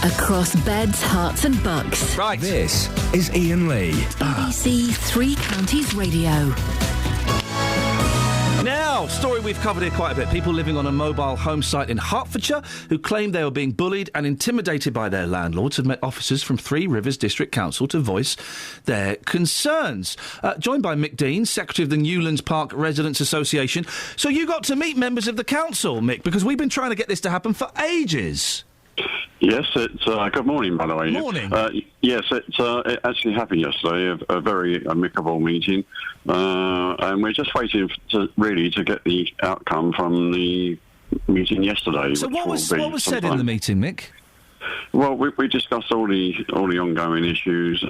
Across beds, hearts and bucks. Right. This is Iain Lee. BBC Three Counties Radio. Now, story we've covered here quite a bit. People living on a mobile home site in Hertfordshire who claim they were being bullied and intimidated by their landlords have met officers from Three Rivers District Council to voice their concerns. Joined by Mick Dean, Secretary of the Newlands Park Residents Association. So you got to meet members of the council, Mick, because we've been trying to get this to happen for ages. Yes, it's good morning, by the way. Morning. Yes, it actually happened yesterday, a very amicable meeting, and we're just waiting to get the outcome from the meeting yesterday. So what was said in the meeting, Mick? Well, we discussed all the ongoing issues.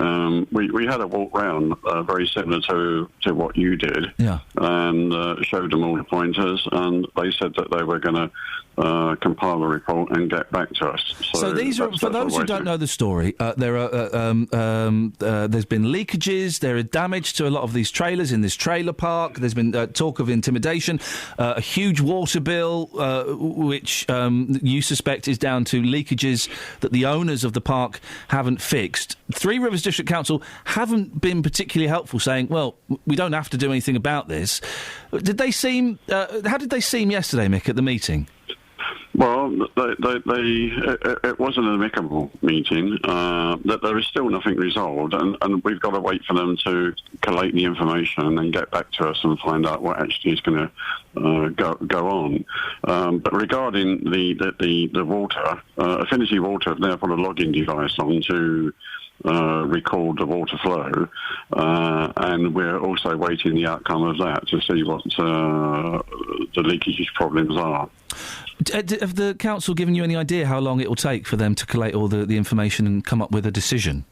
We had a walk round very similar to what you did, and showed them all the pointers, and they said that they were going to compile a report and get back to us. So these are, for those who don't know the story, there are there's been leakages, there are damage to a lot of these trailers in this trailer park. There's been talk of intimidation, a huge water bill, which you suspect is down to leakages that the owners of the park haven't fixed. Three Rivers District Council haven't been particularly helpful, saying, well, we don't have to do anything about this. Did they seem... how did they seem yesterday, Mick, at the meeting? Well, it wasn't an amicable meeting. That there is still nothing resolved, and we've got to wait for them to collate the information and then get back to us and find out what actually is going to go on. But regarding the water, Affinity Water have now put a logging device on to record the water flow, and we're also waiting the outcome of that to see what the leakage problems are. Have the council given you any idea how long it will take for them to collate all the information and come up with a decision?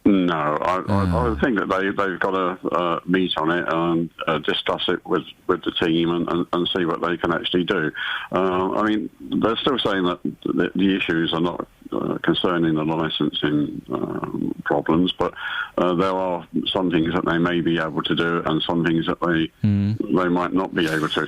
No, I would think that they've got to meet on it and discuss it with the team and see what they can actually do. I mean, they're still saying that the issues are not concerning the licensing problems, but there are some things that they may be able to do and some things that they might not be able to.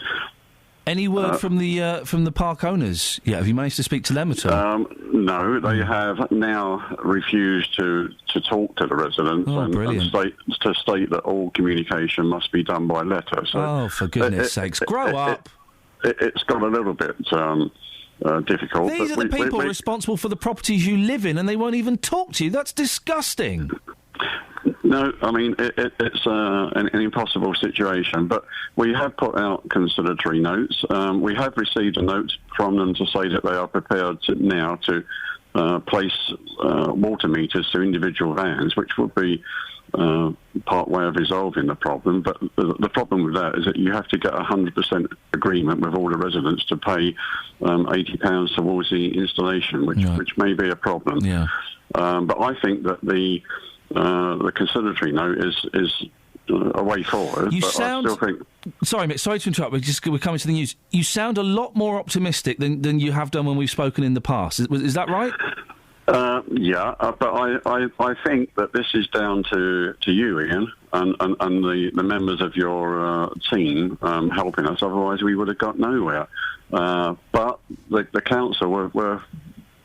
Any word from the park owners? Yeah, have you managed to speak to them at all? No, they have now refused to talk to the residents and state that all communication must be done by letter. So for goodness sakes, grow up! It's got a little bit difficult. These are the people responsible for the properties you live in, and they won't even talk to you. That's disgusting. No, I mean, it's an impossible situation, but we have put out conciliatory notes. We have received a note from them to say that they are prepared now to place water meters to individual vans, which would be part way of resolving the problem. But the problem with that is that you have to get 100% agreement with all the residents to pay £80 towards the installation, which may be a problem. Yeah. But I think that the conciliatory note is a way forward. You but sound... I still think... Sorry, Mick, sorry to interrupt. We're coming to the news. You sound a lot more optimistic than you have done when we've spoken in the past. Is that right? Yeah, but I think that this is down to you, Ian, and the members of your team helping us. Otherwise, we would have got nowhere. But the council were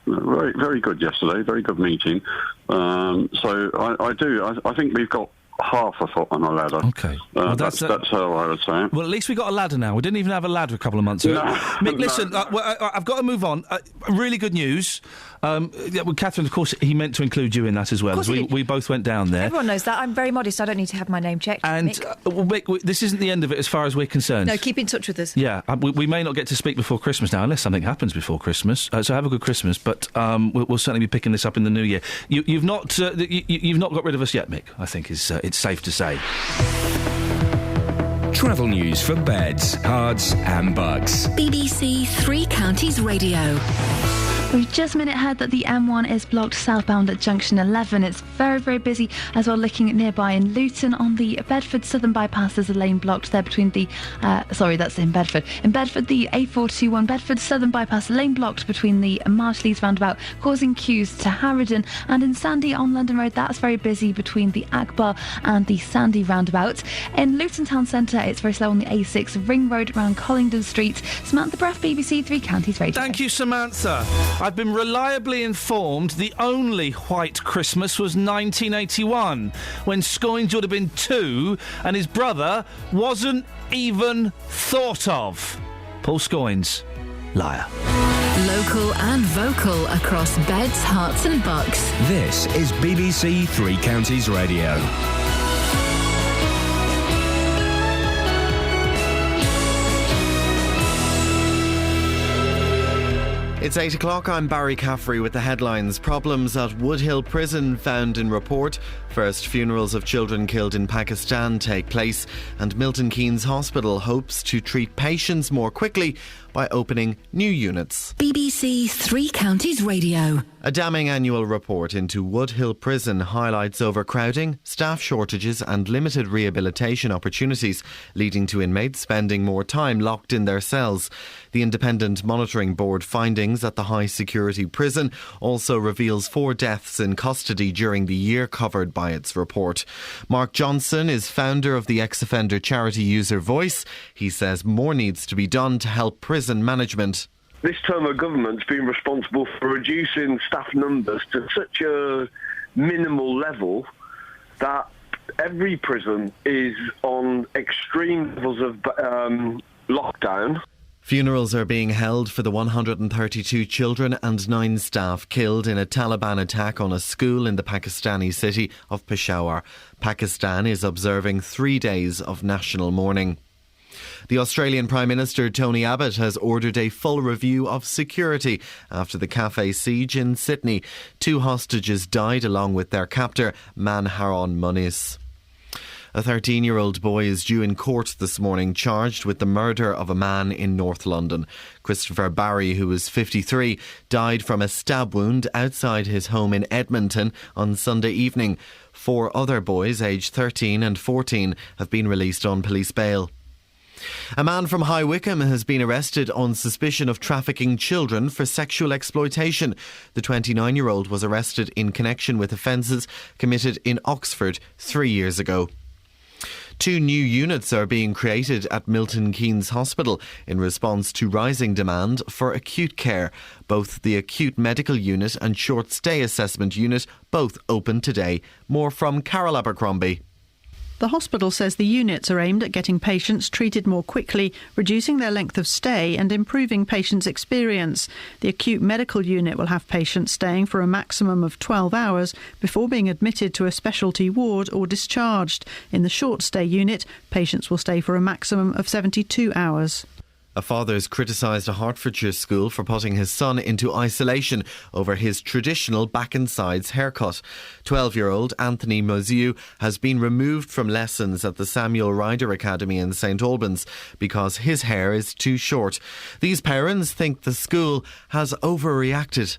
very, very good yesterday. Very good meeting. So I think we've got half a foot on a ladder. Okay. Well, that's how I would say it. Well, at least we got a ladder now. We didn't even have a ladder a couple of months ago. No, Mick, listen, I've got to move on. Really good news. Catherine, of course, he meant to include you in that as well. As we both went down there. Everyone knows that. I'm very modest. I don't need to have my name checked. And Mick. This isn't the end of it as far as we're concerned. No, keep in touch with us. Yeah, we may not get to speak before Christmas now, unless something happens before Christmas. So have a good Christmas. But we'll certainly be picking this up in the new year. You've not got rid of us yet, Mick. I think it's safe to say. Travel news for beds, cards and bugs. BBC Three Counties Radio. We've just made it heard that the M1 is blocked southbound at junction 11. It's very, very busy as well. Looking at nearby in Luton on the Bedford Southern Bypass, there's a lane blocked there between the that's in Bedford. In Bedford, the A421 Bedford Southern Bypass lane blocked between the Marshleys roundabout, causing queues to Harrowden. And in Sandy on London Road, that's very busy between the Akbar and the Sandy roundabout. In Luton Town Centre, it's very slow on the A6 Ring Road around Collingdon Street. Samantha Breath, BBC Three Counties Radio. Thank you, Samantha. I've been reliably informed the only white Christmas was 1981, when Scoins would have been 2 and his brother wasn't even thought of. Paul Scoins, liar. Local and vocal across Beds, Herts and Bucks. This is BBC Three Counties Radio. It's 8 o'clock. I'm Barry Caffrey with the headlines. Problems at Woodhill Prison found in report. First funerals of children killed in Pakistan take place. And Milton Keynes Hospital hopes to treat patients more quickly by opening new units. BBC Three Counties Radio. A damning annual report into Woodhill Prison highlights overcrowding, staff shortages and limited rehabilitation opportunities, leading to inmates spending more time locked in their cells. The Independent Monitoring Board findings at the high-security prison also reveals 4 deaths in custody during the year covered by its report. Mark Johnson is founder of the ex-offender charity User Voice. He says more needs to be done to help prison management. This term of government's been responsible for reducing staff numbers to such a minimal level that every prison is on extreme levels of lockdown. Funerals are being held for the 132 children and 9 staff killed in a Taliban attack on a school in the Pakistani city of Peshawar. Pakistan is observing 3 days of national mourning. The Australian Prime Minister Tony Abbott has ordered a full review of security after the cafe siege in Sydney. 2 hostages died along with their captor, Manharon Muniz. A 13-year-old boy is due in court this morning, charged with the murder of a man in North London. Christopher Barry, who was 53, died from a stab wound outside his home in Edmonton on Sunday evening. 4 other boys, aged 13 and 14, have been released on police bail. A man from High Wycombe has been arrested on suspicion of trafficking children for sexual exploitation. The 29-year-old was arrested in connection with offences committed in Oxford 3 years ago. 2 new units are being created at Milton Keynes Hospital in response to rising demand for acute care. Both the acute medical unit and short stay assessment unit both open today. More from Carol Abercrombie. The hospital says the units are aimed at getting patients treated more quickly, reducing their length of stay and improving patients' experience. The acute medical unit will have patients staying for a maximum of 12 hours before being admitted to a specialty ward or discharged. In the short stay unit, patients will stay for a maximum of 72 hours. A father's criticised a Hertfordshire school for putting his son into isolation over his traditional back and sides haircut. 12-year-old Anthony Moziu has been removed from lessons at the Samuel Ryder Academy in St Albans because his hair is too short. These parents think the school has overreacted.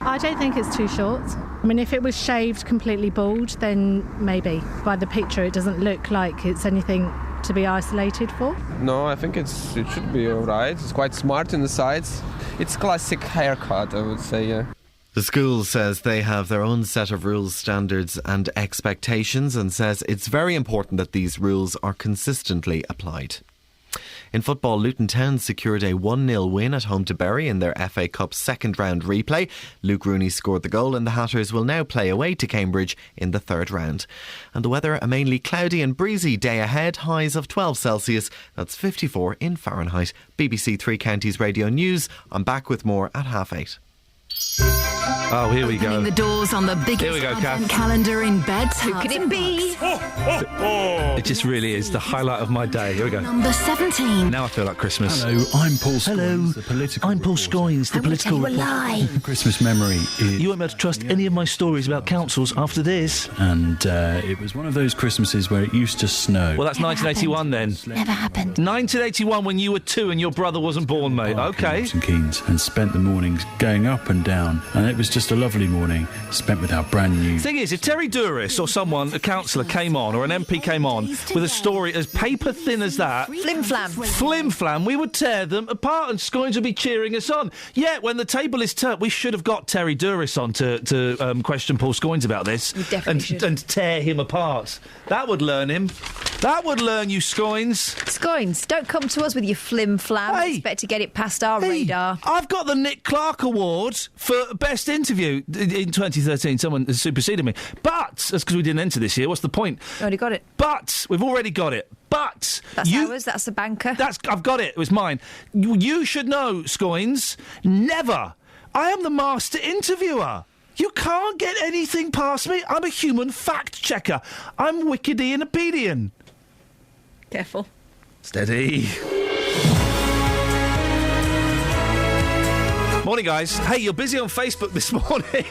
I don't think it's too short. I mean, if it was shaved completely bald, then maybe. By the picture, it doesn't look like it's anything to be isolated for. No, I think it should be alright. It's quite smart in the sides. It's classic haircut, I would say, yeah. The school says they have their own set of rules, standards and expectations, and says it's very important that these rules are consistently applied. In football, Luton Town secured a 1-0 win at home to Bury in their FA Cup second round replay. Luke Rooney scored the goal and the Hatters will now play away to Cambridge in the third round. And the weather, a mainly cloudy and breezy day ahead, highs of 12 Celsius, that's 54 in Fahrenheit. BBC Three Counties Radio News. I'm back with more at 8:30. Oh, here we go. Opening the doors on the biggest Here we go, Kath. advent calendar in beds. Who could it be? It just really is the highlight of my day. Here we go. Number 17. Now I feel like Christmas. Hello, I'm Paul Scoins, the political I'm Paul Scoins, the political tell you a lie. Christmas memory is... You won't be able to trust any of my stories about councils after this. And it was one of those Christmases where it used to snow. Well, that's 1981 then. Never happened. 1981 when you were 2 and your brother wasn't born, mate. Okay. Milton Keynes, and spent the mornings going up and down, and it was just a lovely morning spent with our brand new... Thing is, if Terry Douris or someone, a councillor, came on, or an MP came on with a story as paper thin as that... Flim-flam, we would tear them apart and Scoins would be cheering us on. Yet, when the table is turned, we should have got Terry Douris on to question Paul Scoins about this and tear him apart. That would learn him. That would learn you, Scoins. Scoins, don't come to us with your flim-flam. Hey. Expect to get it past our radar. I've got the Nick Clark Award for Best Interview in 2013. Someone superseded me. But, that's because we didn't enter this year. What's the point? Already got it. But, we've already got it. But... That's ours, that's the banker. I've got it. It was mine. You should know, Scoins, never. I am the master interviewer. You can't get anything past me. I'm a human fact checker. I'm Wikidionopedian. Careful. Steady. Morning, guys. Hey, you're busy on Facebook this morning.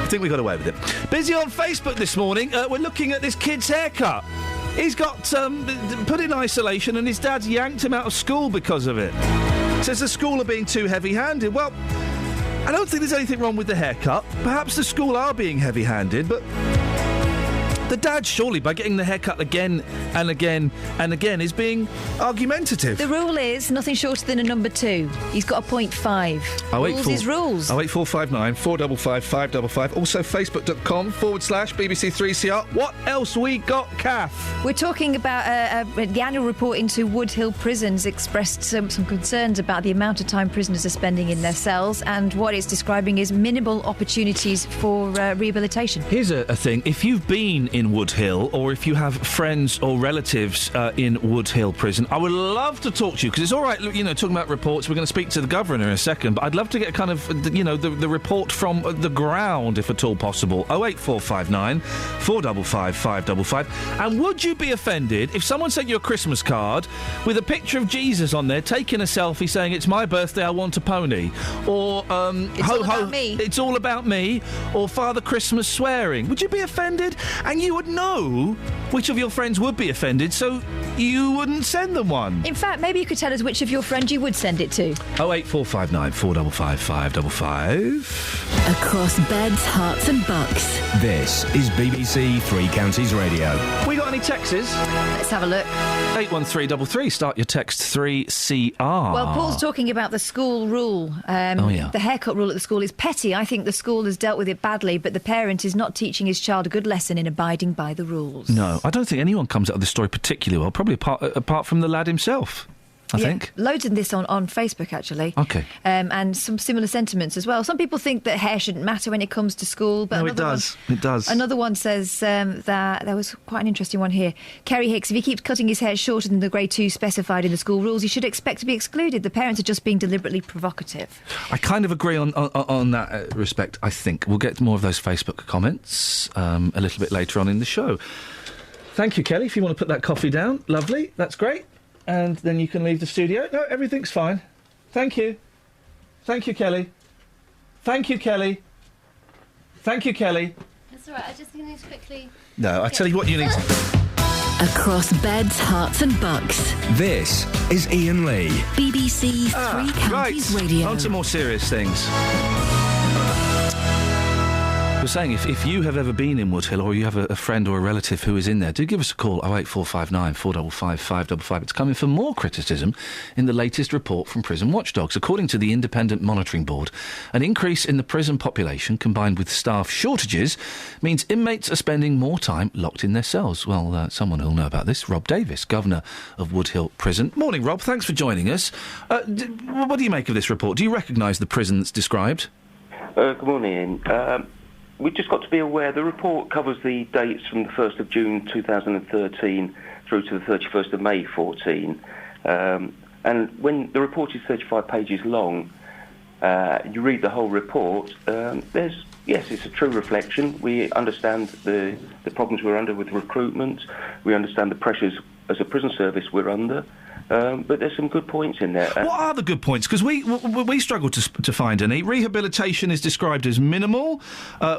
I think we got away with it. Busy on Facebook this morning. We're looking at this kid's haircut. He's got put in isolation and his dad's yanked him out of school because of it. Says the school are being too heavy-handed. Well, I don't think there's anything wrong with the haircut. Perhaps the school are being heavy-handed, but... the dad, surely, by getting the haircut again and again and again, is being argumentative. The rule is nothing shorter than a number 2. He's got a 0.5. Rules is rules. 08459 455 555. Also, facebook.com/BBC3CR. What else we got, Kath? We're talking about the annual report into Wood Hill prisons expressed some concerns about the amount of time prisoners are spending in their cells and what it's describing as minimal opportunities for rehabilitation. Here's a thing. If you've been in Wood Hill, or if you have friends or relatives in Wood Hill prison, I would love to talk to you, because it's all right, you know, talking about reports. We're going to speak to the governor in a second, but I'd love to get kind of, you know, the report from the ground, if at all possible. 08459 455 555. And would you be offended if someone sent you a Christmas card with a picture of Jesus on there, taking a selfie, saying, "It's my birthday, I want a pony," or it's all about me. It's all about me, or Father Christmas swearing? Would you be offended? And you would know which of your friends would be offended, so you wouldn't send them one. In fact, maybe you could tell us which of your friends you would send it to. 08459 455 555. Across beds, hearts and bucks. This is BBC Three Counties Radio. We got any texts? Let's have a look. 81333. Start your text 3CR. Well, Paul's talking about the school rule. The haircut rule at the school is petty. I think the school has dealt with it badly, but the parent is not teaching his child a good lesson in abiding by the rules. No, I don't think anyone comes out of this story particularly well, probably apart from the lad himself. I think. Loads of this on Facebook, actually. Okay. And some similar sentiments as well. Some people think that hair shouldn't matter when it comes to school. But no, it does. It does. Another one says that there was quite an interesting one here. Kerry Hicks, if he keeps cutting his hair shorter than the grade 2 specified in the school rules, he should expect to be excluded. The parents are just being deliberately provocative. I kind of agree on that respect, I think. We'll get more of those Facebook comments a little bit later on in the show. Thank you, Kelly, if you want to put that coffee down. Lovely. That's great. And then you can leave the studio. No, everything's fine. Thank you. Thank you, Kelly. Thank you, Kelly. Thank you, Kelly. That's all right. I just need to quickly... No, I tell you what you need to... Across beds, hearts and bucks. This is Iain Lee. BBC Three Counties Radio. On to more serious things. I was saying, if you have ever been in Wood Hill, or you have a friend or a relative who is in there, do give us a call, 08459 455 555. It's coming for more criticism in the latest report from Prison Watchdogs. According to the Independent Monitoring Board, an increase in the prison population combined with staff shortages means inmates are spending more time locked in their cells. Well, someone who'll know about this, Rob Davis, Governor of Wood Hill Prison. Morning, Rob. Thanks for joining us. What do you make of this report? Do you recognise the prison that's described? Good morning, Iain. We've just got to be aware the report covers the dates from the 1st of June 2013 through to the 31st of May 14. And when the report is 35 pages long, you read the whole report, yes, it's a true reflection. We understand the problems we're under with recruitment. We understand the pressures as a prison service we're under. But there's some good points in there. What are the good points? Because we struggle to find any. Rehabilitation is described as minimal,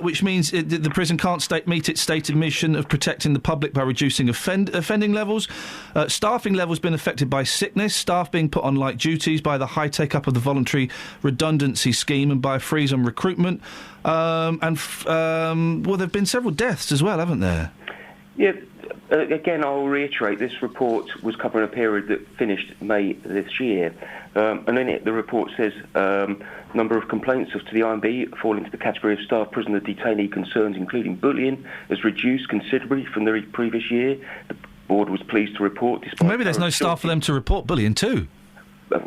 which means the prison can't meet its stated mission of protecting the public by reducing offending levels. Staffing levels been affected by sickness, staff being put on light duties, by the high take-up of the voluntary redundancy scheme and by a freeze on recruitment. Well, there have been several deaths as well, haven't there? Yeah. Again, I'll reiterate, this report was covering a period that finished May this year. And in it, the report says number of complaints to the IMB fall into the category of staff prisoner detainee concerns, including bullying, has reduced considerably from the previous year. The board was pleased to report... Maybe there's no staff for them to report bullying too. I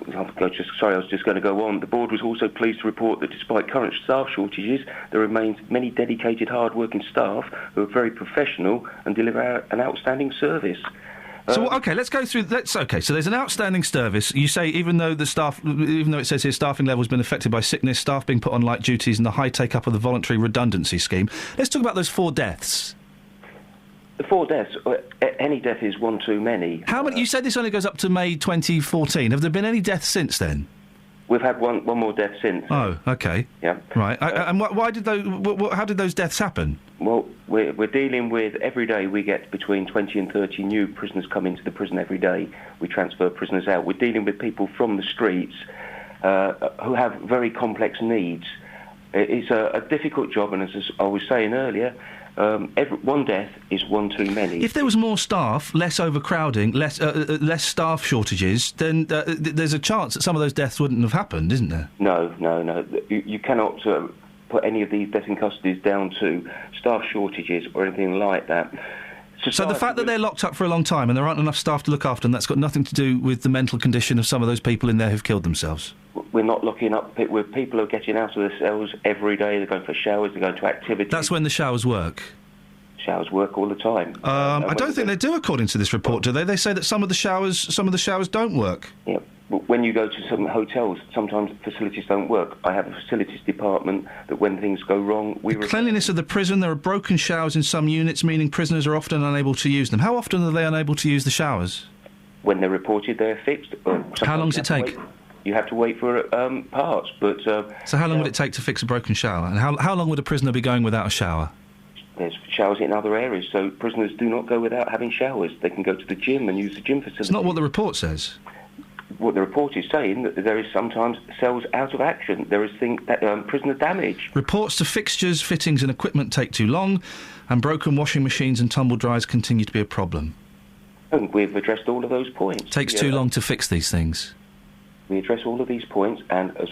was just going to go on. The board was also pleased to report that despite current staff shortages, there remains many dedicated, hard-working staff who are very professional and deliver an outstanding service. So let's go through. So there's an outstanding service. You say even though it says here staffing level has been affected by sickness, staff being put on light duties, and the high take-up of the voluntary redundancy scheme. Let's talk about those 4 deaths. The 4 deaths, any death is one too many. How many? You said this only goes up to May 2014. Have there been any deaths since then? We've had one more death since. Oh, okay. Yeah. Right. And why did those? How did those deaths happen? Well, we're dealing with, every day we get between 20 and 30 new prisoners come into the prison every day. We transfer prisoners out. We're dealing with people from the streets who have very complex needs. It's a difficult job, and as I was saying earlier, one death is one too many. If there was more staff, less overcrowding, less staff shortages, then there's a chance that some of those deaths wouldn't have happened, isn't there? No. You cannot put any of these deaths in custody down to staff shortages or anything like that. So the fact that they're locked up for a long time and there aren't enough staff to look after them, that's got nothing to do with the mental condition of some of those people in there who've killed themselves? We're not locking up where people are getting out of the cells every day. They're going for showers, they're going to activities. That's when the showers work? Showers work all the time. I don't think they do, according to this report, do they? They say that some of the showers don't work. Yeah. When you go to some hotels, sometimes facilities don't work. I have a facilities department that when things go wrong... The cleanliness of the prison, there are broken showers in some units, meaning prisoners are often unable to use them. How often are they unable to use the showers? When they're reported, they're fixed. How long does it take? You have to wait for parts, but... So how long would it take to fix a broken shower? And how long would a prisoner be going without a shower? There's showers in other areas, so prisoners do not go without having showers. They can go to the gym and use the gym facility. It's not what the report says. What the report is saying, that there is sometimes cells out of action. There is prisoner damage. Reports to fixtures, fittings and equipment take too long, and broken washing machines and tumble dryers continue to be a problem. And we've addressed all of those points. Takes too long to fix these things. We address all of these points, and as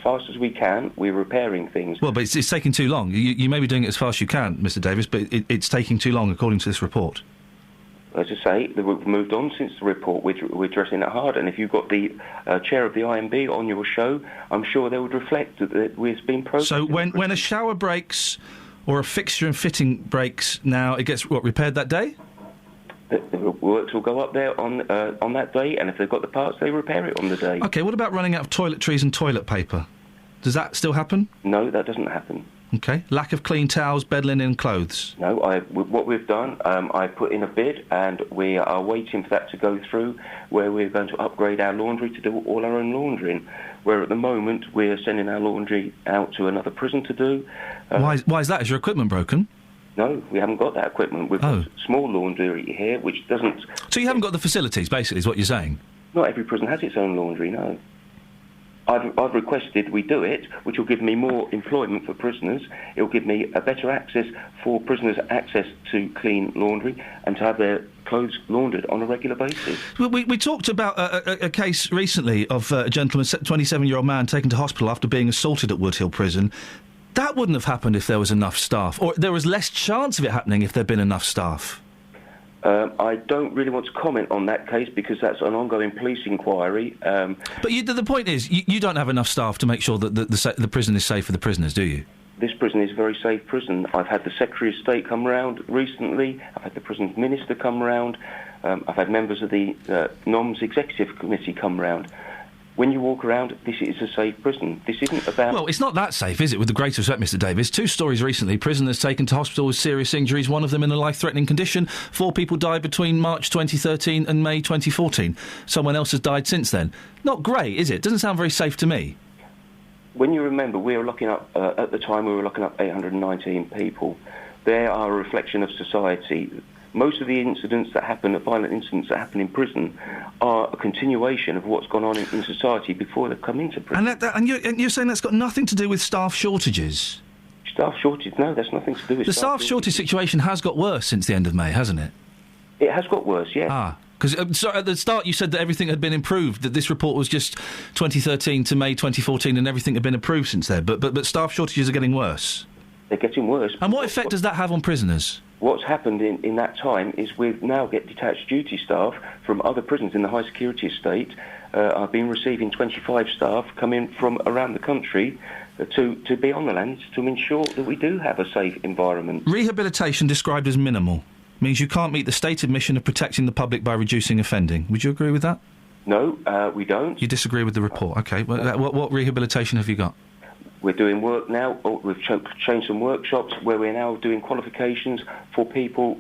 fast as we can, we're repairing things. Well, but it's taking too long. You may be doing it as fast as you can, Mr. Davis, but it's taking too long, according to this report. As I say, we've moved on since the report. We're addressing it hard, and if you've got the chair of the IMB on your show, I'm sure they would reflect that we've been progress. So when a shower breaks or a fixture and fitting breaks, now it gets repaired that day? The works will go up there on that day, and if they've got the parts, they repair it on the day. OK, what about running out of toiletries and toilet paper? Does that still happen? No, that doesn't happen. OK. Lack of clean towels, bed linen and clothes? No, what we've done, I put in a bid, and we are waiting for that to go through, where we're going to upgrade our laundry to do all our own laundering, where at the moment we're sending our laundry out to another prison to do. Why is that? Is your equipment broken? No, we haven't got that equipment. We've got small laundry here, which doesn't... So you haven't got the facilities, basically, is what you're saying? Not every prison has its own laundry, no. I've requested we do it, which will give me more employment for prisoners. It will give me a better access for prisoners, access to clean laundry and to have their clothes laundered on a regular basis. We talked about a case recently of a gentleman, 27-year-old man, taken to hospital after being assaulted at Wood Hill Prison. That wouldn't have happened if there was enough staff, or there was less chance of it happening if there'd been enough staff. I don't really want to comment on that case because that's an ongoing police inquiry. But the point is, you don't have enough staff to make sure that the prison is safe for the prisoners, do you? This prison is a very safe prison. I've had the Secretary of State come round recently. I've had the prison's minister come round. I've had members of the NOMS Executive Committee come round. When you walk around, this is a safe prison. This isn't about... Well, it's not that safe, is it, with the greatest respect, Mr Davis? 2 stories recently. Prisoners taken to hospital with serious injuries, one of them in a life-threatening condition. 4 people died between March 2013 and May 2014. Someone else has died since then. Not great, is it? Doesn't sound very safe to me. When you remember, we were locking up... at the time, we were locking up 819 people. They are a reflection of society. Most of the incidents that happen, violent incidents that happen in prison, are a continuation of what's gone on in society before they've come into prison. And you're saying that's got nothing to do with staff shortages? Staff shortage? No, that's nothing to do with the staff shortage situation has got worse since the end of May, hasn't it? It has got worse, yeah. Because at the start you said that everything had been improved, that this report was just 2013 to May 2014 and everything had been improved since then. But staff shortages are getting worse? They're getting worse. And what effect does that have on prisoners? What's happened in that time is we now get detached duty staff from other prisons in the high security estate. I've been receiving 25 staff coming from around the country to be on the lands to ensure that we do have a safe environment. Rehabilitation described as minimal means you can't meet the stated mission of protecting the public by reducing offending. Would you agree with that? No, we don't. You disagree with the report? OK. What rehabilitation have you got? We're doing work now. We've changed some workshops where we're now doing qualifications for people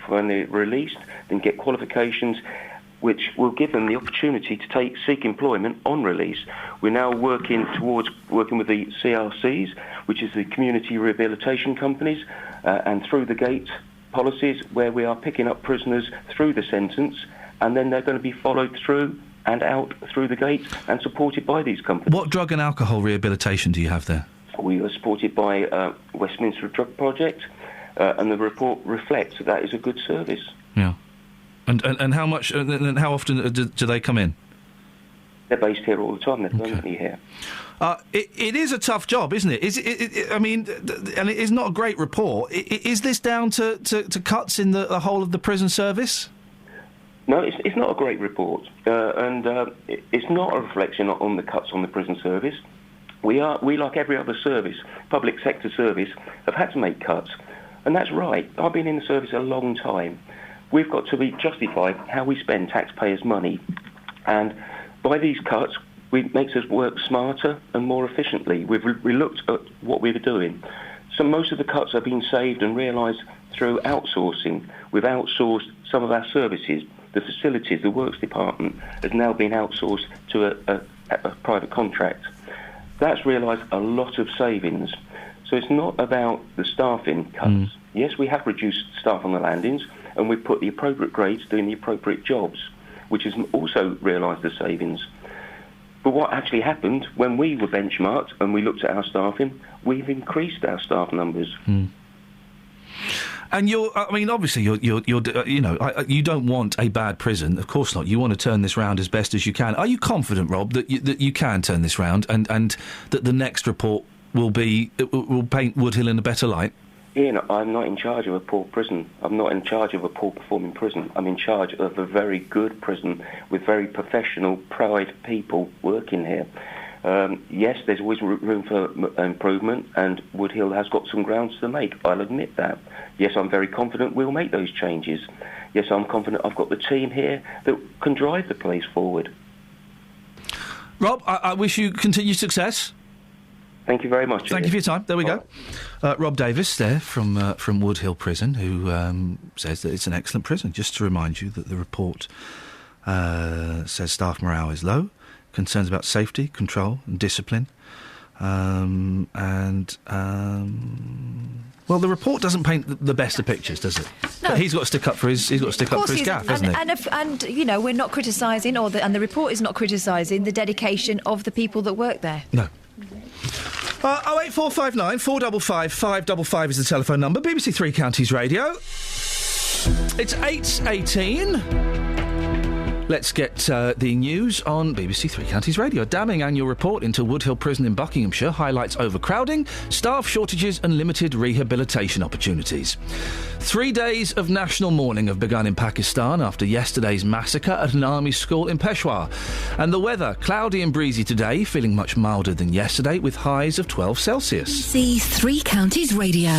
when they're released, then get qualifications which will give them the opportunity to seek employment on release. We're now working with the CRCs, which is the community rehabilitation companies, and through the gate policies where we are picking up prisoners through the sentence, and then they're going to be followed through and out through the gate and supported by these companies. What drug and alcohol rehabilitation do you have there? We are supported by Westminster Drug Project, and the report reflects that is a good service. Yeah. And how much, and how often do they come in? They're based here all the time. They're permanently here. It is a tough job, isn't it? I mean, and it is not a great report. Is this down to cuts in the whole of the prison service? No, it's not a great report, and it's not a reflection on the cuts on the prison service. We, like every other service, public sector service, have had to make cuts, and that's right. I've been in the service a long time. We've got to be justified how we spend taxpayers' money, and by these cuts, it makes us work smarter and more efficiently. We looked at what we were doing. So most of the cuts are being saved and realised through outsourcing. We've outsourced some of our services. The facilities, the works department, has now been outsourced to a private contract. That's realised a lot of savings. So it's not about the staffing cuts. Yes, we have reduced staff on the landings, and we've put the appropriate grades doing the appropriate jobs, which has also realised the savings. But what actually happened when we were benchmarked and we looked at our staffing, we've increased our staff numbers. And obviously, you don't want a bad prison. Of course not. You want to turn this round as best as you can. Are you confident, Rob, that you can turn this round and that the next report will paint Wood Hill in a better light? Ian, I'm not in charge of a poor prison. I'm not in charge of a poor-performing prison. I'm in charge of a very good prison with very professional, proud people working here. Yes, there's always room for improvement, and Wood Hill has got some grounds to make. I'll admit that. Yes, I'm very confident we'll make those changes. Yes, I'm confident I've got the team here that can drive the place forward. Rob, I wish you continued success. Thank you very much. Thank you for your time. There we go. Rob Davis there from Wood Hill Prison, who says that it's an excellent prison. Just to remind you that the report says staff morale is low, concerns about safety, control and discipline. Well, the report doesn't paint the best of pictures, does it? No. But he's got to stick up for his gaff, hasn't he? And we're not criticising, and the report is not criticising the dedication of the people that work there. No. 08459 455 555 is the telephone number. BBC Three Counties Radio. It's 8:18. Let's get the news on BBC Three Counties Radio. A damning annual report into Wood Hill Prison in Buckinghamshire highlights overcrowding, staff shortages and limited rehabilitation opportunities. 3 days of national mourning have begun in Pakistan after yesterday's massacre at an army school in Peshawar. And the weather, cloudy and breezy today, feeling much milder than yesterday with highs of 12 Celsius. BBC Three Counties Radio.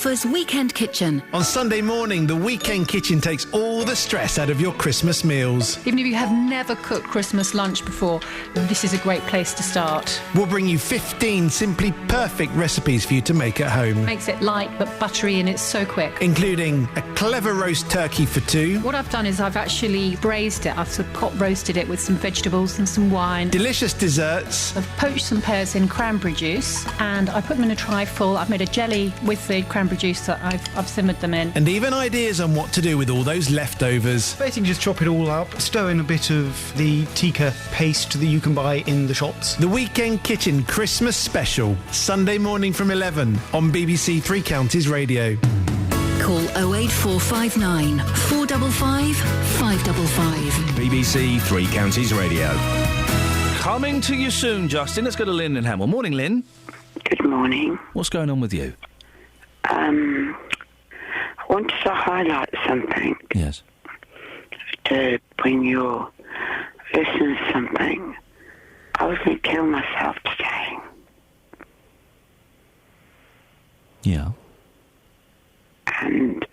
offers Weekend Kitchen. On Sunday morning, the Weekend Kitchen takes all the stress out of your Christmas meals. Even if you have never cooked Christmas lunch before, this is a great place to start. We'll bring you 15 simply perfect recipes for you to make at home. Makes it light but buttery and it's so quick. Including a clever roast turkey for two. What I've done is I've actually braised it. I've sort of pot roasted it with some vegetables and some wine. Delicious desserts. I've poached some pears in cranberry juice and I put them in a trifle. I've made a jelly with the cranberry juice that I've simmered them in. And even ideas on what to do with all those leftovers. Basically just chop it all up, stir in a bit of the tikka paste that you can buy in the shops. The Weekend Kitchen Christmas Special, Sunday morning from 11 on BBC Three Counties Radio. Call 08459 455 555. BBC Three Counties Radio. Coming to you soon, Justin. Let's go to Lynn in Hemel. Morning, Lynn. Good morning. What's going on with you? I wanted to highlight something. Yes. To bring your listeners something. I was going to kill myself today. Yeah. And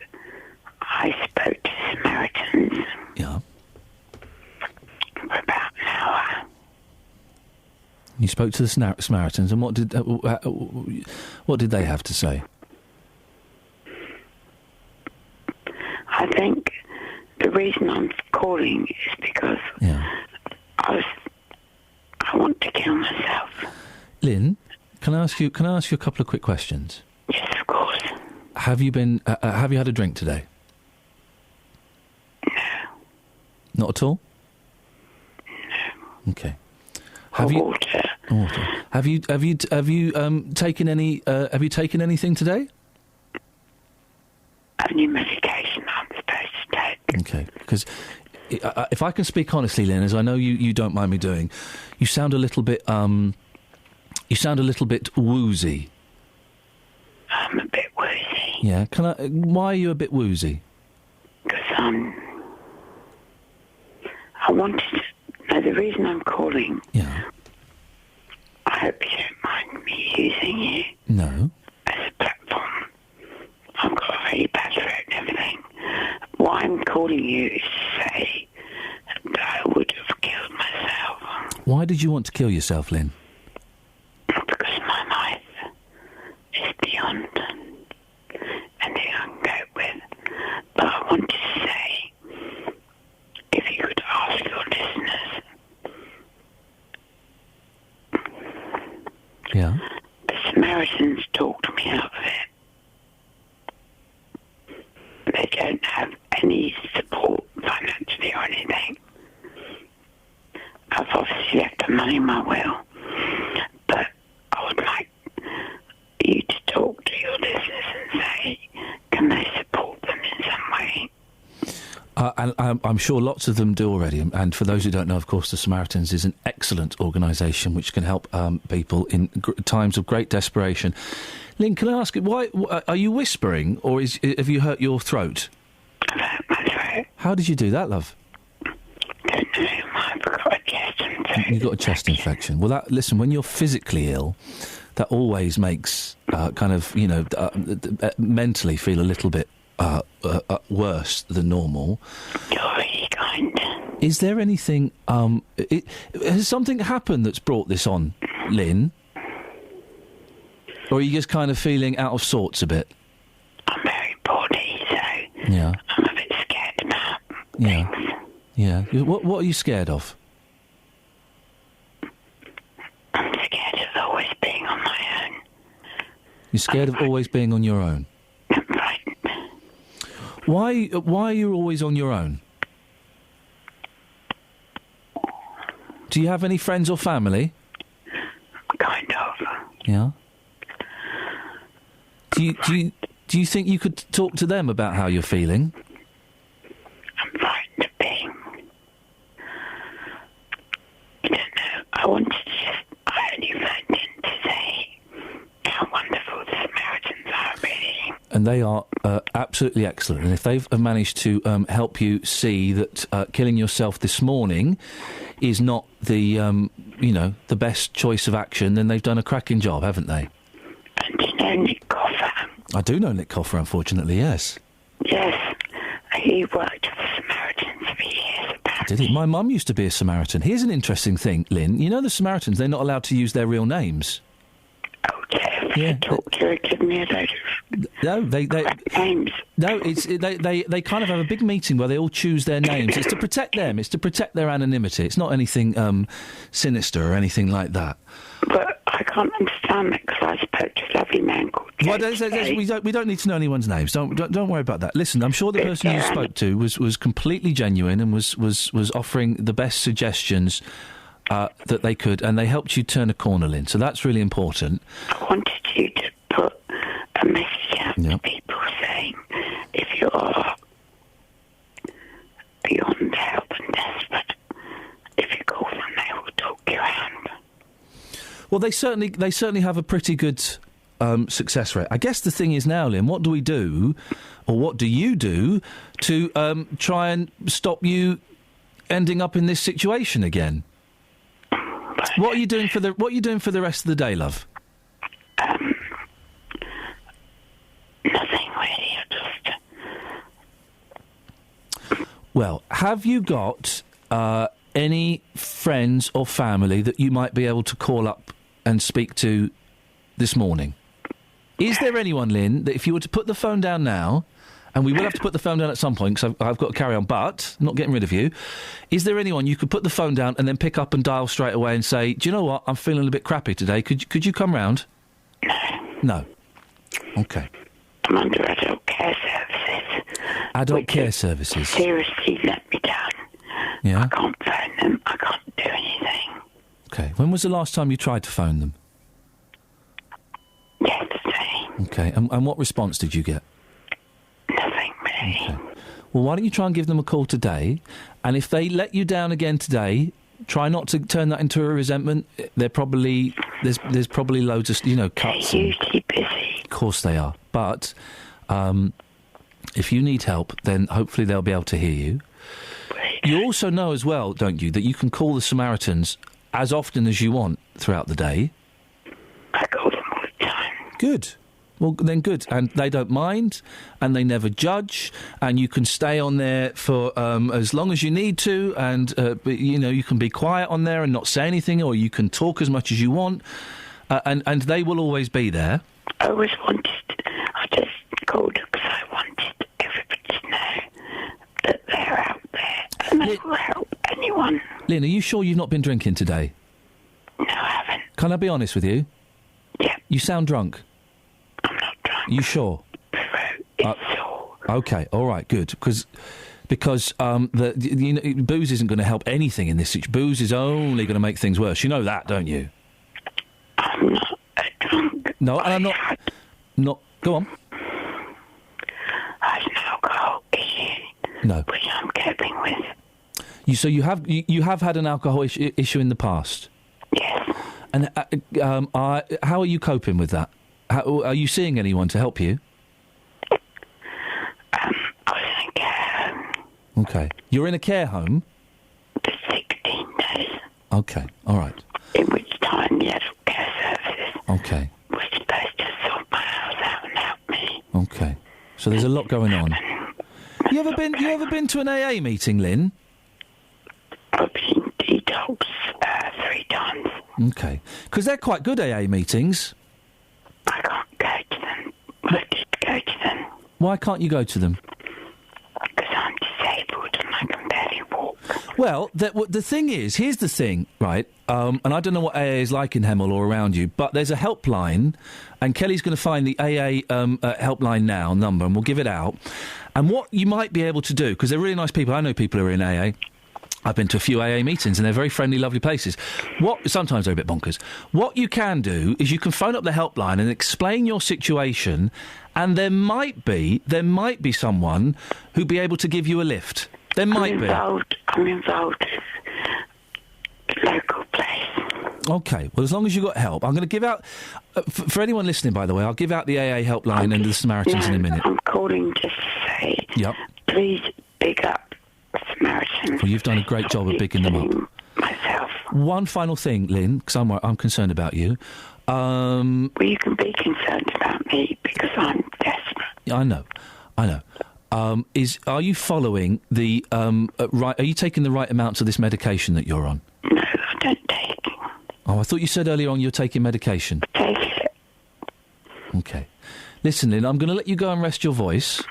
I spoke to Samaritans. Yeah. For about an hour. You spoke to the Samaritans, and what did they have to say? I think the reason I'm calling is because I want to kill myself. Lynn, can I ask you a couple of quick questions? Yes, of course. Have you been? Have you had a drink today? No. Not at all? No. Okay. Water. Water. Have you taken any? Have you taken anything today? Only medication I'm supposed to take. Okay, because if I can speak honestly, Lynn, as I know you don't mind me doing, you sound a little bit woozy. I'm a bit woozy. Yeah. Why are you a bit woozy? Because I wanted to know the reason I'm calling. Yeah. I hope you don't mind me using you. No. As a platform. I've got a really bad throat and everything. Why I'm calling you is to say that I would have killed myself. Why did you want to kill yourself, Lynn? Because my life is beyond anything I can cope with. But I wanted to say, if you could ask your listeners. Yeah. The Samaritans talked me out of it. They don't have any support financially or anything. I've obviously left the money in my will. But I would like you to talk to your listeners and say, can they support them in some way? And I'm sure lots of them do already. And for those who don't know, of course, the Samaritans is an excellent organisation which can help people in times of great desperation. Lynn, can I ask you, why are you whispering, or have you hurt your throat? I've hurt my throat. How did you do that, love? Don't know. I've got a chest infection. You've got a chest infection. Well, listen, when you're physically ill, that always makes mentally feel a little bit worse than normal. You're really kind. Is there anything... has something happened that's brought this on, Lynn? Or are you just kind of feeling out of sorts a bit? I'm very poorly, so yeah. I'm a bit scared about things. Yeah. What are you scared of? I'm scared of always being on my own. You're scared of always being on your own? Right. Why are you always on your own? Do you have any friends or family? Kind of. Yeah. Do you think you could talk to them about how you're feeling? I'm frightened of being. I don't know. I wanted to I only phoned in to say how wonderful the Samaritans are, really. And they are absolutely excellent. And if they've managed to help you see that killing yourself this morning is not the best choice of action, then they've done a cracking job, haven't they? And you know Nick Coffer? I do know Nick Coffer, unfortunately, yes. Yes, he worked for the Samaritans for years. Did he? My mum used to be a Samaritan. Here's an interesting thing, Lynn. You know the Samaritans, they're not allowed to use their real names. Oh, yeah. Talk to her, give me a load of names. No, they kind of have a big meeting where they all choose their names. It's to protect them. It's to protect their anonymity. It's not anything sinister or anything like that. But I can't understand that because I spoke to a lovely man called Joe we don't need to know anyone's names. Don't worry about that. Listen, I'm sure the person you spoke to was completely genuine and was offering the best suggestions that they could, and they helped you turn a corner, Lynn. So that's really important. I wanted you to put a message out to people saying, if you're beyond help and desperate, if you call them, they will talk you out. Well, they certainly have a pretty good success rate. I guess the thing is now, Lynn, what do we do, or what do you do to try and stop you ending up in this situation again? What are you doing for the rest of the day, love? Nothing really. Well, have you got any friends or family that you might be able to call up and speak to this morning? Is there anyone, Lynn, that if you were to put the phone down now, and we will have to put the phone down at some point because I've got to carry on, but I'm not getting rid of you. Is there anyone you could put the phone down and then pick up and dial straight away and say, do you know what, I'm feeling a bit crappy today, could you come round? No. Okay. I'm under adult care services. Adult care services? Seriously let me down. Yeah? I can't phone them, I can't do anything. Okay. When was the last time you tried to phone them? Yesterday. Okay. And what response did you get? Nothing, really. Okay. Well, why don't you try and give them a call today? And if they let you down again today, try not to turn that into a resentment. There's probably loads of cuts. They're usually busy. Of course they are. But if you need help, then hopefully they'll be able to hear you. You also know as well, don't you, that you can call the Samaritans as often as you want throughout the day. I call them all the time. Good. Well, then good. And they don't mind, and they never judge, and you can stay on there for as long as you need to, and, you can be quiet on there and not say anything, or you can talk as much as you want, and they will always be there. I just called because I wanted everybody to know that they're out there, and they will help anyone. Lynn, are you sure you've not been drinking today? No, I haven't. Can I be honest with you? Yeah. You sound drunk. I'm not drunk. You sure? Okay, all right, good. Because booze isn't going to help anything in this situation. Booze is only going to make things worse. You know that, don't you? I'm not drunk. No, and I'm not. Not. Go on. I have an alcohol issue. No. Which I'm coping with. So you have had an alcohol issue in the past. Yes. And how are you coping with that? Are you seeing anyone to help you? I was in a care home. Okay. You're in a care home? For 16 days. Okay, all right. In which time the adult care services Okay. was supposed to sort my house out and help me. Okay. So there's a lot going on. You ever been to an AA meeting, Lynn? I've been detox 3 times. Okay. Because they're quite good AA meetings. I can't go to them. I did go to them. Why can't you go to them? Because I'm disabled and I can barely walk. Well, the thing is, here's the thing, right? And I don't know what AA is like in Hemel or around you, but there's a helpline, and Kelly's going to find the AA helpline now number, and we'll give it out. And what you might be able to do, because they're really nice people. I know people who are in AA. I've been to a few AA meetings, and they're very friendly, lovely places. Sometimes they're a bit bonkers. What you can do is you can phone up the helpline and explain your situation, and there might be someone who'd be able to give you a lift. There might be. I'm involved with a local place. Okay, well, as long as you've got help. I'm going to give out... for anyone listening, by the way, I'll give out the AA helpline and the Samaritans in a minute. I'm calling just to say, yep. Please big up Samaritans. Well, you've done a great job of bigging them up. Myself. One final thing, Lynn, because I'm concerned about you. Well, you can be concerned about me because I'm desperate. I know. Are you following the right? Are you taking the right amounts of this medication that you're on? No, I don't take it. Oh, I thought you said earlier on you're taking medication. I take it. Okay. Listen, Lynn, I'm going to let you go and rest your voice.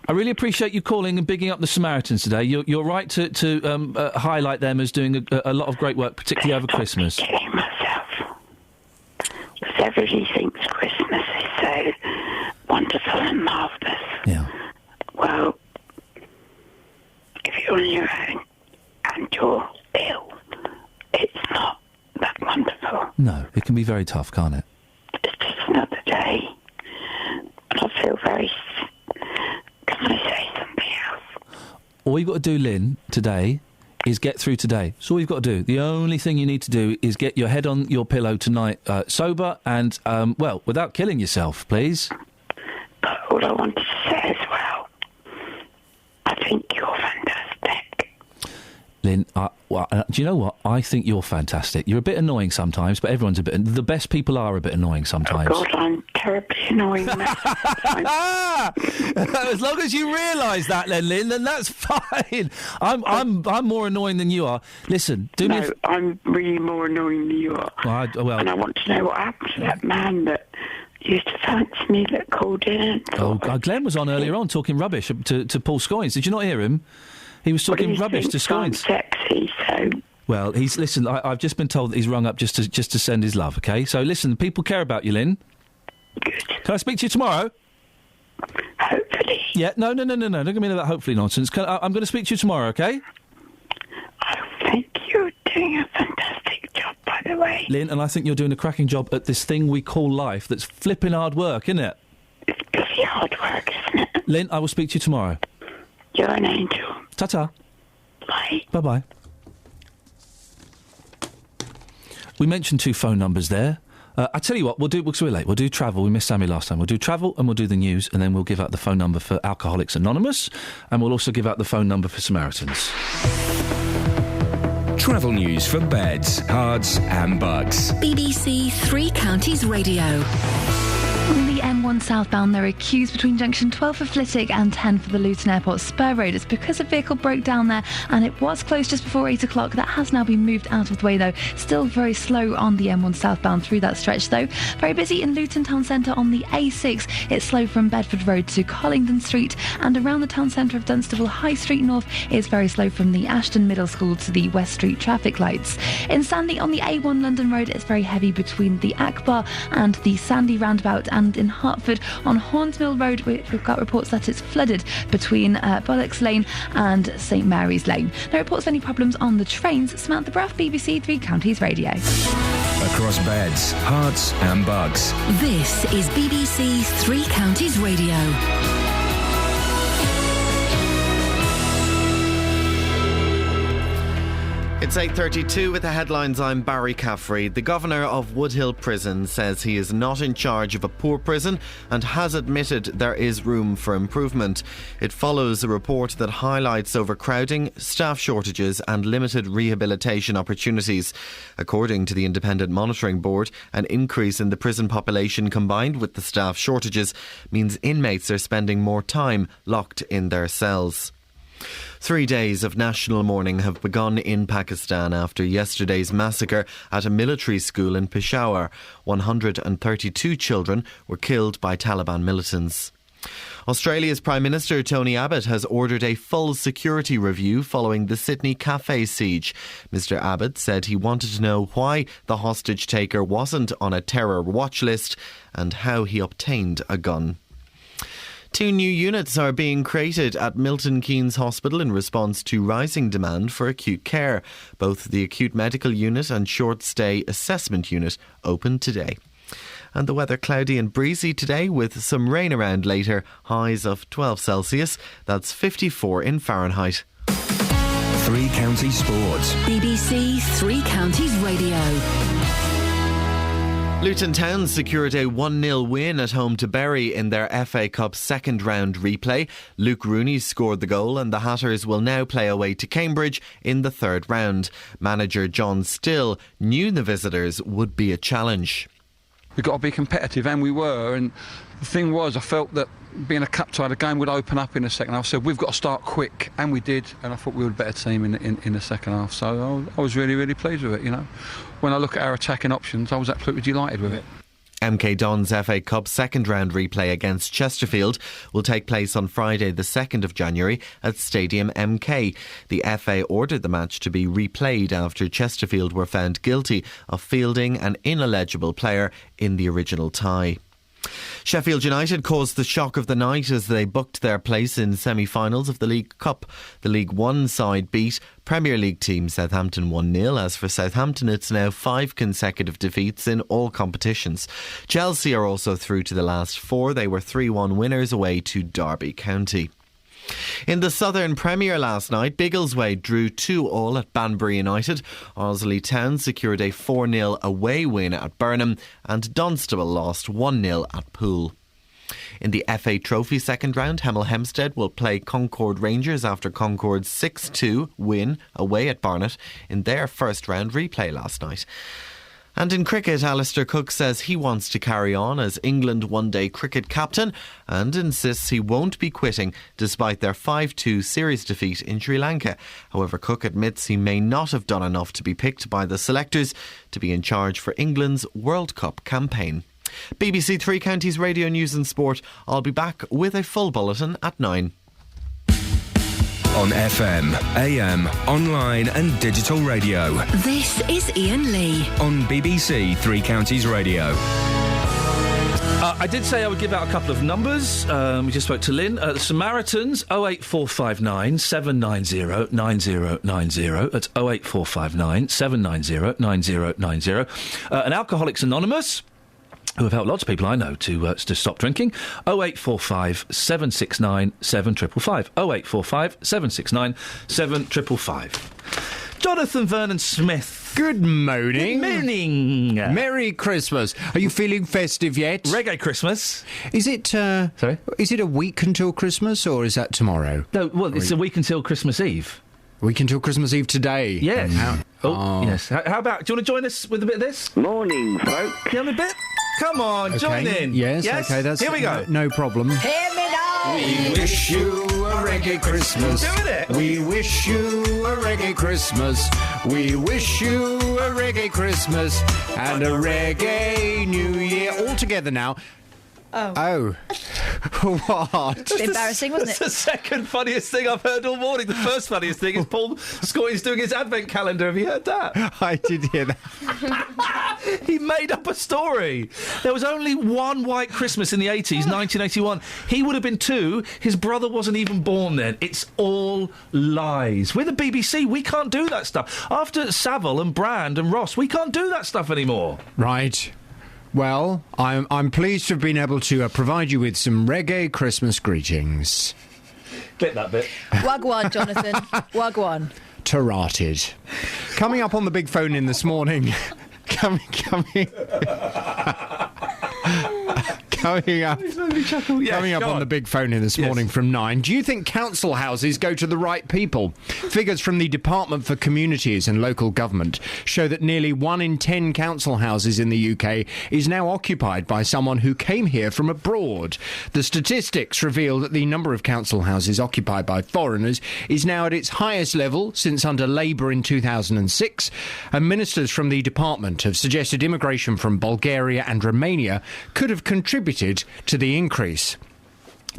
I really appreciate you calling and bigging up the Samaritans today. You're right to highlight them as doing a lot of great work, particularly over Christmas. I'm killing myself. Because everybody thinks Christmas is so wonderful and marvellous. Yeah. Well, if you're on your own and you're ill, it's not that wonderful. No, it can be very tough, can't it? It's just another day. And I feel very... Can I say something else? All you've got to do, Lynn, today is get through today. That's all you've got to do. The only thing you need to do is get your head on your pillow tonight sober and, well, without killing yourself, please. But all I wanted to say as well, I think you're fantastic. Lynn, do you know what? I think you're fantastic. You're a bit annoying sometimes, but everyone's a bit... The best people are a bit annoying sometimes. Oh, God, I'm terribly annoying. As long as you realise that, Lynn, then that's fine. I'm more annoying than you are. Listen, I'm really more annoying than you are. Well, and I want to know what happened to that man that used to fancy me that called in. Glenn was on earlier on talking rubbish to Paul Scoynes. Did you not hear him? He was talking rubbish to Scoynes. Sexy, so... Well, listen. I've just been told that he's rung up just to send his love. Okay, so listen, people care about you, Lynn. Good. Can I speak to you tomorrow? Hopefully. Yeah. No. Don't give me any of that hopefully nonsense. I'm going to speak to you tomorrow. Okay. I think you're doing a fantastic job, by the way. Lynn, and I think you're doing a cracking job at this thing we call life. That's flipping hard work, isn't it? It's bloody hard work, isn't it? Lynn, I will speak to you tomorrow. You're an angel. Ta-ta. Bye. Bye-bye. We mentioned 2 phone numbers there. I tell you what, we'll do travel. We missed Sammy last time. We'll do travel and we'll do the news, and then we'll give out the phone number for Alcoholics Anonymous, and we'll also give out the phone number for Samaritans. Travel news for beds, cards and bugs. BBC Three Counties Radio. On the M1 southbound, there are queues between junction 12 for Flitwick and 10 for the Luton Airport Spur Road. It's because a vehicle broke down there and it was closed just before 8 o'clock. That has now been moved out of the way though. Still very slow on the M1 southbound through that stretch though. Very busy in Luton Town Centre on the A6. It's slow from Bedford Road to Collingdon Street, and around the town centre of Dunstable High Street North is very slow from the Ashton Middle School to the West Street traffic lights. In Sandy on the A1 London Road, it's very heavy between the Akbar and the Sandy roundabout, and in Hertford on Hornsmill Road we've got reports that it's flooded between Bollocks Lane and St Mary's Lane. No reports of any problems on the trains. Samantha Bruff, BBC Three Counties Radio. Across beds, hearts and bugs. This is BBC Three Counties Radio. It's 8:32 with the headlines. I'm Barry Caffrey. The governor of Woodhill Prison says he is not in charge of a poor prison and has admitted there is room for improvement. It follows a report that highlights overcrowding, staff shortages and limited rehabilitation opportunities. According to the Independent Monitoring Board, an increase in the prison population combined with the staff shortages means inmates are spending more time locked in their cells. 3 days of national mourning have begun in Pakistan after yesterday's massacre at a military school in Peshawar. 132 children were killed by Taliban militants. Australia's Prime Minister Tony Abbott has ordered a full security review following the Sydney cafe siege. Mr Abbott said he wanted to know why the hostage taker wasn't on a terror watch list and how he obtained a gun. 2 new units are being created at Milton Keynes Hospital in response to rising demand for acute care. Both the acute medical unit and short stay assessment unit opened today. And the weather cloudy and breezy today with some rain around later. Highs of 12 Celsius. That's 54 in Fahrenheit. 3 Counties Sports. BBC Three Counties Radio. Luton Town secured a 1-0 win at home to Bury in their FA Cup second round replay. Luke Rooney scored the goal and the Hatters will now play away to Cambridge in the third round. Manager John Still knew the visitors would be a challenge. We've got to be competitive, and we were. And the thing was, I felt that being a cup tie, the game would open up in the second half. So we've got to start quick, and we did. And I thought we were a better team in the second half. So I was really, really pleased with it, you know. When I look at our attacking options, I was absolutely delighted with it. MK Dons FA Cup second round replay against Chesterfield will take place on Friday the 2nd of January at Stadium MK. The FA ordered the match to be replayed after Chesterfield were found guilty of fielding an ineligible player in the original tie. Sheffield United caused the shock of the night as they booked their place in semi-finals of the League Cup. The League One side beat Premier League team Southampton 1-0. As for Southampton, it's now 5 consecutive defeats in all competitions. Chelsea are also through to the last 4. They were 3-1 winners away to Derby County. In the Southern Premier last night, Biggleswade drew 2-2 at Banbury United. Ardsley Town secured a 4-0 away win at Burnham and Dunstable lost 1-0 at Poole. In the FA Trophy second round, Hemel Hempstead will play Concord Rangers after Concord's 6-2 win away at Barnet in their first round replay last night. And in cricket, Alistair Cook says he wants to carry on as England one-day cricket captain and insists he won't be quitting despite their 5-2 series defeat in Sri Lanka. However, Cook admits he may not have done enough to be picked by the selectors to be in charge for England's World Cup campaign. BBC Three Counties Radio News and Sport. I'll be back with a full bulletin at 9. On FM, AM, online and digital radio. This is Iain Lee. On BBC Three Counties Radio. I did say I would give out a couple of numbers. We just spoke to Lynn. The Samaritans, 08459 790 9090. That's 08459 790 9090. And Alcoholics Anonymous, who have helped lots of people I know to stop drinking, 0845 769 7555. 0845 769 7555. Jonathan Vernon Smith. Good morning. Good morning. Merry Christmas. Are you feeling festive yet? Reggae Christmas. Is it, sorry? Is it a week until Christmas, or is that tomorrow? No, well, it's a week until Christmas Eve. Week until Christmas Eve today? Yes. Yes. How about, do you want to join us with a bit of this? Morning, folk. You want a bit? Come on, okay. Join in. Yes, okay, that's... Here we go. No problem. Hear me now. We wish you a reggae Christmas. Doing it. We wish you a reggae Christmas. We wish you a reggae Christmas and a reggae New Year. All together now. Oh. What? Embarrassing, wasn't it? It's the second funniest thing I've heard all morning. The first funniest thing is Paul Scotty's doing his advent calendar. Have you heard that? I did hear that. He made up a story. There was only one white Christmas in the 80s, 1981. He would have been 2. His brother wasn't even born then. It's all lies. We're the BBC. We can't do that stuff. After Savile and Brand and Ross, we can't do that stuff anymore. Right. Well, I'm pleased to have been able to provide you with some reggae Christmas greetings. Clip that bit. Wagwan, Jonathan. Wagwan. Tarotted. Coming up on the big phone in this morning. Coming up on the big phone in this morning from 9. Do you think council houses go to the right people? Figures from the Department for Communities and Local Government show that nearly 1 in 10 council houses in the UK is now occupied by someone who came here from abroad. The statistics reveal that the number of council houses occupied by foreigners is now at its highest level since under Labour in 2006, and ministers from the department have suggested immigration from Bulgaria and Romania could have contributed to the increase.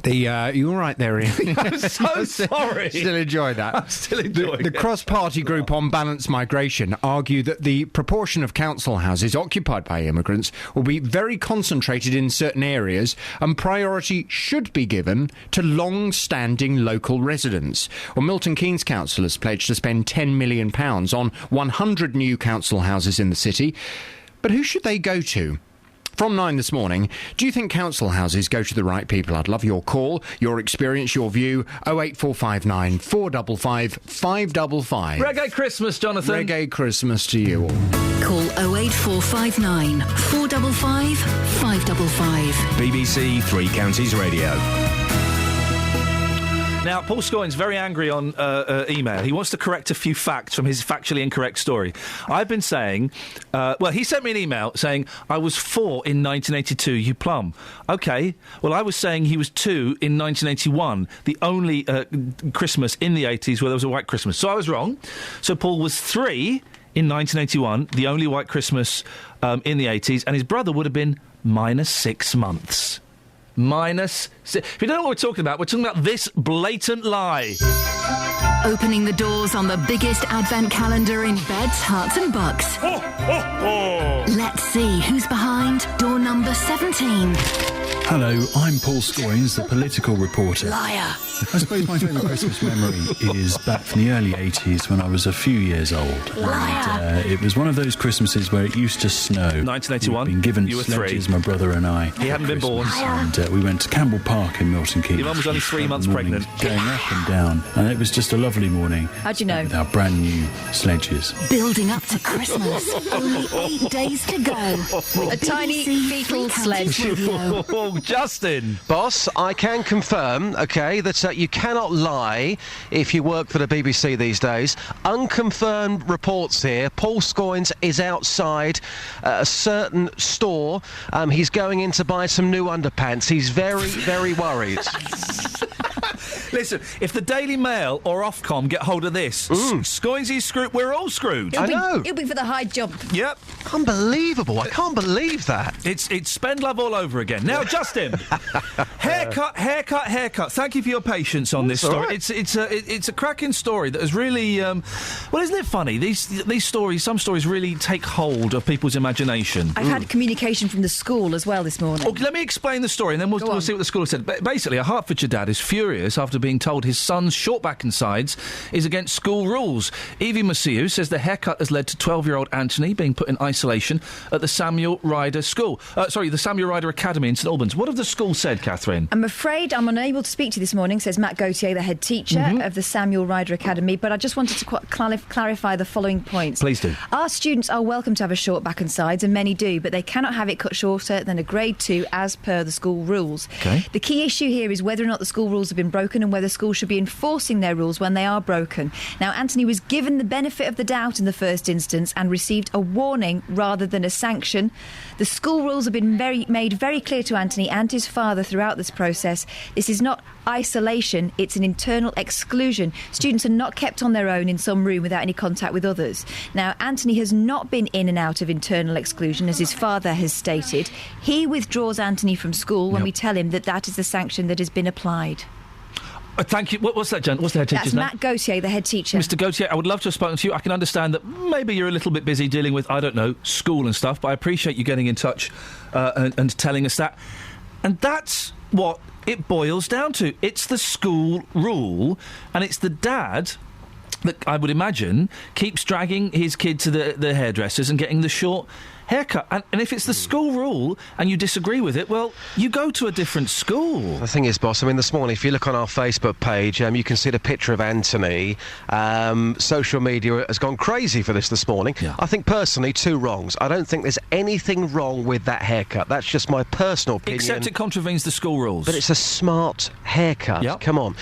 You all right there, Ian? I'm so sorry. Still enjoy that. I'm still enjoying The cross-party group on balanced migration argue that the proportion of council houses occupied by immigrants will be very concentrated in certain areas, and priority should be given to long-standing local residents. Well, Milton Keynes Council has pledged to spend £10 million on 100 new council houses in the city. But who should they go to? From 9 this morning, do you think council houses go to the right people? I'd love your call, your experience, your view. 08459 455 555. Reggae Christmas, Jonathan. Reggae Christmas to you all. Call 08459 455 555. BBC Three Counties Radio. Now, Paul Scoyne's very angry on email. He wants to correct a few facts from his factually incorrect story. I've been saying... he sent me an email saying, I was 4 in 1982, you plum. OK, well, I was saying he was 2 in 1981, the only Christmas in the 80s where there was a white Christmas. So I was wrong. So Paul was 3 in 1981, the only white Christmas in the 80s, and his brother would have been -6 months. If you don't know what we're talking about this blatant lie. Opening the doors on the biggest advent calendar in beds, hearts and bucks. Let's see who's behind door number 17. Hello, I'm Paul Scoynes, the political reporter. Liar. I suppose my favourite Christmas memory is back from the early 80s when I was a few years old. Liar. And, it was one of those Christmases where it used to snow. 1981. We'd been given You were sledges, 3. my brother and I. He hadn't been born. And we went to Campbell Park in Milton Keynes. Your mum was only 3 months Mornings pregnant. Going up and down. And it was just a lovely morning. How'd you know? With our brand new sledges. Building up to Christmas. Only 8 days to go. A tiny fetal sledge. Oh, Justin. Boss, I can confirm, OK, that you cannot lie if you work for the BBC these days. Unconfirmed reports here. Paul Scoynes is outside a certain store. He's going in to buy some new underpants. He's very, very worried. Listen, if the Daily Mail or Ofcom get hold of this, Scoynesy's screwed. We're all screwed. It'll be for the high jump. Yep. Unbelievable. I can't believe that. It's spend love all over again. Now, Justin, haircut. Thank you for your patience on this story. Right. It's a cracking story that has really... well, isn't it funny? These stories, some stories really take hold of people's imagination. I've had communication from the school as well this morning. Oh, let me explain the story and then we'll see what the school said. Basically, a Hertfordshire dad is furious after being told his son's short back and sides is against school rules. Evie Masiu says the haircut has led to 12-year-old Anthony being put in isolation at the Samuel Ryder School. The Samuel Ryder Academy in St Albans. What have the school said, Catherine? I'm afraid I'm unable to speak to you this morning, says Matt Gauthier, the head teacher of the Samuel Ryder Academy, but I just wanted to clarify the following points. Please do. Our students are welcome to have a short back and sides, and many do, but they cannot have it cut shorter than a grade 2 as per the school rules. Okay. The key issue here is whether or not the school rules have been broken and whether schools should be enforcing their rules when they are broken. Now, Anthony was given the benefit of the doubt in the first instance and received a warning rather than a sanction. The school rules have been made very clear to Anthony and his father throughout this process. This is not isolation, it's an internal exclusion. Students are not kept on their own in some room without any contact with others. Now, Anthony has not been in and out of internal exclusion, as his father has stated. He withdraws Anthony from school when we tell him that that is the sanction that has been applied. Thank you. What's that, Jen? What's the head teacher's name? That's Matt Gauthier, the head teacher. Mr. Gauthier, I would love to have spoken to you. I can understand that maybe you're a little bit busy dealing with, I don't know, school and stuff, but I appreciate you getting in touch and telling us that. And that's what it boils down to. It's the school rule, and it's the dad that, I would imagine, keeps dragging his kid to the hairdressers and getting the short haircut. And if it's the school rule and you disagree with it, well, you go to a different school. The thing is, boss, I mean, this morning, if you look on our Facebook page, you can see the picture of Anthony. Social media has gone crazy for this morning. Yeah. I think, personally, 2 wrongs. I don't think there's anything wrong with that haircut. That's just my personal opinion. Except it contravenes the school rules. But it's a smart haircut. Yep. Come on.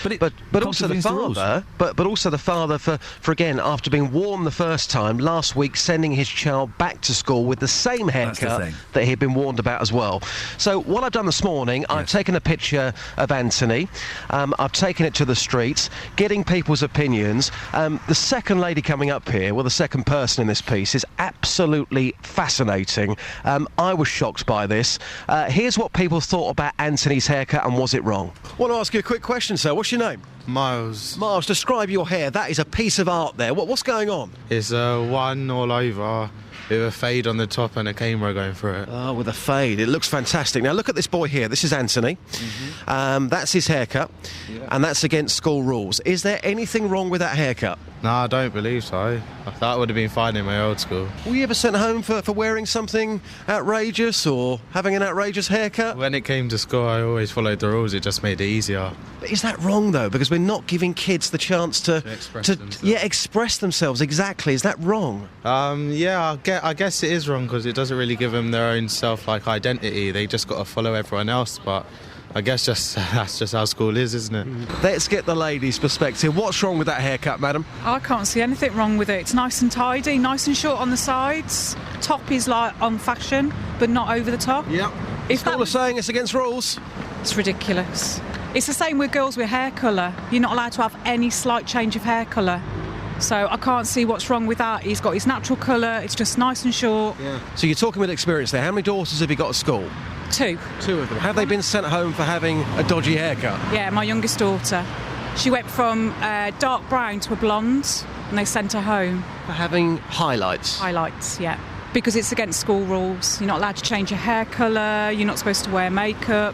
But also the father, but also the father for again, after being warned the first time, last week sending his child back to school with the same haircut that he'd been warned about as well. So what I've done this morning, I've taken a picture of Anthony, I've taken it to the streets, getting people's opinions. The second lady coming up here, well, the second person in this piece, is absolutely fascinating. I was shocked by this. Here's what people thought about Anthony's haircut, and was it wrong? I want to ask you a quick question, sir. What's your name? Miles. Miles, describe your hair. That is a piece of art there. What's going on? It's one all over with a fade on the top and a camera going through it. Oh, with a fade. It looks fantastic. Now, look at this boy here. This is Anthony. That's his haircut, and that's against school rules. Is there anything wrong with that haircut? No, I don't believe so. That would have been fine in my old school. Were you ever sent home for wearing something outrageous or having an outrageous haircut? When it came to school, I always followed the rules. It just made it easier. But is that wrong, though? Because we're not giving kids the chance to express themselves. Exactly. Is that wrong? Yeah, I guess it is wrong because it doesn't really give them their own identity. They just got to follow everyone else, but I guess that's just how school is, isn't it? Let's get the ladies' perspective. What's wrong with that haircut, madam? I can't see anything wrong with it. It's nice and tidy, nice and short on the sides. Top is like on fashion, but not over the top. Yep. If school are saying it's against rules. It's ridiculous. It's the same with girls with hair colour. You're not allowed to have any slight change of hair colour. So I can't see what's wrong with that. He's got his natural colour. It's just nice and short. Yeah. So you're talking with experience there. How many daughters have you got at school? 2. 2 of them. Have they been sent home for having a dodgy haircut? Yeah, my youngest daughter. She went from dark brown to a blonde, and they sent her home. For having highlights? Highlights, yeah. Because it's against school rules. You're not allowed to change your hair colour. You're not supposed to wear makeup.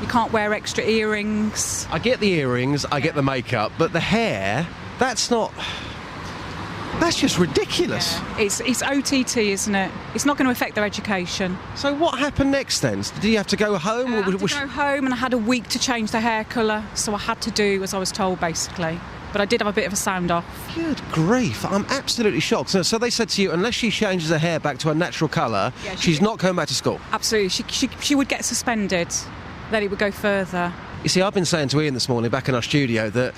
You can't wear extra earrings. I get the earrings, I get the makeup, but the hair, that's not... That's just ridiculous. Yeah. It's OTT, isn't it? It's not going to affect their education. So what happened next then? Did you have to go home? I had to go home, and I had a week to change the hair colour, so I had to do as I was told, basically. But I did have a bit of a sound off. Good grief, I'm absolutely shocked. So they said to you, unless she changes her hair back to her natural colour, she's not going back to school? Absolutely. She would get suspended. Then it would go further. You see, I've been saying to Ian this morning back in our studio that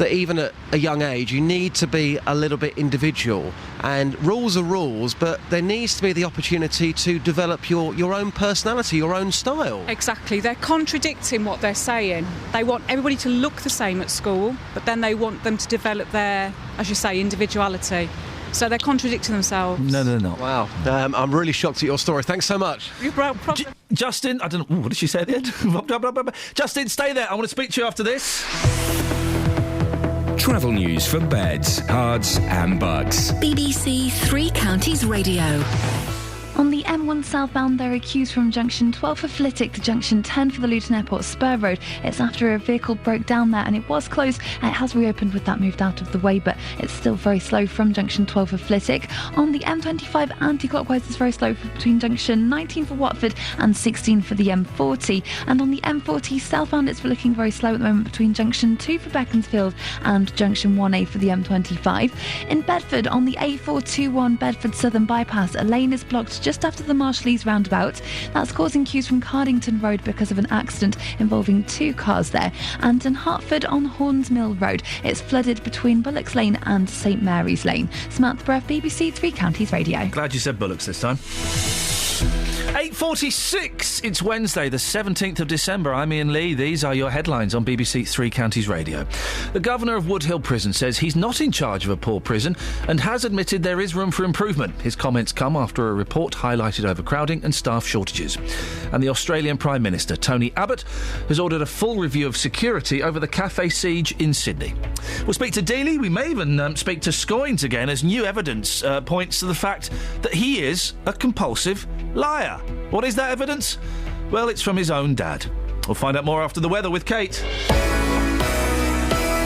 even at a young age you need to be a little bit individual, and rules are rules, but there needs to be the opportunity to develop your own personality, your own style. Exactly. They're contradicting what they're saying. They want everybody to look the same at school, but then they want them to develop their, as you say, individuality. So they're contradicting themselves. No, they're not. Wow. I'm really shocked at your story. Thanks so much. You're probably... Justin, I don't know. What did she say at the end? Justin, stay there. I want to speak to you after this. Travel news for beds, cards and bugs. BBC Three Counties Radio. On the M1 southbound, there are queues from junction 12 for Flitwick to junction 10 for the Luton Airport Spur Road. It's after a vehicle broke down there and it was closed. It has reopened with that moved out of the way, but it's still very slow from junction 12 for Flitwick. On the M25 anti-clockwise, it's very slow between junction 19 for Watford and 16 for the M40. And on the M40 southbound, it's looking very slow at the moment between junction 2 for Beaconsfield and junction 1A for the M25. In Bedford, on the A421 Bedford Southern Bypass, a lane is blocked just after the Marshallese roundabout. That's causing queues from Cardington Road because of an accident involving 2 cars there. And in Hertford on Horns Mill Road, it's flooded between Bullocks Lane and St Mary's Lane. Samantha Breath, BBC Three Counties Radio. Glad you said Bullocks this time. 8:46. It's Wednesday, the 17th of December. I'm Iain Lee. These are your headlines on BBC Three Counties Radio. The Governor of Wood Hill Prison says he's not in charge of a poor prison and has admitted there is room for improvement. His comments come after a report highlighted overcrowding and staff shortages. And the Australian Prime Minister, Tony Abbott, has ordered a full review of security over the cafe siege in Sydney. We'll speak to Dealey. We may even speak to Scoynes again, as new evidence points to the fact that he is a compulsive liar. What is that evidence? Well, it's from his own dad. We'll find out more after the weather with Kate.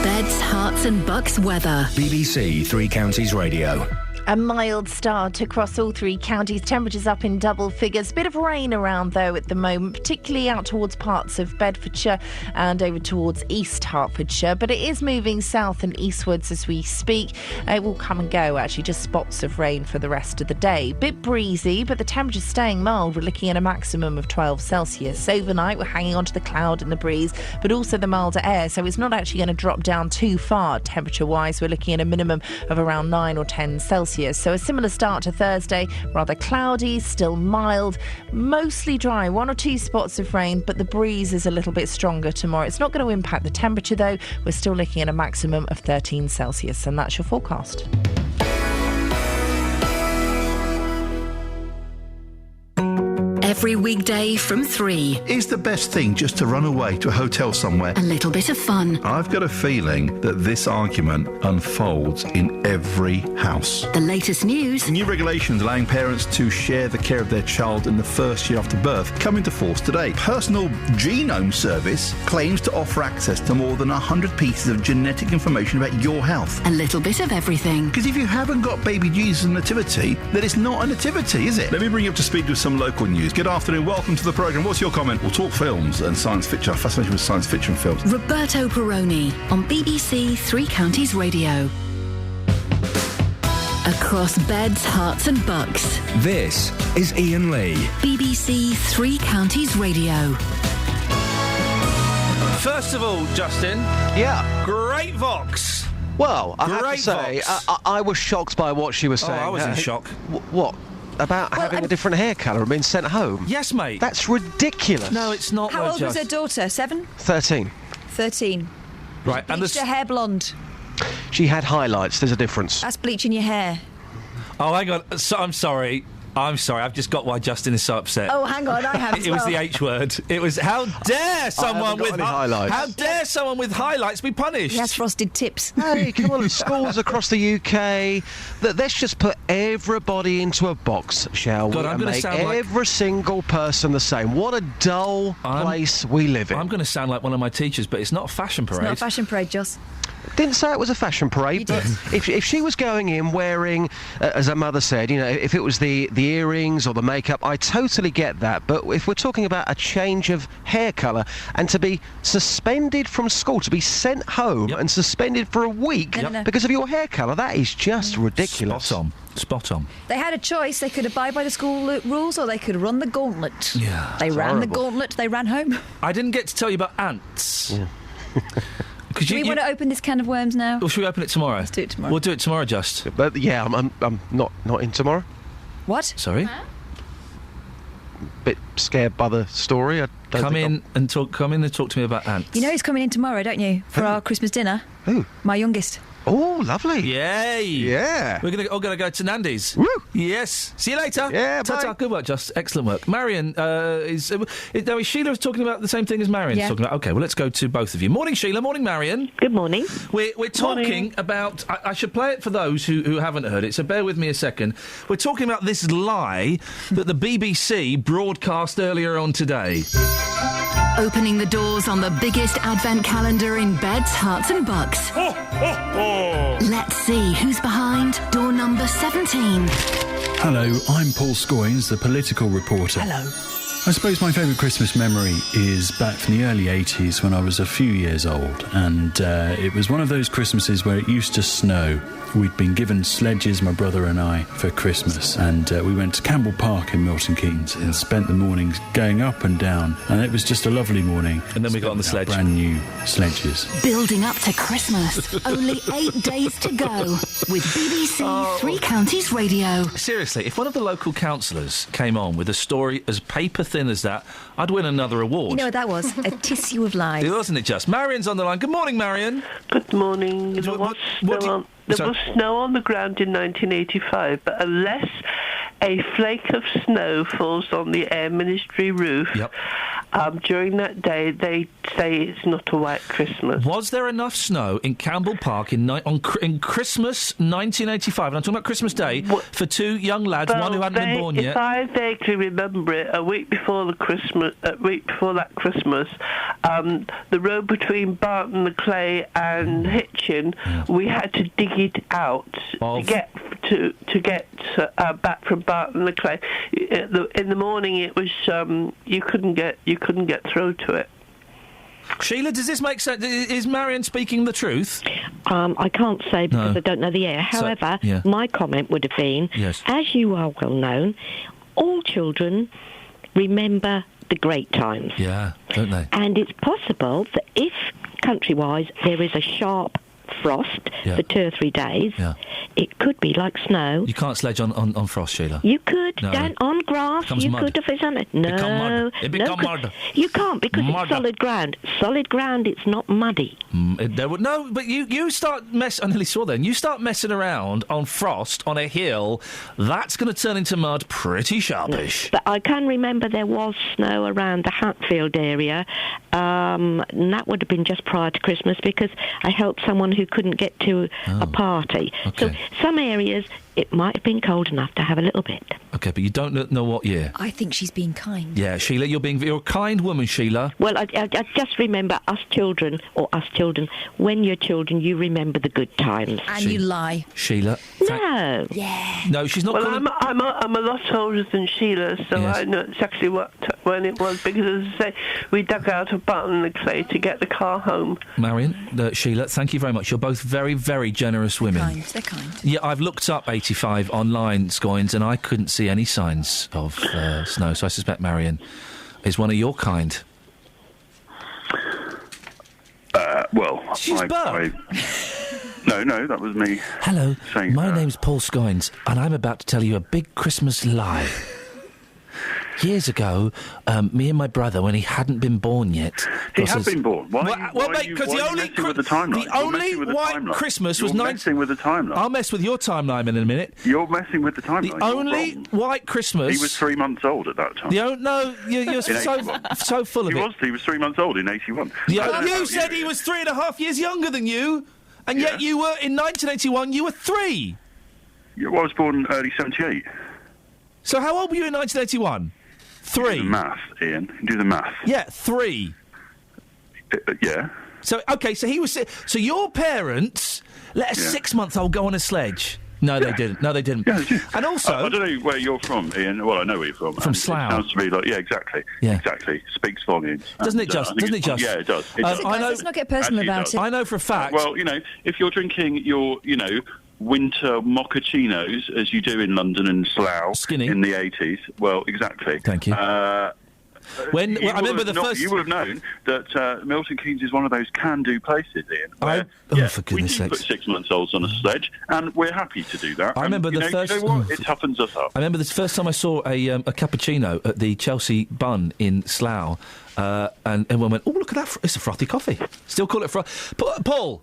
Beds, Herts and Bucks weather. BBC Three Counties Radio. A mild start across all 3 counties. Temperatures up in double figures. Bit of rain around, though, at the moment, particularly out towards parts of Bedfordshire and over towards East Hertfordshire. But it is moving south and eastwards as we speak. It will come and go, actually, just spots of rain for the rest of the day. Bit breezy, but the temperature's staying mild. We're looking at a maximum of 12 Celsius. Overnight, we're hanging onto the cloud and the breeze, but also the milder air, so it's not actually going to drop down too far temperature-wise. We're looking at a minimum of around 9 or 10 Celsius. So a similar start to Thursday, rather cloudy, still mild, mostly dry, 1 or 2 spots of rain, but the breeze is a little bit stronger tomorrow. It's not going to impact the temperature, though. We're still looking at a maximum of 13 Celsius, and that's your forecast. every weekday from 3. Is the best thing just to run away to a hotel somewhere? A little bit of fun. I've got a feeling that this argument unfolds in every house. The latest news. New regulations allowing parents to share the care of their child in the first year after birth come into force today. Personal Genome Service claims to offer access to more than 100 pieces of genetic information about your health. A little bit of everything. Because if you haven't got baby Jesus' nativity, then it's not a nativity, is it? Let me bring you up to speed with some local news. Good afternoon, welcome to the programme. What's your comment? We'll talk films and science fiction. I'm fascinated with science fiction films. Roberto Perroni on BBC Three Counties Radio. Across beds, hearts and bucks. This is Iain Lee. BBC Three Counties Radio. First of all, Justin. Yeah. Great Vox. Well, I have Great to say, Vox. I was shocked by what she was saying. I was in shock. What? About having a different hair colour and being sent home? Yes, mate. That's ridiculous. No, it's not. How old was her daughter? 7? 13. 13. Right, and Bleached her hair blonde. She had highlights. There's a difference. That's bleaching your hair. Oh, hang on. So, I'm sorry. I've just got why Justin is so upset. Oh, hang on, I have as It was well. the H word. It was how dare someone with highlights. How dare someone with highlights be punished? He has frosted tips. Hey, come on, schools across the UK. Let's just put everybody into a box, shall God, we? I'm And gonna make sound like- every single person the same. What a dull place we live in. I'm going to sound like one of my teachers, but it's not a fashion parade. It's not a fashion parade, Joss. Didn't say it was a fashion parade, but if she was going in wearing, as her mother said, you know, if it was the earrings or the makeup, I totally get that. But if we're talking about a change of hair colour and to be suspended from school, to be sent home and suspended for a week because of your hair colour, that is just ridiculous. Spot on. They had a choice. They could abide by the school rules or they could run the gauntlet. Yeah. They ran the horrible. gauntlet. They ran home. I didn't get to tell you about ants. Yeah. Do we want to open this can of worms now? Or should we open it tomorrow? Let's do it tomorrow. We'll do it tomorrow, Just. But yeah, I'm not in tomorrow. What? Sorry? Bit scared by the story. I don't Come think in and talk to me about ants. You know who's coming in tomorrow, don't you? For our Christmas dinner? Who? My youngest. Oh, lovely. Yay! Yeah. We're all going to go to Nandy's. Woo! Yes. See you later. Yeah, Ta-ta. bye. Good work, Just. Excellent work. Marion is Sheila talking about the same thing as Marion's Yeah. talking about. Okay, well, let's go to both of you. Morning, Sheila. Morning, Marion. Good morning. We're talking about... I should play it for those who haven't heard it, so bear with me a second. We're talking about this lie that the BBC broadcast earlier on today. Opening the doors on the biggest advent calendar in beds, hearts and bucks. Let's see who's behind door number 17. Hello, I'm Paul Scoynes, the political reporter. Hello. I suppose my favourite Christmas memory is back from the early 80s when I was a few years old, and it was one of those Christmases where it used to snow. We'd been given sledges, my brother and I, for Christmas, and we went to Campbell Park in Milton Keynes and spent the mornings going up and down, and it was just a lovely morning. And then we got on the sledge. Brand new sledges. Building up to Christmas. Only 8 days to go with BBC Three Counties Radio. Seriously, if one of the local councillors came on with a story as paper thin as that, I'd win another award. You know what that was? A tissue of lies. It wasn't it just? Marion's on the line. Good morning, Marion. Good morning. There was snow on the ground in 1985, but unless a flake of snow falls on the Air Ministry roof, during that day, they say it's not a white Christmas. Was there enough snow in Campbell Park in Christmas 1985, and I'm talking about Christmas Day, for two young lads, one who hadn't been born If yet? I vaguely remember it, a week before that Christmas, the road between Barton the Clay and Hitchin, we had to dig it out to get back from Barton the Clay. In the morning, it was you couldn't get through to it. Sheila, does this make sense? Is Marion speaking the truth? I can't say because I don't know the air. However, my comment would have been, as you are well known, all children remember the great times. Yeah, don't they? And it's possible that if, country-wise, there is a sharp frost Yeah. for 2 or 3 days. Yeah. It could be like snow. You can't sledge on frost, Sheila. You could No. down on grass. Becomes You mud. could if it's on it. No, Become mud. It become no, 'cause mud. you can't because Mud. it's solid ground. Solid ground. It's not muddy. No, but you start I nearly saw then. You start messing around on frost on a hill, that's going to turn into mud pretty sharpish. But I can remember there was snow around the Hatfield area, and that would have been just prior to Christmas because I helped someone who couldn't get to a party. Okay. So some areas it might have been cold enough to have a little bit. Okay, but you don't know what year. I think she's being kind. Yeah, Sheila, you're a kind woman, Sheila. Well, I just remember us children, when you're children, you remember the good times. And you lie. Sheila. No. Yeah. No, she's not. Well, calling... I'm a lot older than Sheila, so Yes. I know exactly when it was, because, as I say, we dug out a Barton and Clay to get the car home. Marion, Sheila, thank you very much. You're both very, very generous women. They're kind. Yeah, I've looked up 85 online, Scoins, and I couldn't see any signs of snow, so I suspect Marion is one of your kind. Well, She's No, that was me. Hello, saying my name's Paul Scoins, and I'm about to tell you a big Christmas lie. Years ago, me and my brother, when he hadn't been born yet... He had been born. Why mate, because the only with the timeline? the only white Christmas was... You're messing with the timeline. I'll mess with your timeline in a minute. You're messing with the timeline. The only white Christmas... He was 3 months old at that time. You're so full of it. He was 3 months old in 81. You said he was 3.5 years younger than you, and yet you were, in 1981, you were 3. I was born early 78. So how old were you in 1981? 3. Do the math, Ian. Do the math. Yeah, 3. Yeah. So, okay, so he was... So your parents let a 6-month-old go on a sledge? No, they didn't. No, they didn't. Yeah, they did. And also... I don't know where you're from, Ian. Well, I know where you're from. From Slough. It sounds to me like... Yeah, exactly. Yeah. Exactly. Speaks volumes. Doesn't it just? Yeah, it does. It does. I know, let's not get personal about it. I know for a fact... Well, if you're drinking your, winter mochachinos, as you do in London and Slough in the 80s, well, exactly. Thank you. I remember You would have known that Milton Keynes is one of those can-do places, Ian. Where, for goodness we do put 6-month-olds on a sledge, and we're happy to do that. I remember the first... You know what? It toughens us up. I remember the first time I saw a cappuccino at the Chelsea Bun in Slough, and everyone went, "Oh, look at that! It's a frothy coffee." Still call it Paul.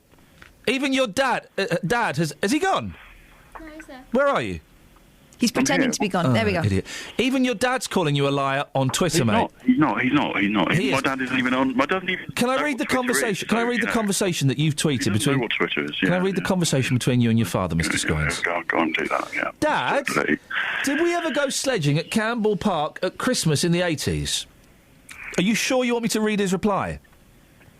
Even your dad has he gone? No, he's there. Where are you? He's pretending to be gone. There we go. Idiot. Even your dad's calling you a liar on Twitter, mate. He's not. He My is. dad isn't even on. My dad doesn't even. Can I read the conversation? Can I read the conversation that you've tweeted between? Know what Twitter is. Can I read the conversation between you and your father, Mr. Scoins? Go on, do that. Yeah. Dad, did we ever go sledging at Campbell Park at Christmas in the 80s? Are you sure you want me to read his reply?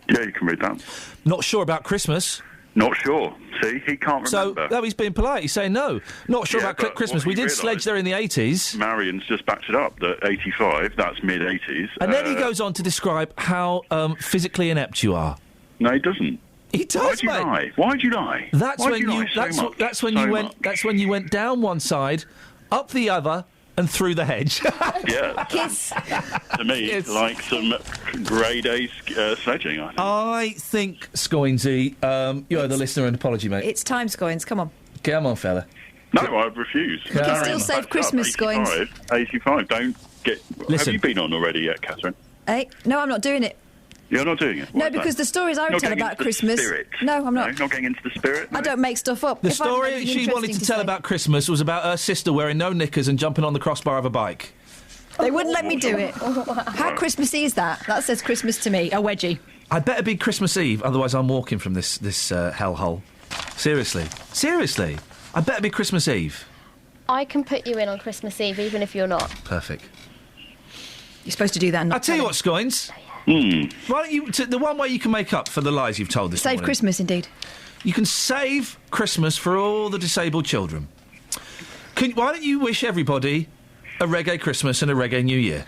Yeah, you can read that. Not sure about Christmas. Not sure. See, he can't remember. So, no, he's being polite. He's saying no. Not sure about Christmas. We did sledge there in the 80s. Marion's just backed it up, that 85, that's mid-80s. And then he goes on to describe how physically inept you are. No, he doesn't. He does, mate. Why'd you lie? That's when you went down one side, up the other, and through the hedge. Yeah. Kiss. To me, it's like some grade A sledging, I think. I think, Scoinsy, you owe the listener an apology, mate. It's time, Scoins. Come on. Come on, fella. No, I've refused. You can still save Christmas, Scoins. 85, don't get... Listen. Have you been on already yet, Catherine? Hey, no, I'm not doing it. You're not doing it? No, because the stories I would tell about Christmas... No, I'm not. No, not getting into the spirit? No? I don't make stuff up. The story she wanted to tell about Christmas was about her sister wearing no knickers and jumping on the crossbar of a bike. They wouldn't let me do it. How Christmassy is that? That says Christmas to me. A wedgie. I'd better be Christmas Eve, otherwise I'm walking from this hellhole. Seriously. I'd better be Christmas Eve. I can put you in on Christmas Eve, even if you're not. Perfect. You're supposed to do that and not I'll tell you what, Scoins. Why don't you... the one way you can make up for the lies you've told this morning... Save Christmas, indeed. You can save Christmas for all the disabled children. Why don't you wish everybody a reggae Christmas and a reggae New Year?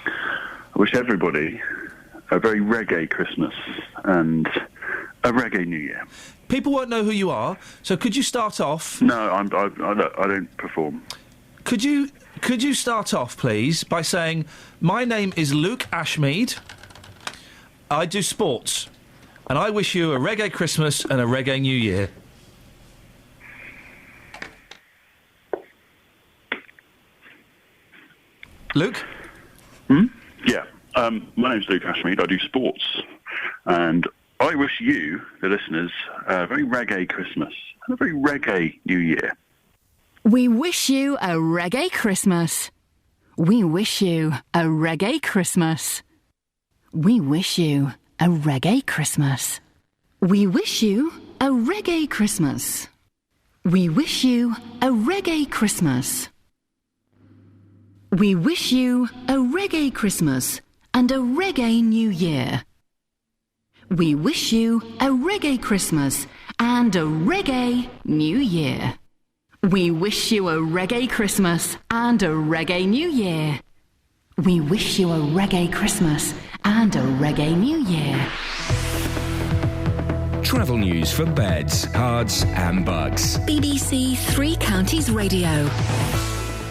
I wish everybody a very reggae Christmas and a reggae New Year. People won't know who you are, so could you start off... No, I don't perform. Could you start off, please, by saying, my name is Luke Ashmead, I do sports. And I wish you a reggae Christmas and a reggae New Year. Luke? Yeah. My name's Luke Ashmead. I do sports. And I wish you, the listeners, a very reggae Christmas and a very reggae New Year. We wish you a reggae Christmas. We wish you a reggae Christmas. We wish you a reggae Christmas. We wish you a reggae Christmas. We wish you a reggae Christmas. We wish you a reggae Christmas and a reggae New Year. We wish you a reggae Christmas and a reggae New Year. We wish you a reggae Christmas and a reggae New Year. We wish you a reggae Christmas and a reggae New Year. Travel news for beds, cards and bugs. BBC Three Counties Radio.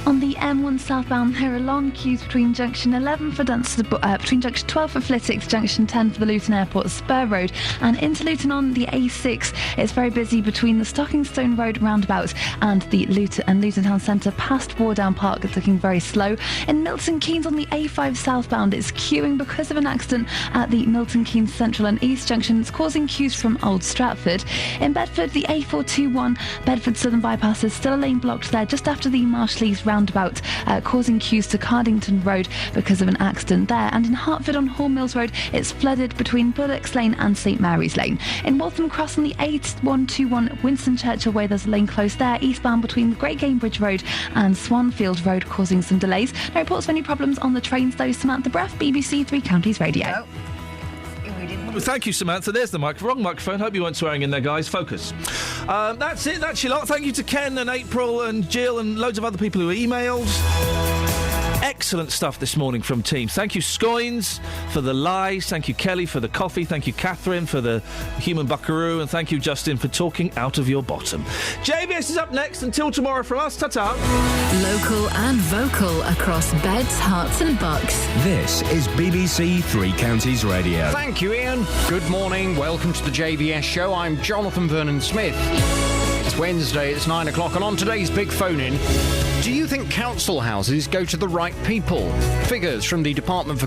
On the M1 southbound, there are long queues between junction 11 for between junction 12 for Flitwick, junction 10 for the Luton Airport Spur Road, and into Luton on the A6. It's very busy between the Stockingstone Road roundabout and the Luton Town Centre past Wardown Park. It's looking very slow. In Milton Keynes on the A5 southbound, it's queuing because of an accident at the Milton Keynes Central and East junction. It's causing queues from Old Stratford. In Bedford, the A421 Bedford Southern Bypass is still a lane blocked there just after the Marshleys roundabout, causing queues to Cardington Road because of an accident there. And in Hertford on Horn Mills Road, it's flooded between Bullocks Lane and St Mary's Lane. In Waltham Cross on the A121 Winston Churchill Way, there's a lane closed there, eastbound between Great Gamebridge Road and Swanfield Road, causing some delays. No reports of any problems on the trains though. Samantha Breath, BBC Three Counties Radio. Well, thank you, Samantha. There's the wrong microphone. Hope you weren't swearing in there, guys. Focus. That's it. That's your lot. Thank you to Ken and April and Jill and loads of other people who emailed. Excellent stuff this morning from teams. Thank you, Scoins, for the lies. Thank you, Kelly, for the coffee. Thank you, Catherine, for the human buckaroo. And thank you, Justin, for talking out of your bottom. JVS is up next. Until tomorrow from us. Ta-ta. Local and vocal across beds, hearts and bucks. This is BBC Three Counties Radio. Thank you, Iain. Good morning. Welcome to the JVS show. I'm Jonathan Vernon-Smith. It's Wednesday, it's 9 o'clock, and on today's Big Phone-In, do you think council houses go to the right people? Figures from the Department for